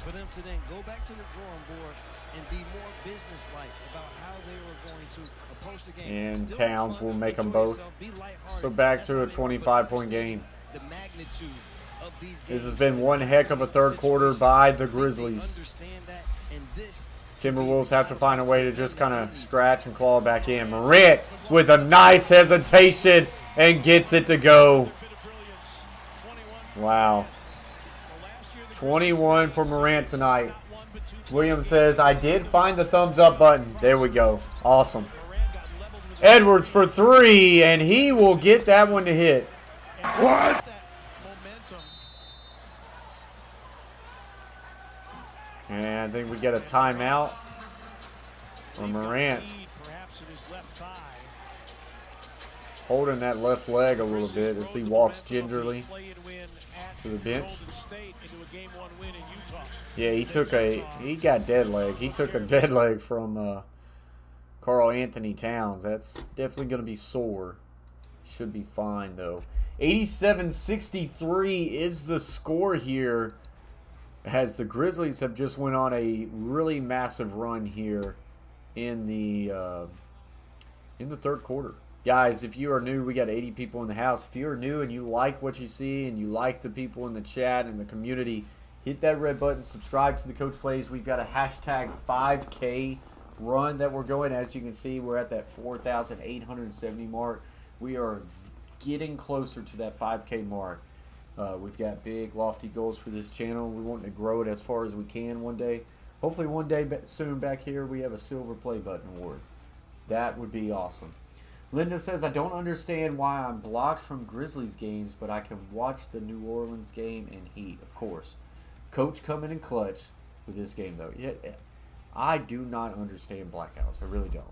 for them to then go back to the drawing board and be more businesslike about how they were going to approach the game. And Still Towns fun, will make them enjoy both. yourself, be lighthearted. So back That's to how a they were, but 25-point game. the magnitude of these This has games. been one heck of a third quarter by the Grizzlies. Understand that, and this Timberwolves have to find a way to just kind of scratch and claw back in. Morant with a nice hesitation and gets it to go. Wow. 21 for Morant tonight. Williams says, I did find the thumbs up button. There we go. Awesome. Edwards for 3, and he will get that one to hit. What? And I think we get a timeout for Morant. Holding that left leg a little bit as he walks gingerly to the bench. Yeah, he got dead leg. He took a dead leg from Karl Anthony Towns. That's definitely going to be sore. Should be fine, though. 87-63 is the score here, as the Grizzlies have just went on a really massive run here in the third quarter. Guys, if you are new, we got 80 people in the house. If you are new and you like what you see and you like the people in the chat and the community, hit that red button, subscribe to the Coach Plays. We've got a hashtag 5K run that we're going. As you can see, we're at that 4,870 mark. We are getting closer to that 5K mark. We've got big, lofty goals for this channel. We want to grow it as far as we can one day. Hopefully one day soon back here we have a silver play button award. That would be awesome. Linda says, I don't understand why I'm blocked from Grizzlies games, but I can watch the New Orleans game and Heat, of course. Coach coming in clutch with this game, though. Yeah, I do not understand blackouts. I really don't.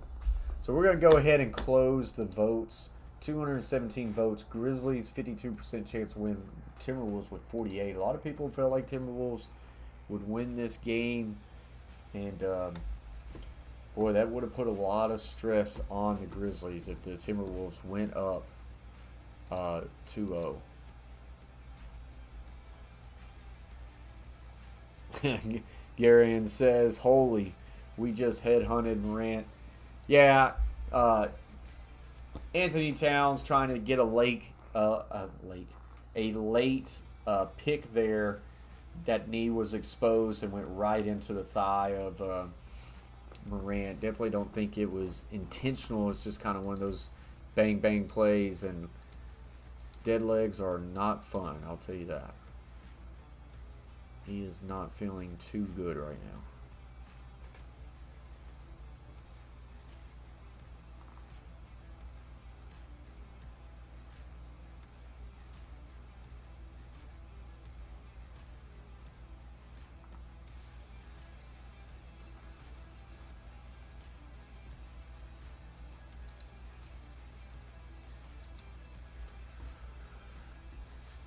So we're going to go ahead and close the votes. 217 votes. Grizzlies, 52% chance to win. Timberwolves with 48. A lot of people felt like Timberwolves would win this game. And, boy, that would have put a lot of stress on the Grizzlies if the Timberwolves went up 2-0. Garion says, holy, we just headhunted Morant. Yeah, Anthony Towns trying to get a late pick there. That knee was exposed and went right into the thigh of Morant. Definitely don't think it was intentional. It's just kind of one of those bang bang plays, and dead legs are not fun, I'll tell you that. He is not feeling too good right now.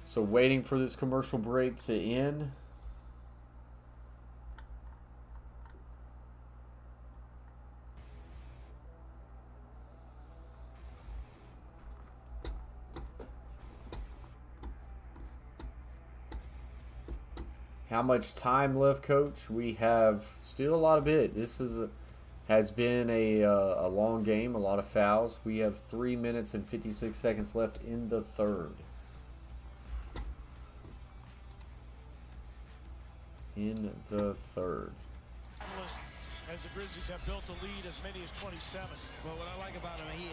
So waiting for this commercial break to end. How much time left, Coach? We have still a lot of it. This has been a long game, a lot of fouls. We have 3 minutes and 56 seconds left in the third. In the third. As the Grizzlies have built a lead as many as 27. Well, what I like about him, he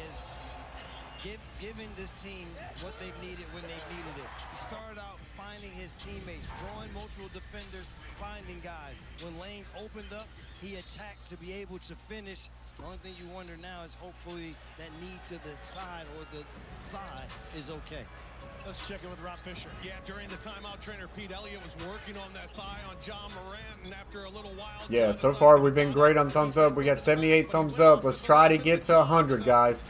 is giving this team what they've needed when they've needed it. He started out finding his teammates, drawing multiple defenders, finding guys. When lanes opened up, he attacked to be able to finish. The only thing you wonder now is hopefully that knee to the side or the thigh is okay. Let's check in with Rob Fisher. Yeah, during the timeout, trainer Pete Elliott was working on that thigh on John Morant, and after a little while... Yeah, so far we've been great on thumbs up. We got 78 thumbs up. Let's try to get to 100, guys.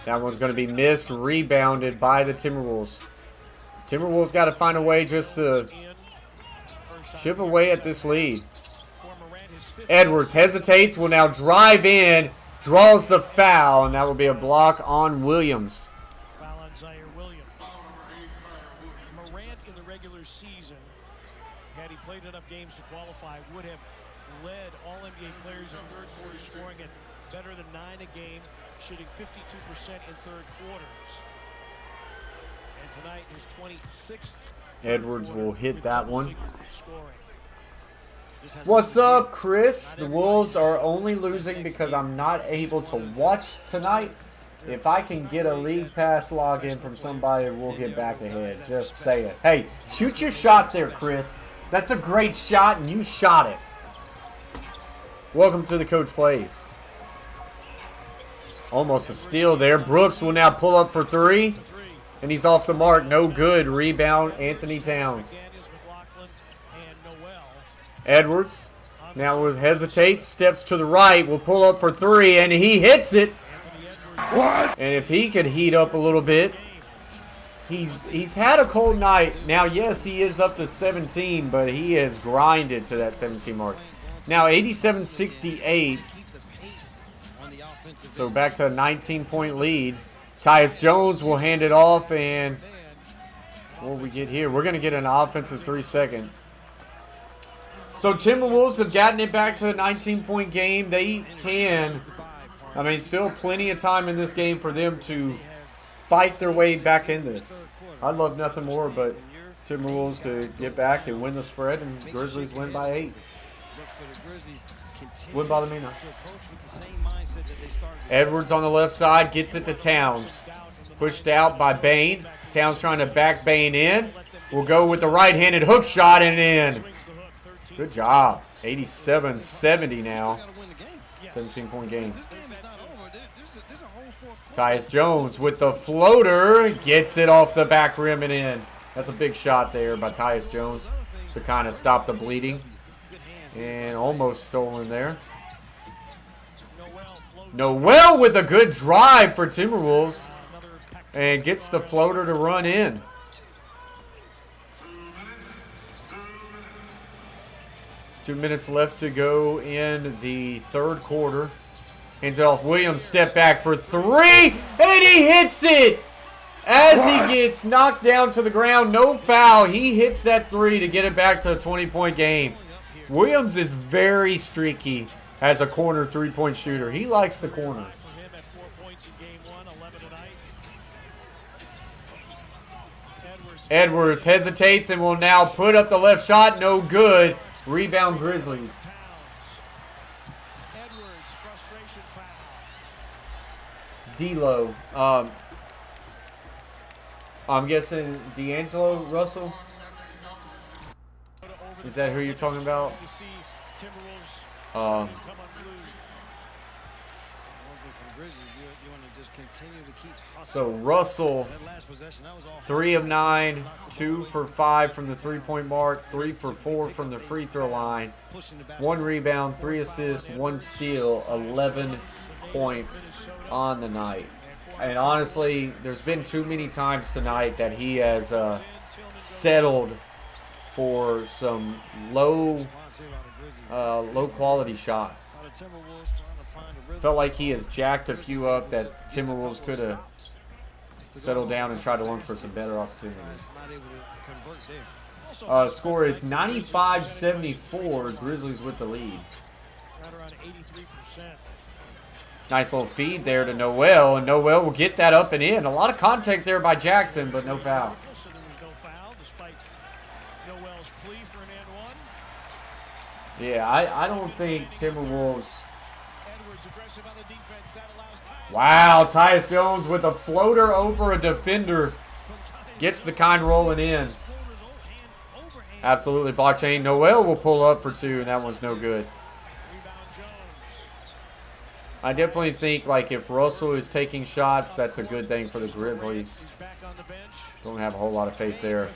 That one's going to be missed, rebounded by the Timberwolves. Timberwolves got to find a way just to chip away at this lead. Edwards hesitates, will now drive in, draws the foul, and that will be a block on Williams. Foul on Zaire Williams. Morant in the regular season, had he played enough games to qualify, would have led all NBA players in third quarter scoring at better than 9 a game, shooting 52% in third quarters. And tonight his 26th. Edwards will hit that one. Scoring. What's up, Chris? The Wolves are only losing because I'm not able to watch tonight. If I can get a league pass login from somebody, we'll get back ahead. Just say it. Hey, shoot your shot there, Chris. That's a great shot, and you shot it. Welcome to the Coach Plays. Almost a steal there. Brooks will now pull up for three, and he's off the mark. No good. Rebound, Anthony Towns. Edwards now hesitates, steps to the right, will pull up for three, and he hits it. What? And if he could heat up a little bit, he's had a cold night. Now, yes, he is up to 17, but he has grinded to that 17 mark. Now, 87-68. So back to a 19-point lead. Tyus Jones will hand it off, and what will we get here? We're going to get an offensive 3-second. So Timberwolves have gotten it back to a 19-point game. They can, I mean, still plenty of time in this game for them to fight their way back in this. I'd love nothing more but Timberwolves to get back and win the spread, and Grizzlies win by 8. Wouldn't bother me now. Edwards on the left side gets it to Towns. Pushed out by Bane. Towns trying to back Bane in. We'll go with the right-handed hook shot and in. Good job. 87-70 now. 17-point game. Tyus Jones with the floater. Gets it off the back rim and in. That's a big shot there by Tyus Jones to kind of stop the bleeding. And almost stolen there. Noel with a good drive for Timberwolves. And gets the floater to run in. Two minutes left to go in the third quarter. Hands it off. Williams step back for three. And he hits it. As he gets knocked down to the ground. No foul. He hits that three to get it back to a 20-point game. Williams is very streaky as a corner three-point shooter. He likes the corner. Edwards hesitates and will now put up the left shot. No good. Rebound Grizzlies. D'Lo. I'm guessing D'Angelo Russell. Is that who you're talking about? So Russell, 3 of 9, 2 for 5 from the three-point mark, 3 for 4 from the free throw line, 1 rebound, 3 assists, 1 steal, 11 points on the night. And honestly, there's been too many times tonight that he has settled for some low quality shots. Felt like he has jacked a few up that Timberwolves could have settled down and tried to look for some better opportunities. Score is 95-74. Grizzlies with the lead. Nice little feed there to Noel, and Noel will get that up and in. A lot of contact there by Jackson, but no foul. Yeah, I don't think Timberwolves. Wow, Tyus Jones with a floater over a defender. Gets the kind rolling in. Absolutely blockchain. Noel will pull up for 2, and that one's no good. I definitely think, like, if Russell is taking shots, that's a good thing for the Grizzlies. Don't have a whole lot of faith there.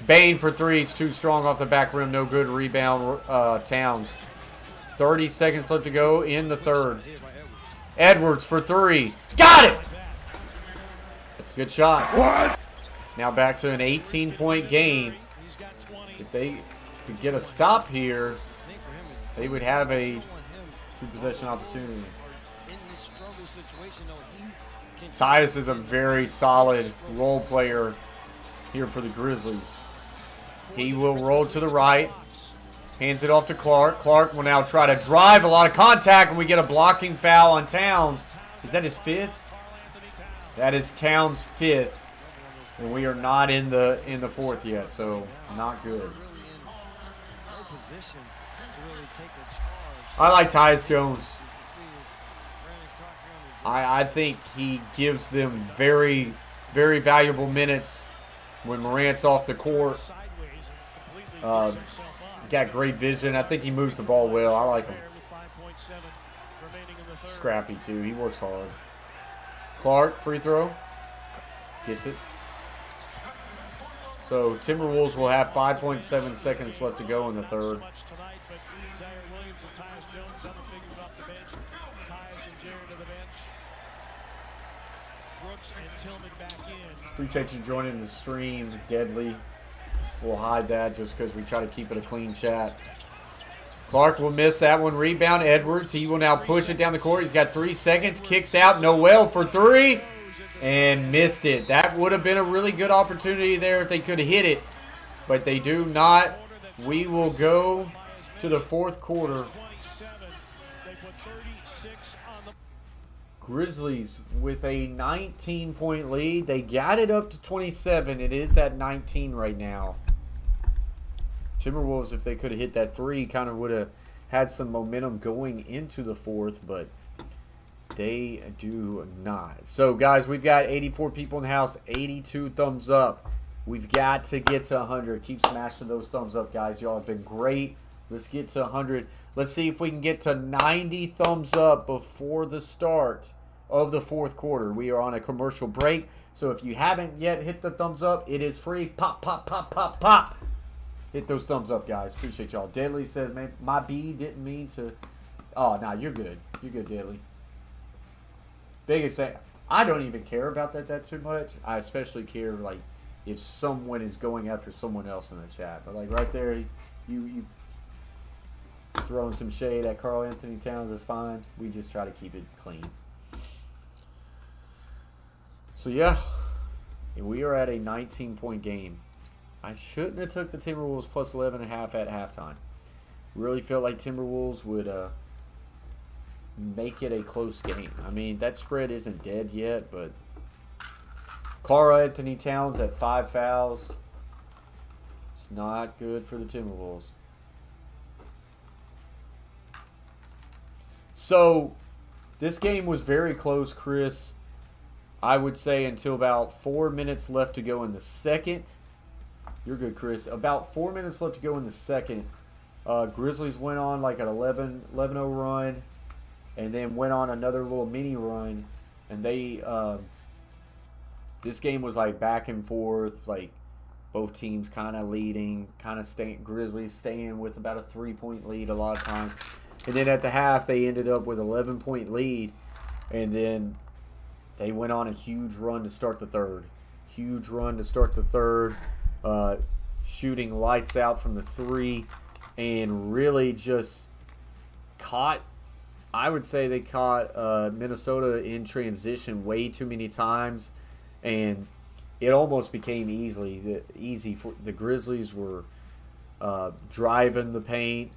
Bane for 3. He's too strong off the back rim. No good. Rebound, Towns. 30 seconds left to go in the third. Edwards for 3. Got it! That's a good shot. What? Now back to an 18-point game. If they could get a stop here, they would have a 2-possession opportunity. Tyus is a very solid role player here for the Grizzlies. He will roll to the right. Hands it off to Clark. Clark will now try to drive. A lot of contact, and we get a blocking foul on Towns. Is that his 5th? That is Towns' 5th. And we are not in the 4th yet, so not good. take a charge. I like Tyus Jones. I think he gives them very, very valuable minutes when Morant's off the court. Got great vision. I think he moves the ball well. I like him. Scrappy, too. He works hard. Clark, free throw. Gets it. So, Timberwolves will have 5.7 seconds left to go in the third. Appreciate you joining the stream, Deadly. We'll hide that just because we try to keep it a clean chat. Clark will miss that one. Rebound, Edwards. He will now push it down the court. He's got 3 seconds. Kicks out. Noel for three. And missed it. That would have been a really good opportunity there if they could have hit it. But they do not. We will go to the fourth quarter. Grizzlies with a 19-point lead. They got it up to 27. It is at 19 right now. Timberwolves, if they could have hit that three, kind of would have had some momentum going into the fourth, but they do not. So, guys, we've got 84 people in the house, 82 thumbs up. We've got to get to 100. Keep smashing those thumbs up, guys. Y'all have been great. Let's get to 100. Let's see if we can get to 90 thumbs up before the start of the fourth quarter. We are on a commercial break, so if you haven't yet hit the thumbs up, it is free. Pop, pop, pop, pop, pop. Hit those thumbs up, guys. Appreciate y'all. Deadly says, man, my B didn't mean to. Oh, nah, you're good. You're good, Deadly. Biggest thing, I don't even care about that too much. I especially care, like, if someone is going after someone else in the chat. But, like, right there, you throwing some shade at Karl Anthony Towns, that's fine. We just try to keep it clean. So, yeah, we are at a 19-point game. I shouldn't have took the Timberwolves plus 11.5 at halftime. Really felt like Timberwolves would make it a close game. I mean, that spread isn't dead yet, but Karl Anthony Towns at 5 fouls. It's not good for the Timberwolves. So, this game was very close, Chris. I would say until about 4 minutes left to go in the second. You're good, Chris. About 4 minutes left to go in the second. Grizzlies went on like an 11-0 run, and then went on another little mini run. And they, this game was like back and forth, like both teams kind of leading, kind of staying. Grizzlies staying with about a 3-point lead a lot of times. And then at the half, they ended up with 11-point lead, and then they went on a huge run to start the third. Huge run to start the third. Shooting lights out from the three, and really just caught, I would say they caught Minnesota in transition way too many times, and it almost became easy for the Grizzlies. Were driving the paint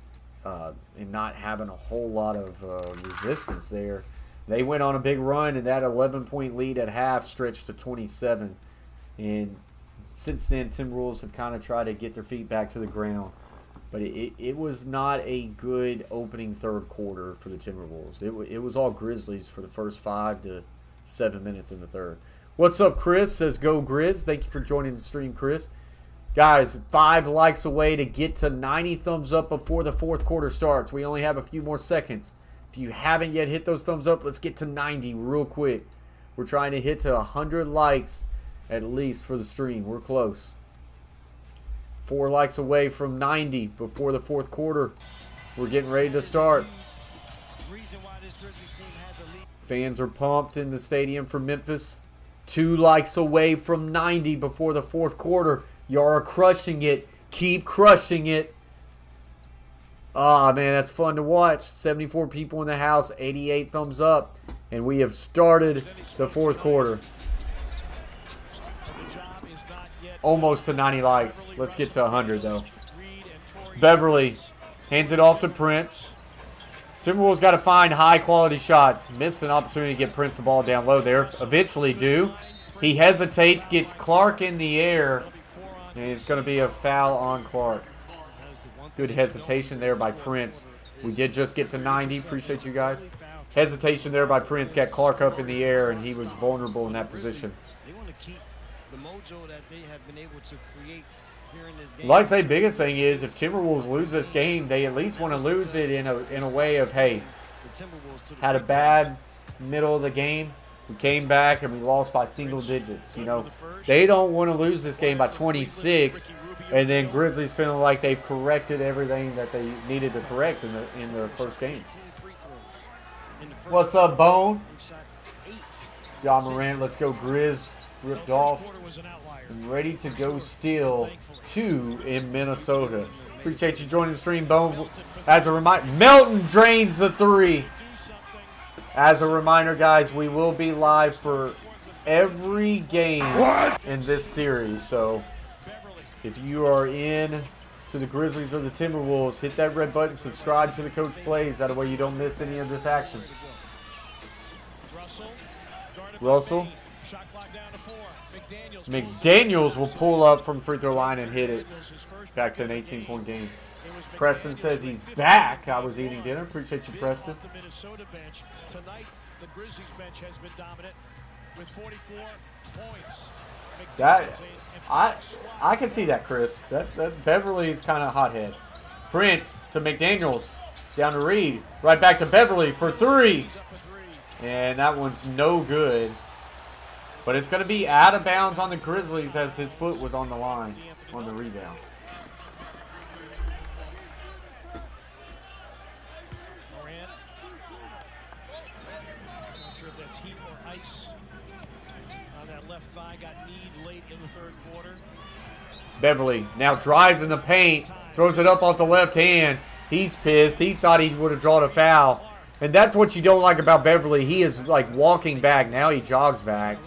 and not having a whole lot of resistance there. They went on a big run, and that 11-point lead at half stretched to 27, and since then, Timberwolves have kind of tried to get their feet back to the ground. But it was not a good opening third quarter for the Timberwolves. It was all Grizzlies for the first 5 to 7 minutes in the third. What's up, Chris? Says, go Grizz. Thank you for joining the stream, Chris. Guys, 5 likes away to get to 90 thumbs up before the fourth quarter starts. We only have a few more seconds. If you haven't yet hit those thumbs up, let's get to 90 real quick. We're trying to hit to 100 likes at least for the stream. We're close. 4 likes away from 90 before the fourth quarter. We're getting ready to start. Fans are pumped in the stadium for Memphis. 2 likes away from 90 before the fourth quarter. Y'all are crushing it. Keep crushing it. Ah, man, that's fun to watch. 74 people in the house, 88 thumbs up. And we have started the fourth quarter. Almost to 90 likes. Let's get to 100, though. Beverly hands it off to Prince. Timberwolves got to find high-quality shots. Missed an opportunity to get Prince the ball down low there. Eventually do. He hesitates, gets Clark in the air, and it's going to be a foul on Clark. Good hesitation there by Prince. We did just get to 90. Appreciate you guys. Hesitation there by Prince. Got Clark up in the air, and he was vulnerable in that position. They want to keep the mojo that they have been able to create here in this game. Like I say, biggest thing is if Timberwolves lose this game, they at least want to lose it in a way of, hey, had a bad middle of the game. We came back and we lost by single digits. You know, they don't want to lose this game by 26, and then Grizzlies feeling like they've corrected everything that they needed to correct in the first game. What's up, Bone? John Morant, let's go Grizz. Ripped off and ready to go steal 2 in Minnesota. Appreciate you joining the stream, Bone. As a reminder, Melton drains the 3. As a reminder, guys, we will be live for every game in this series. So if you are in to the Grizzlies or the Timberwolves, hit that red button, subscribe to the Coach Plays. That way you don't miss any of this action. Russell. McDaniels will pull up from free throw line and hit it. Back to an 18-point game. Preston says he's back. I was eating dinner. Appreciate you, Preston. Tonight, the Grizzlies bench has been dominant with 44 points. That I can see that, Chris. That Beverly is kind of hothead. Prince to McDaniels, down to Reed, right back to Beverly for 3, and that one's no good. But it's going to be out of bounds on the Grizzlies as his foot was on the line on the rebound. Beverly now drives in the paint, throws it up off the left hand. He's pissed. He thought he would have drawn a foul. And that's what you don't like about Beverly. He is like walking back. Now he jogs back.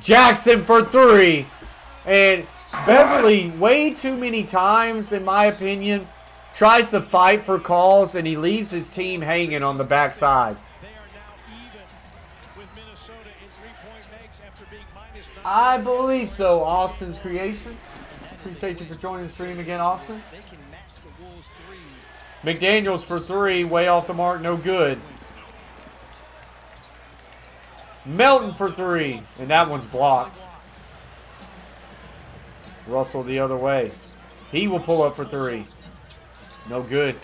Jackson for 3. And Beverly, way too many times, in my opinion, tries to fight for calls, and he leaves his team hanging on the backside. I believe so, Austin's Creations. Appreciate you for joining the stream again, Austin. McDaniels for 3, way off the mark, no good. Melton for 3, and that one's blocked. Russell the other way. He will pull up for 3. No good.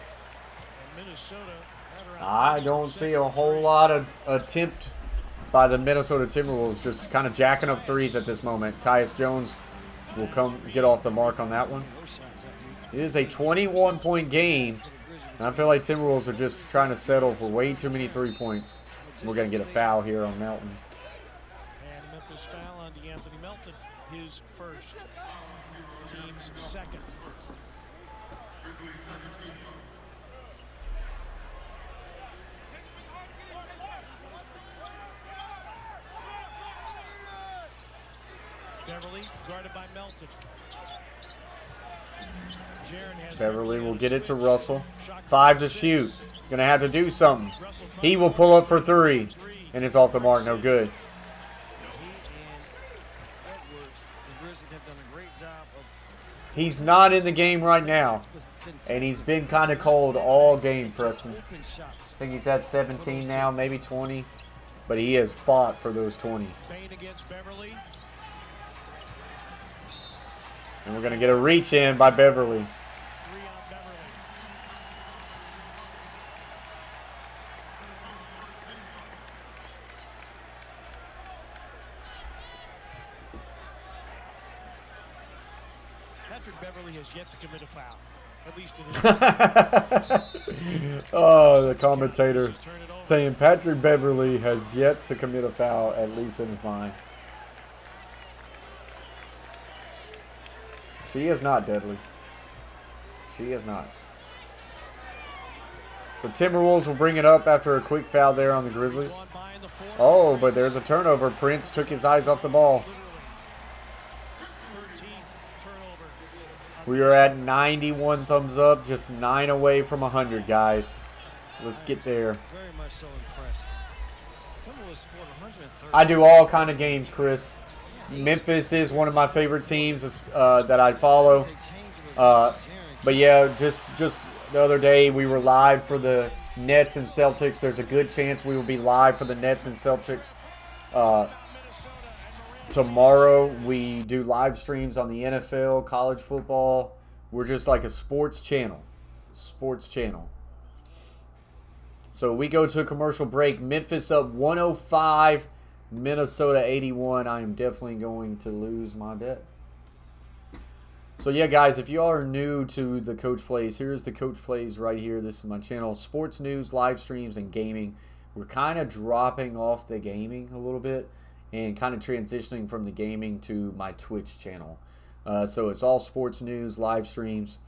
I don't see a whole lot of attempt by the Minnesota Timberwolves, just kind of jacking up 3s at this moment. Tyus Jones will come get off the mark on that one. It is a 21-point game, and I feel like Timberwolves are just trying to settle for way too many 3 points. We're going to get a foul here on Melton. And a Memphis foul on DeAnthony Melton, his first, team's second. Beverly guarded by Melton. Beverly will get it to Russell. 5 to shoot. Gonna have to do something. He will pull up for 3, and it's off the mark. No good. He's not in the game right now, and he's been kind of cold all game, Preston. I think he's at 17 now, maybe 20, but he has fought for those 20. And we're going to get a reach in by Beverly. Patrick Beverly has yet to commit a foul. At least in his Oh, the commentator saying Patrick Beverly has yet to commit a foul, at least in his mind. She is not deadly. She is not. So Timberwolves will bring it up after a quick foul there on the Grizzlies. Oh, but there's a turnover. Prince took his eyes off the ball. We are at 91 thumbs up, just 9 away from 100, guys. Let's get there. Very much so impressed. Timberwolves scored 130. I do all kind of games, Chris. Memphis is one of my favorite teams that I follow. But yeah, just the other day we were live for the Nets and Celtics. There's a good chance we will be live for the Nets and Celtics. Tomorrow we do live streams on the NFL, college football. We're just like a sports channel. Sports channel. So we go to a commercial break. Memphis up 105, Minnesota 81. I am definitely going to lose my bet. So yeah, guys, if you all are new to the Coach Plays, here's the Coach Plays right here. This is my channel. Sports news, live streams, and gaming. We're kind of dropping off the gaming a little bit and kind of transitioning from the gaming to my Twitch channel. So it's all sports news, live streams.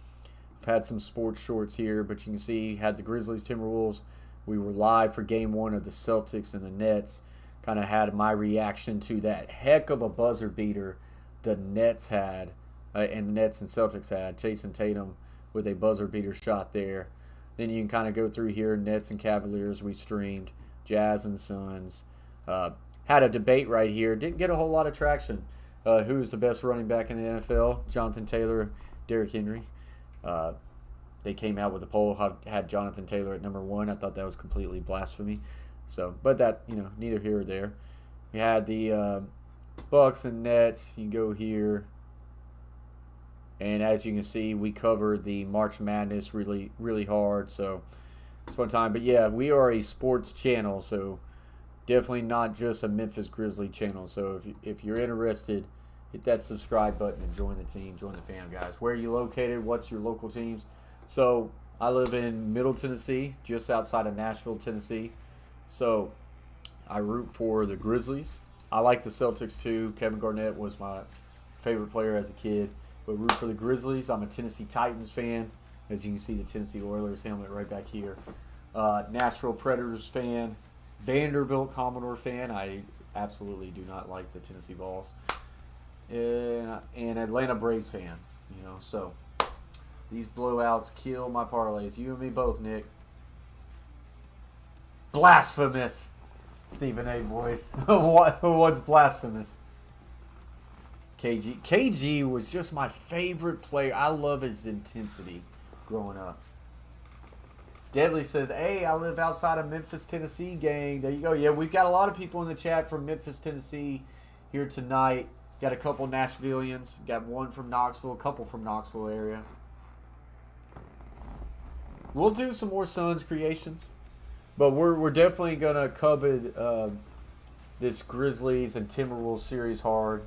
I've had some sports shorts here, but you can see had the Grizzlies, Timberwolves. We were live for game 1 of the Celtics and the Nets. Kind of had my reaction to that heck of a buzzer beater the Nets had, and the Nets and Celtics had. Jason Tatum with a buzzer beater shot there. Then you can kind of go through here. Nets and Cavaliers we streamed. Jazz and Suns. Had a debate right here. Didn't get a whole lot of traction. Who's the best running back in the NFL? Jonathan Taylor, Derrick Henry. They came out with a poll, had Jonathan Taylor at number 1. I thought that was completely blasphemy. So, but that, neither here or there. We had the Bucks and Nets. You can go here. And as you can see, we covered the March Madness really, really hard. So, it's a fun time. But yeah, we are a sports channel. So, definitely not just a Memphis Grizzly channel. So, if you're interested, hit that subscribe button and join the team. Join the fam, guys. Where are you located? What's your local teams? So, I live in Middle Tennessee, just outside of Nashville, Tennessee. So, I root for the Grizzlies. I like the Celtics, too. Kevin Garnett was my favorite player as a kid. But root for the Grizzlies. I'm a Tennessee Titans fan. As you can see, the Tennessee Oilers helmet right back here. Nashville Predators fan. Vanderbilt Commodore fan. I absolutely do not like the Tennessee Vols. And Atlanta Braves fan. So these blowouts kill my parlays. You and me both, Nick. Blasphemous. Stephen A. voice. What's blasphemous? KG was just my favorite player. I love his intensity growing up. Deadly says, hey, I live outside of Memphis, Tennessee, gang. There you go. Yeah, we've got a lot of people in the chat from Memphis, Tennessee here tonight. Got a couple Nashvillians. Got one from Knoxville, a couple from Knoxville area. We'll do some more Suns creations. But we're definitely going to cover this Grizzlies and Timberwolves series hard.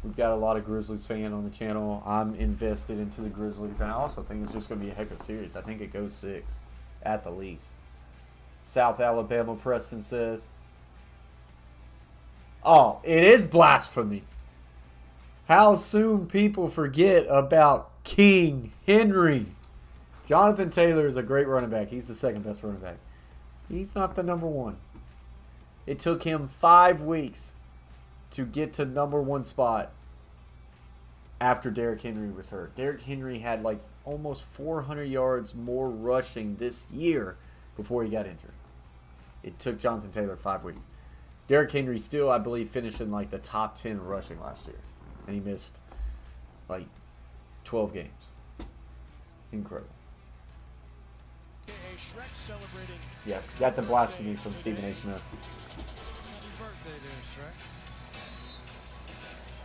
We've got a lot of Grizzlies fan on the channel. I'm invested into the Grizzlies. And I also think it's just going to be a heck of a series. I think it goes 6 at the least. South Alabama Preston says. Oh, it is blasphemy. How soon people forget about King Henry. Jonathan Taylor is a great running back. He's the second best running back. He's not the number 1. It took him 5 weeks to get to number 1 spot after Derrick Henry was hurt. Derrick Henry had like almost 400 yards more rushing this year before he got injured. It took Jonathan Taylor 5 weeks. Derrick Henry still, I believe, finished in like the top 10 rushing last year. And he missed like 12 games. Incredible. Yeah, got the blasphemy from Stephen A. Smith.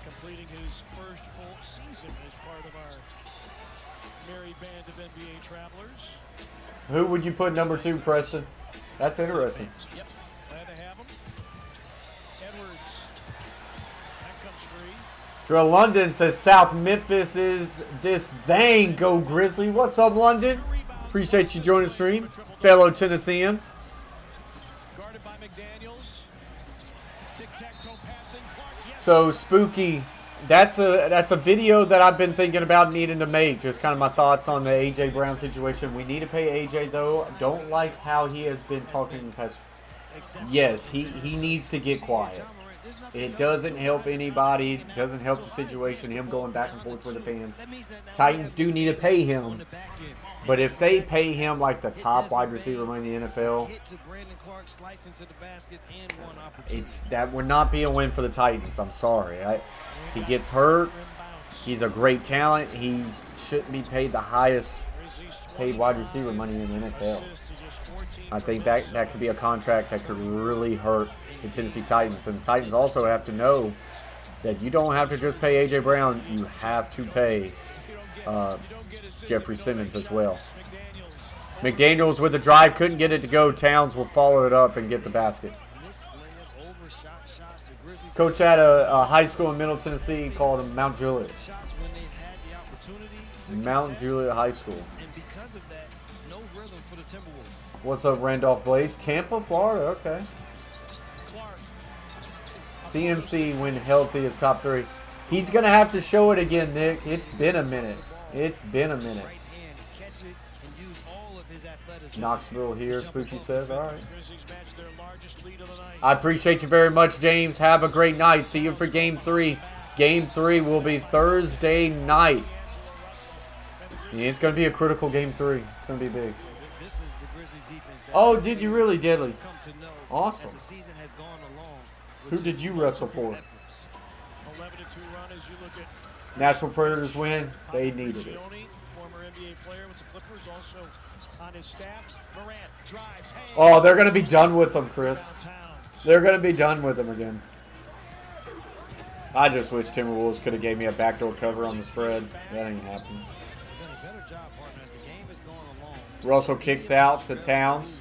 Completing his first full season as part of our merry band of NBA travelers. Who would you put number 2, Preston? That's interesting. Yep, glad to have him. Edwards, that comes free. Drill London says South Memphis is this thing. Go Grizzly. What's up, London? Appreciate you joining the stream, fellow Tennessean. Guarded by McDaniels. Tic-tac-toe passing. Clark, yes. So Spooky, that's a video that I've been thinking about needing to make. Just kind of my thoughts on the AJ Brown situation. We need to pay AJ though. Don't like how he has been talking in the past. Yes, he needs to get quiet. It doesn't help anybody. It doesn't help the situation. Him going back and forth with the fans. Titans do need to pay him. But if they pay him like the top wide receiver in the NFL, that would not be a win for the Titans. I'm sorry. He gets hurt. He's a great talent. He shouldn't be paid the highest paid wide receiver money in the NFL. I think that could be a contract that could really hurt the Tennessee Titans. And the Titans also have to know that you don't have to just pay A.J. Brown. You have to pay Jeffrey Simmons as well. McDaniels with the drive, couldn't get it to go. Towns will follow it up and get the basket. Coach at a high school in Middle Tennessee called him Mount Juliet. Mount Juliet High School. What's up, Randolph Blaze? Tampa, Florida. Okay. CMC, when healthy, is top 3. He's going to have to show it again, Nick. It's been a minute. It's been a minute. Knoxville here, Spooky says. All right. I appreciate you very much, James. Have a great night. See you for Game 3. Game 3 will be Thursday night. Yeah, it's going to be a critical Game 3. It's going to be big. Oh, did you really, Deadly? Awesome. Who did you wrestle for? Nashville Predators win. They needed it. Oh, they're going to be done with them, Chris. They're going to be done with them again. I just wish Timberwolves could have gave me a backdoor cover on the spread. That ain't happening. Russell kicks out to Towns.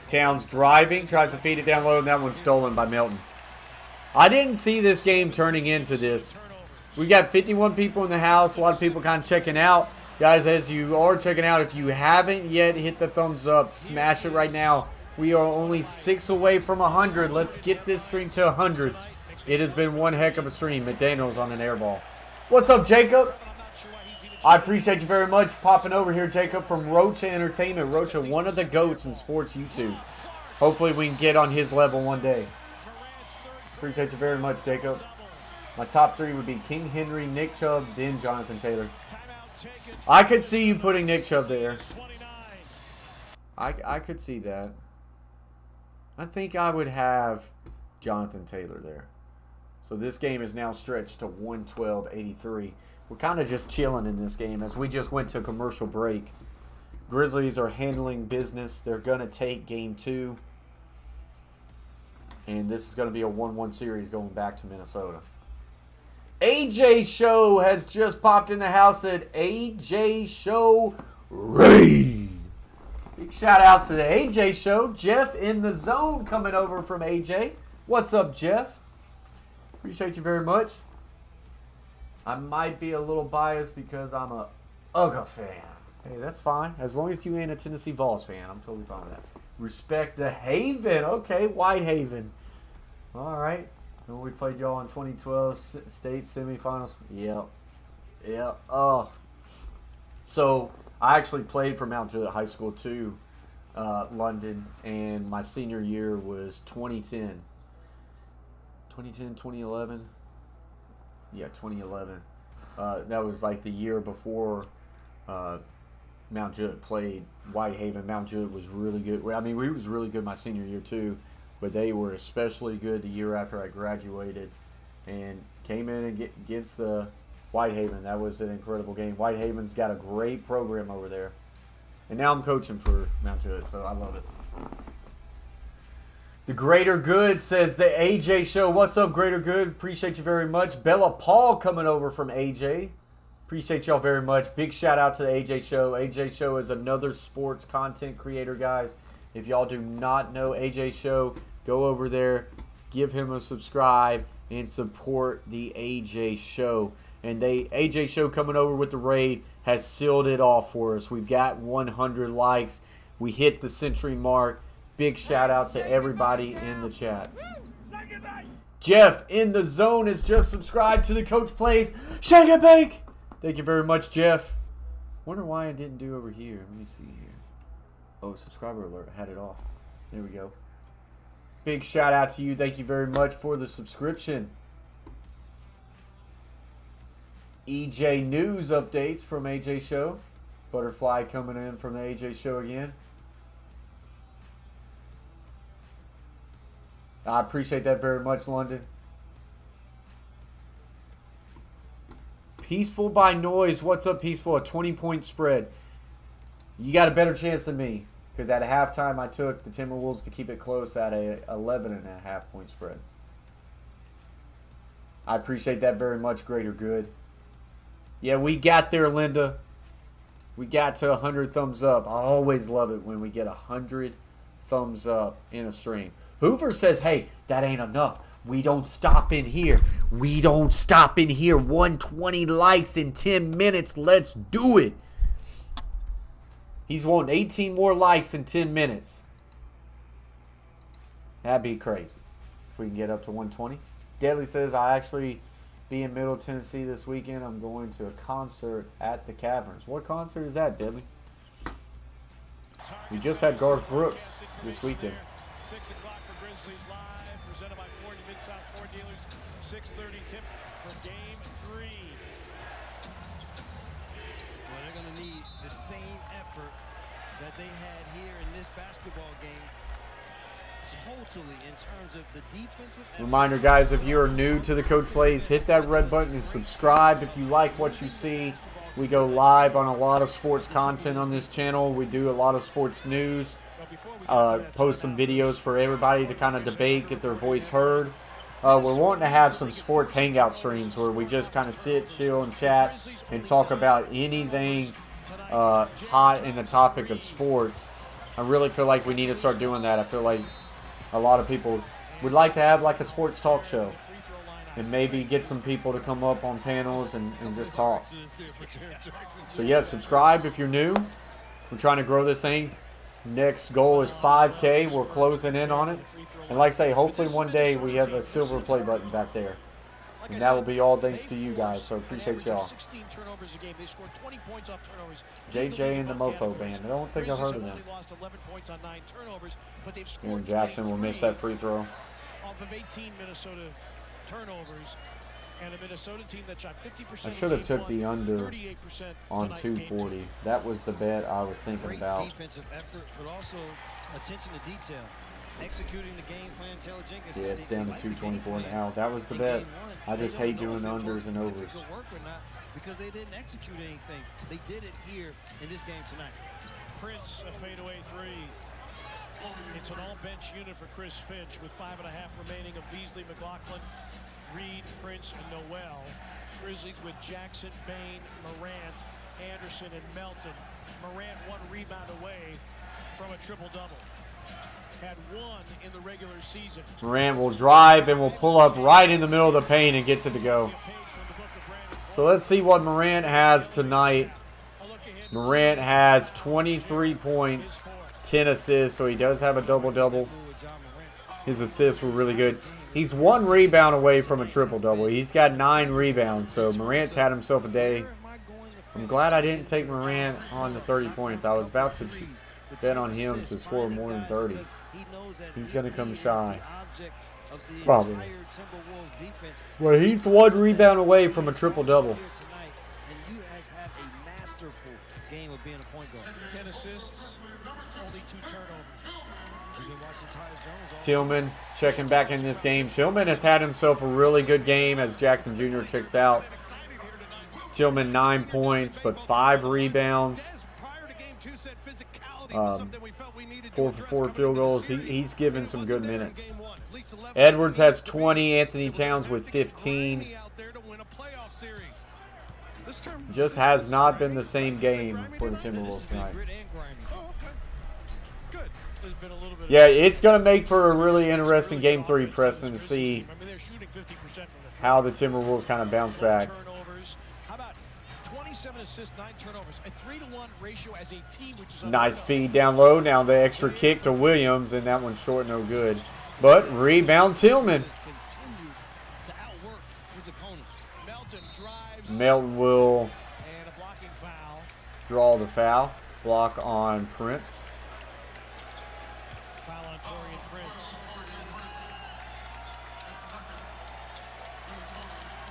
Towns driving, tries to feed it down low, and that one's stolen by Milton. I didn't see this game turning into this. We got 51 people in the house. A lot of people kind of checking out. Guys, as you are checking out, if you haven't yet hit the thumbs up, smash it right now. We are only 6 away from 100. Let's get this stream to 100. It has been one heck of a stream. McDaniels on an air ball. What's up, Jacob? I appreciate you very much popping over here, Jacob, from Rocha Entertainment. Rocha, one of the GOATs in sports YouTube. Hopefully we can get on his level one day. Appreciate you very much, Jacob. My top 3 would be King Henry, Nick Chubb, then Jonathan Taylor. I could see you putting Nick Chubb there. I could see that. I think I would have Jonathan Taylor there. So this game is now stretched to 112.83. We're kind of just chilling in this game as we just went to commercial break. Grizzlies are handling business. They're going to take Game 2. And this is going to be a 1-1 series going back to Minnesota. AJ Show has just popped in the house at AJ Show Raid. Big shout out to the AJ Show. Jeff in the zone coming over from AJ. What's up, Jeff? Appreciate you very much. I might be a little biased because I'm a UGA fan. Hey, that's fine. As long as you ain't a Tennessee Vols fan, I'm totally fine with that. Respect the Haven. Okay, Whitehaven. All right. When we played y'all in 2012 state semifinals. Yep. Yep. Oh. So, I actually played for Mount Juliet High School too, London, and my senior year was 2010. 2010, 2011. Yeah, 2011. That was like the year before Mount Juliet played Whitehaven. Mount Juliet was really good. I mean, we was really good my senior year too, but they were especially good the year after I graduated and came in against the Whitehaven. That was an incredible game. Whitehaven's got a great program over there. And now I'm coaching for Mount Juliet, so I love it. The Greater Good says the AJ Show. What's up, Greater Good? Appreciate you very much. Bella Paul coming over from AJ. Appreciate y'all very much. Big shout out to the AJ Show. AJ Show is another sports content creator, guys. If y'all do not know AJ Show, go over there, give him a subscribe, and support the AJ Show. And AJ Show coming over with the raid has sealed it off for us. We've got 100 likes. We hit the century mark. Big shout out to everybody in the chat. Jeff in the zone is just subscribed to the Coach Plays Shake and Bake. Thank you very much, Jeff. Wonder why I didn't do over here. Let me see here. Oh, subscriber alert. I had it off. There we go. Big shout out to you. Thank you very much for the subscription. EJ News updates from AJ Show. Butterfly coming in from the AJ Show again. I appreciate that very much, London. Peaceful by Noise. What's up, Peaceful? A 20-point spread. You got a better chance than me. Because at halftime, I took the Timberwolves to keep it close at a 11.5-point spread. I appreciate that very much, Greater Good. Yeah, we got there, Linda. We got to 100 thumbs up. I always love it when we get 100 thumbs up in a stream. Hoover says, hey, that ain't enough. We don't stop in here. We don't stop in here. 120 likes in 10 minutes. Let's do it. He's wanting 18 more likes in 10 minutes. That'd be crazy if we can get up to 120. Deadly says, I actually be in Middle Tennessee this weekend. I'm going to a concert at the Caverns. What concert is that, Deadly? We just had Garth Brooks this weekend. 6 o'clock for Grizzlies Live, presented by Ford Mid-South Ford Dealers. 6:30 tip for Game 3. Well, they're going to need the same effort that they had here in this basketball game. Totally in terms of the defensive effort. Reminder, guys, if you are new to the Coach Plays, hit that red button and subscribe if you like what you see. We go live on a lot of sports content on this channel. We do a lot of sports news. Post some videos for everybody to kind of debate, get their voice heard. We're wanting to have some sports hangout streams where we just kind of sit, chill, and chat and talk about anything hot in the topic of sports. I really feel like we need to start doing that. I feel like a lot of people would like to have like a sports talk show and maybe get some people to come up on panels and just talk. So yeah, subscribe if you're new. We're trying to grow this thing. Next goal is 5K. We're closing in on it. And like I say, hopefully one day we have a silver play button back there. And that will be all thanks to you guys. So appreciate y'all. JJ and the Mofo Band. I don't think I've heard of them. And Jackson will miss that free throw. Off of 18 Minnesota turnovers. And a Minnesota team that shot 50%. I should have took the under on 240. That was the bet I was thinking about. Defensive effort, but also attention to detail. Executing the game plan. Taylor Jenkins. Yeah, it's down to 224 now. That was the bet. I just hate doing unders and overs. Because they didn't execute anything. They did it here in this game tonight. Prince, a fadeaway three. It's an all-bench unit for Chris Finch with 5.5 remaining of Beasley, McLaughlin, Reed, Prince, and Noel. Grizzlies with Jackson, Bain, Morant, Anderson, and Melton. Morant 1 rebound away from a triple-double. Had 1 in the regular season. Morant will drive and will pull up right in the middle of the paint and gets it to go. So let's see what Morant has tonight. Morant has 23 points, 10 assists, so he does have a double-double. His assists were really good. He's 1 rebound away from a triple-double. He's got 9 rebounds, so Morant's had himself a day. I'm glad I didn't take Morant on the 30 points. I was about to bet on him to score more than 30. He's going to come shy. Probably. Well, he's 1 rebound away from a triple-double. 10 assists, only 2 turnovers. Tillman checking back in this game. Tillman has had himself a really good game as Jackson Jr. checks out. Tillman 9 points, but 5 rebounds. 4 for 4 field goals. He's given some good minutes. Edwards has 20. Anthony Towns with 15. Just has not been the same game for the Timberwolves tonight. Yeah, it's going to make for a really interesting Game 3, Preston, to see how the Timberwolves kind of bounce back. How about 27 assists, 9 turnovers, a 3-to-1 ratio as a team, which is nice feed down low. Now the extra kick to Williams, and that one's short, no good. But rebound Tillman. Melton will draw the foul. Block on Prince. Foul on Torian Prince.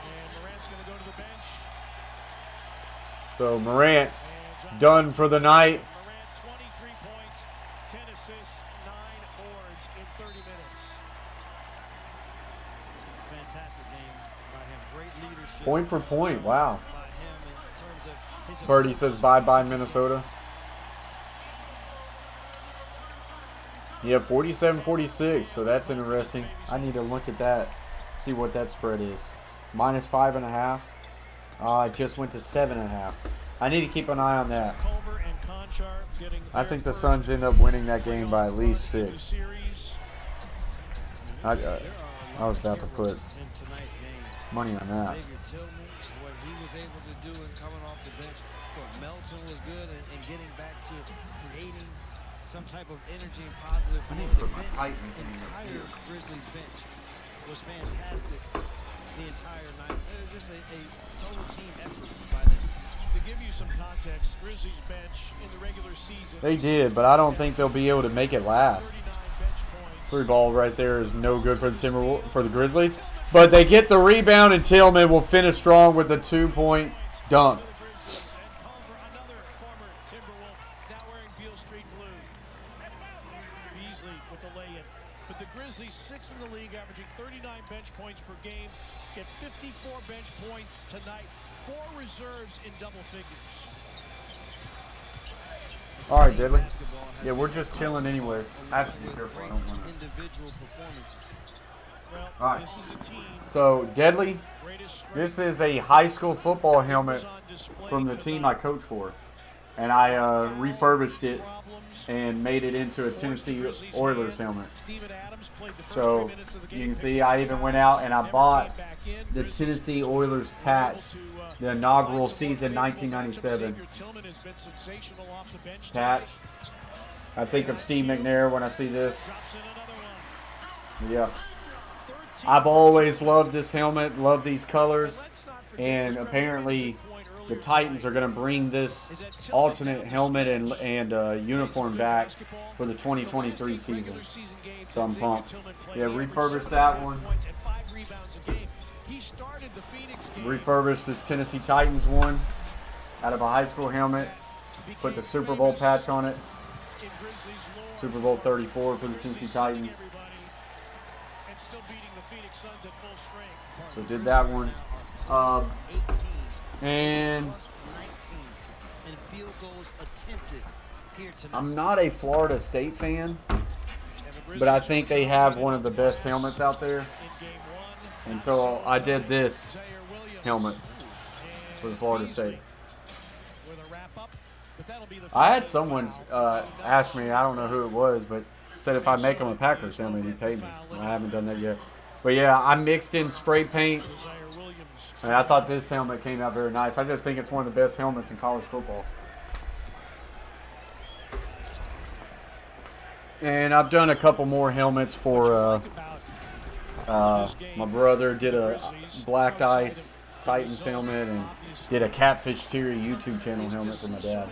And Morant's going to go to the bench. So Morant done for the night. Morant 23 points, 10 assists, 9 boards in 30 minutes. Fantastic game by him. Great leadership. Point for point. Wow. By him in terms of his Birdie says bye-bye, Minnesota. Yeah, 47-46, so that's interesting. I need to look at that, see what that spread is. -5.5. It just went to 7.5. I need to keep an eye on that. I think the Suns end up winning that game by at least 6. I was about to put money on that. What he was able to do in coming off the bench. What Melton was good in getting back to creating some type of energy and positive. I need to put my Titans The in entire here. Grizzlies bench was fantastic the entire night. It was just a total team effort by them. To give you some context, Grizzlies bench in the regular season. They did, but I don't think they'll be able to make it last. 39 bench points. Free ball right there is no good for the for the Grizzlies. But they get the rebound, and Tillman will finish strong with a 2-point dunk. Another former Timberwolf, now wearing Beale Street blue. Beasley with the lay-in. But the Grizzlies, 6th in the league, averaging 39 bench points per game, get 54 bench points tonight. 4 reserves in double figures. All right, Deadly. Yeah, we're just chilling anyways. I have to be careful. I don't want to. Individual performances. Well, All right. this is a team. So, Deadly, Greatest this is a high school football helmet from the team I coach for. And I refurbished it and made it into a Tennessee Oilers helmet. So, you can see I even went out and I bought the Tennessee Oilers patch, the inaugural season 1997 patch. I think of Steve McNair when I see this. Yeah. I've always loved this helmet, loved these colors, and apparently the Titans are going to bring this alternate helmet and uniform back for the 2023 season. So I'm pumped. Yeah, refurbished that one. Refurbished this Tennessee Titans one out of a high school helmet. Put the Super Bowl patch on it. Super Bowl 34 for the Tennessee Titans. So did that one. And I'm not a Florida State fan, but I think they have one of the best helmets out there. And so I did this helmet for Florida State. I had someone ask me, I don't know who it was, but said if I make them a Packers helmet, he'd pay me. I haven't done that yet. But yeah, I mixed in spray paint, and I thought this helmet came out very nice. I just think it's one of the best helmets in college football. And I've done a couple more helmets for my brother. Did a Black Ice Titans helmet and did a Catfish Theory YouTube channel helmet for my dad.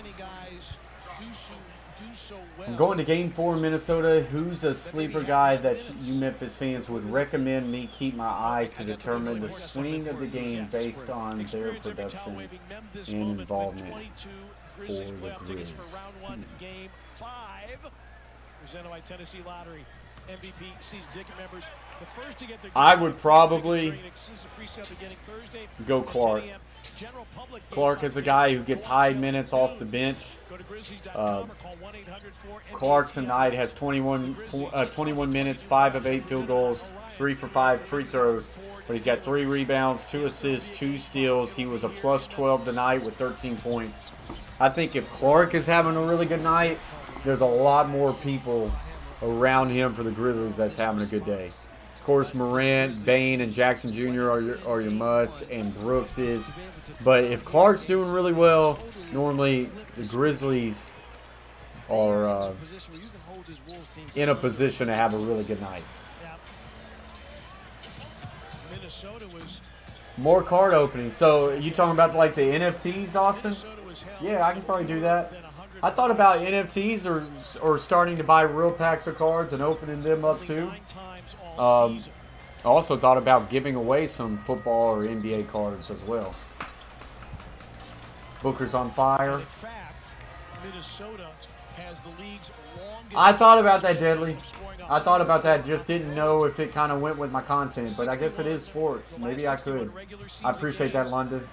I'm going to Game 4 in Minnesota. Who's a sleeper guy that you Memphis fans would recommend me keep my eyes to determine the swing of the game based on their production and involvement for the Grizzlies? I would probably go Clark. Clark is a guy who gets high minutes off the bench. Clark tonight has 21 minutes, 5 of 8 field goals, 3 for 5 free throws. But he's got 3 rebounds, 2 assists, 2 steals. He was a plus 12 tonight with 13 points. I think if Clark is having a really good night, there's a lot more people around him for the Grizzlies that's having a good day. Of course, Morant, Bain, and Jackson Jr. are your musts, and Brooks is. But if Clark's doing really well, normally the Grizzlies are in a position to have a really good night. More card openings. So you talking about like the NFTs, Austin? Yeah, I can probably do that. I thought about NFTs or starting to buy real packs of cards and opening them up too. I also thought about giving away some football or NBA cards as well. Booker's on fire. In fact, Minnesota has the league's longest. I thought about that, Deadly. I thought about that. Just didn't know if it kind of went with my content. But I guess it is sports. Maybe I could. I appreciate that, London.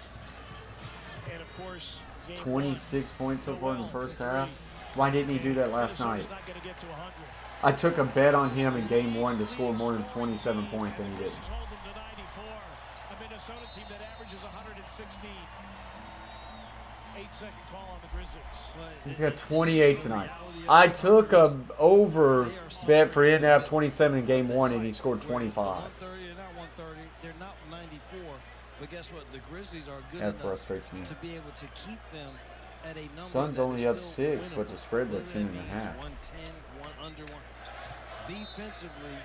And of course, 26 points so far in the first half. Why didn't he do that last night? I took a bet on him in game 1 to score more than 27 points, and he didn't. A Minnesota team that averages 116. 8-second call on the Grizzlies. He's got 28 tonight. I took a over bet for him to have 27 in game 1, and he scored 25. They're not 130. They're not 94. But guess what? The Grizzlies are good That enough frustrates me. to be able to keep them at a number. Suns that only is up still 6, but the spread's at 10.5. 110, 1 under 1. Defensively,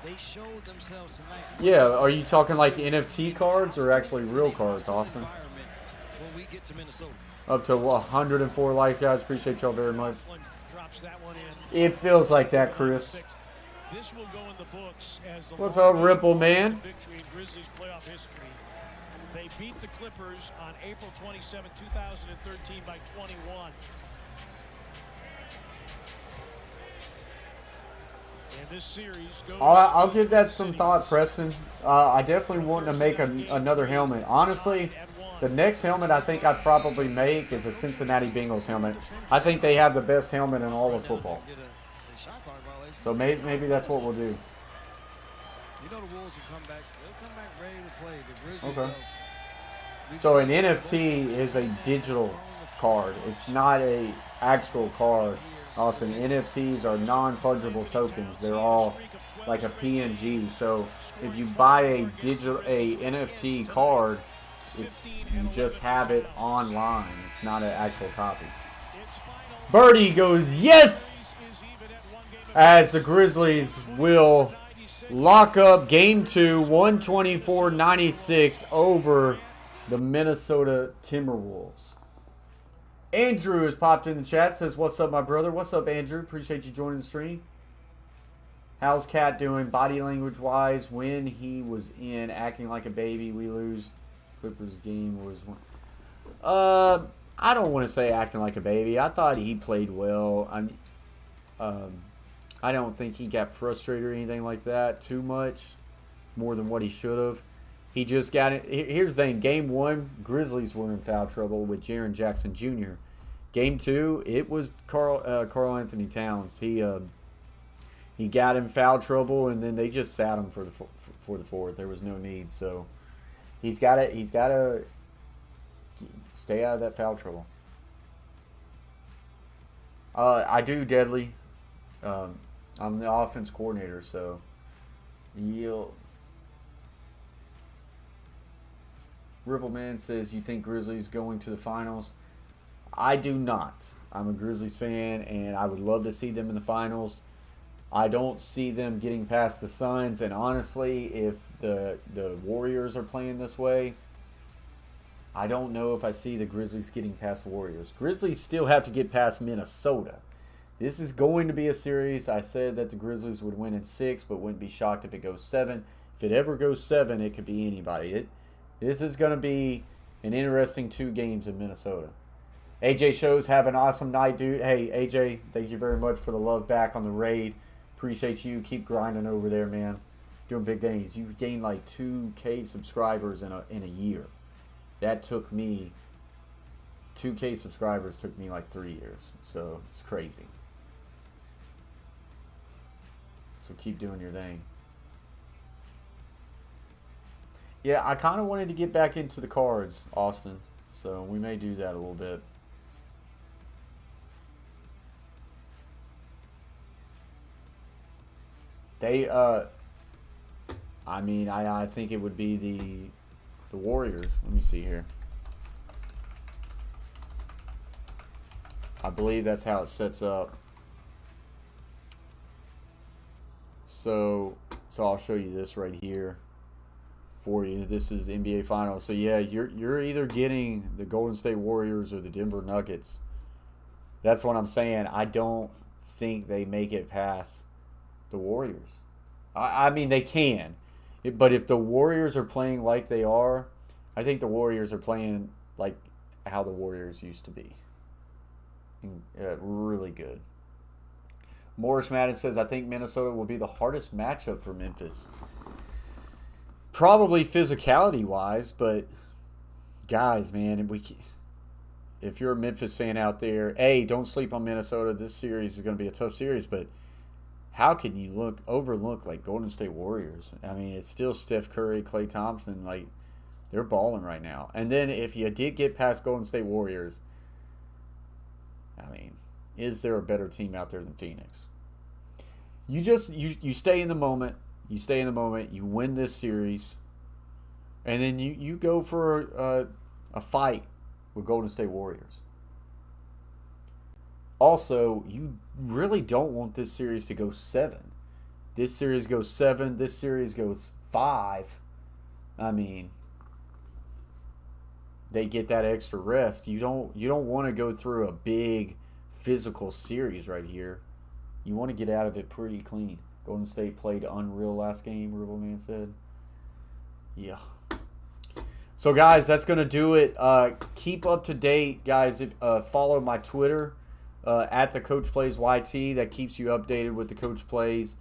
they showed themselves tonight. Yeah, are you talking like NFT cards or actually real cards, Austin? When we get to Minnesota. Up to 104 likes, guys. Appreciate y'all very much. Drops that one in. It feels like that, Chris. This will go in the books as the What's up, Ripple, man? victory in Grizzlies playoff history. They beat the Clippers on April 27, 2013 by 21. And this series goes. I'll give that some thought, Preston. I definitely want to make another helmet. Honestly, the next helmet I think I'd probably make is a Cincinnati Bengals helmet. I think they have the best helmet in all of football. So maybe that's what we'll do. You know the Wolves will come back. They'll come back ready to play. The Grizzlies. Okay. So an NFT is a digital card. It's not a actual card. Also, NFTs are non-fungible tokens. They're all like a PNG. So if you buy a NFT card, you just have it online. It's not an actual copy. Birdie goes yes, as the Grizzlies will lock up Game 2, 124-96 over the Minnesota Timberwolves. Andrew has popped in the chat, says, what's up, my brother? What's up, Andrew? Appreciate you joining the stream. How's Cat doing body language-wise? When he was in acting like a baby, we lose. Clippers game was one. I don't want to say acting like a baby. I thought he played well. I don't think he got frustrated or anything like that too much, more than what he should have. He just got it. Here's the thing. Game 1, Grizzlies were in foul trouble with Jaren Jackson Jr. Game 2, it was Karl Anthony Towns. He got in foul trouble, and then they just sat him for the fourth. There was no need. So he's got to stay out of that foul trouble. I do, Deadly. I'm the offense coordinator, so Rippleman says, you think Grizzlies going to the finals? I do not. I'm a Grizzlies fan, and I would love to see them in the finals. I don't see them getting past the Suns, and honestly, if the Warriors are playing this way, I don't know if I see the Grizzlies getting past the Warriors. Grizzlies still have to get past Minnesota. This is going to be a series. I said that the Grizzlies would win in 6, but wouldn't be shocked if it goes 7. If it ever goes 7, it could be anybody. This is going to be an interesting 2 games in Minnesota. AJ Shows, have an awesome night, dude. Hey, AJ, thank you very much for the love back on the raid. Appreciate you. Keep grinding over there, man. Doing big things. You've gained like 2K subscribers in a year. That took me, 2K subscribers took me like 3 years. So it's crazy. So keep doing your thing. Yeah, I kind of wanted to get back into the cards, Austin. So we may do that a little bit. I think it would be the Warriors. Let me see here. I believe that's how it sets up. So I'll show you this right here for you. This is NBA Finals. So yeah, you're either getting the Golden State Warriors or the Denver Nuggets. That's what I'm saying. I don't think they make it past the Warriors. I mean, they can. But if the Warriors are playing like they are, I think the Warriors are playing like how the Warriors used to be. Really good. Morris Madden says, I think Minnesota will be the hardest matchup for Memphis. Probably physicality-wise, but guys, man, if you're a Memphis fan out there, don't sleep on Minnesota. This series is going to be a tough series, but how can you overlook like Golden State Warriors? I mean, it's still Steph Curry, Klay Thompson, like they're balling right now. And then if you did get past Golden State Warriors, I mean, is there a better team out there than Phoenix? You stay in the moment. You stay in the moment. You win this series, and then you go for a fight with Golden State Warriors. Also, you really don't want this series to go 7. This series goes 7. This series goes 5. I mean, they get that extra rest. You don't want to go through a big physical series right here. You want to get out of it pretty clean. Golden State played unreal last game, Ribbleman said. Yeah. So, guys, that's going to do it. Keep up to date, guys. Follow my Twitter at the Coach Plays YT. That keeps you updated with the Coach Plays.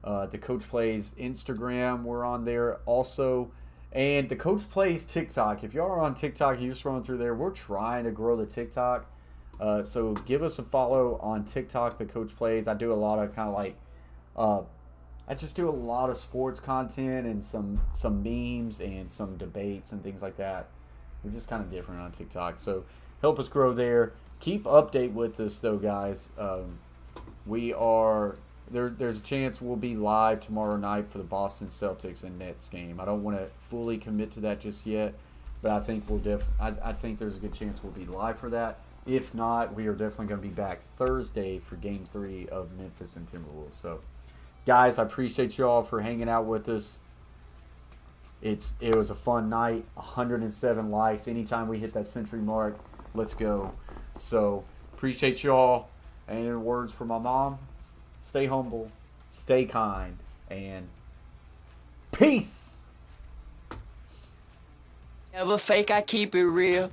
The Coach Plays Instagram, we're on there also. And the Coach Plays TikTok. If y'all are on TikTok and you're scrolling through there, we're trying to grow the TikTok. So give us a follow on TikTok, the Coach Plays. I do a lot of kind of like, I just do a lot of sports content and some memes and some debates and things like that. We're just kind of different on TikTok. So help us grow there. Keep update with us though, guys. We are there's a chance we'll be live tomorrow night for the Boston Celtics and Nets game. I don't want to fully commit to that just yet, but I think I think there's a good chance we'll be live for that. If not, we are definitely going to be back Thursday for Game 3 of Memphis and Timberwolves. So, guys, I appreciate y'all for hanging out with us. It was a fun night. 107 likes. Anytime we hit that century mark, let's go. So, appreciate y'all. And in words from my mom, stay humble, stay kind, and peace. Never fake, I keep it real.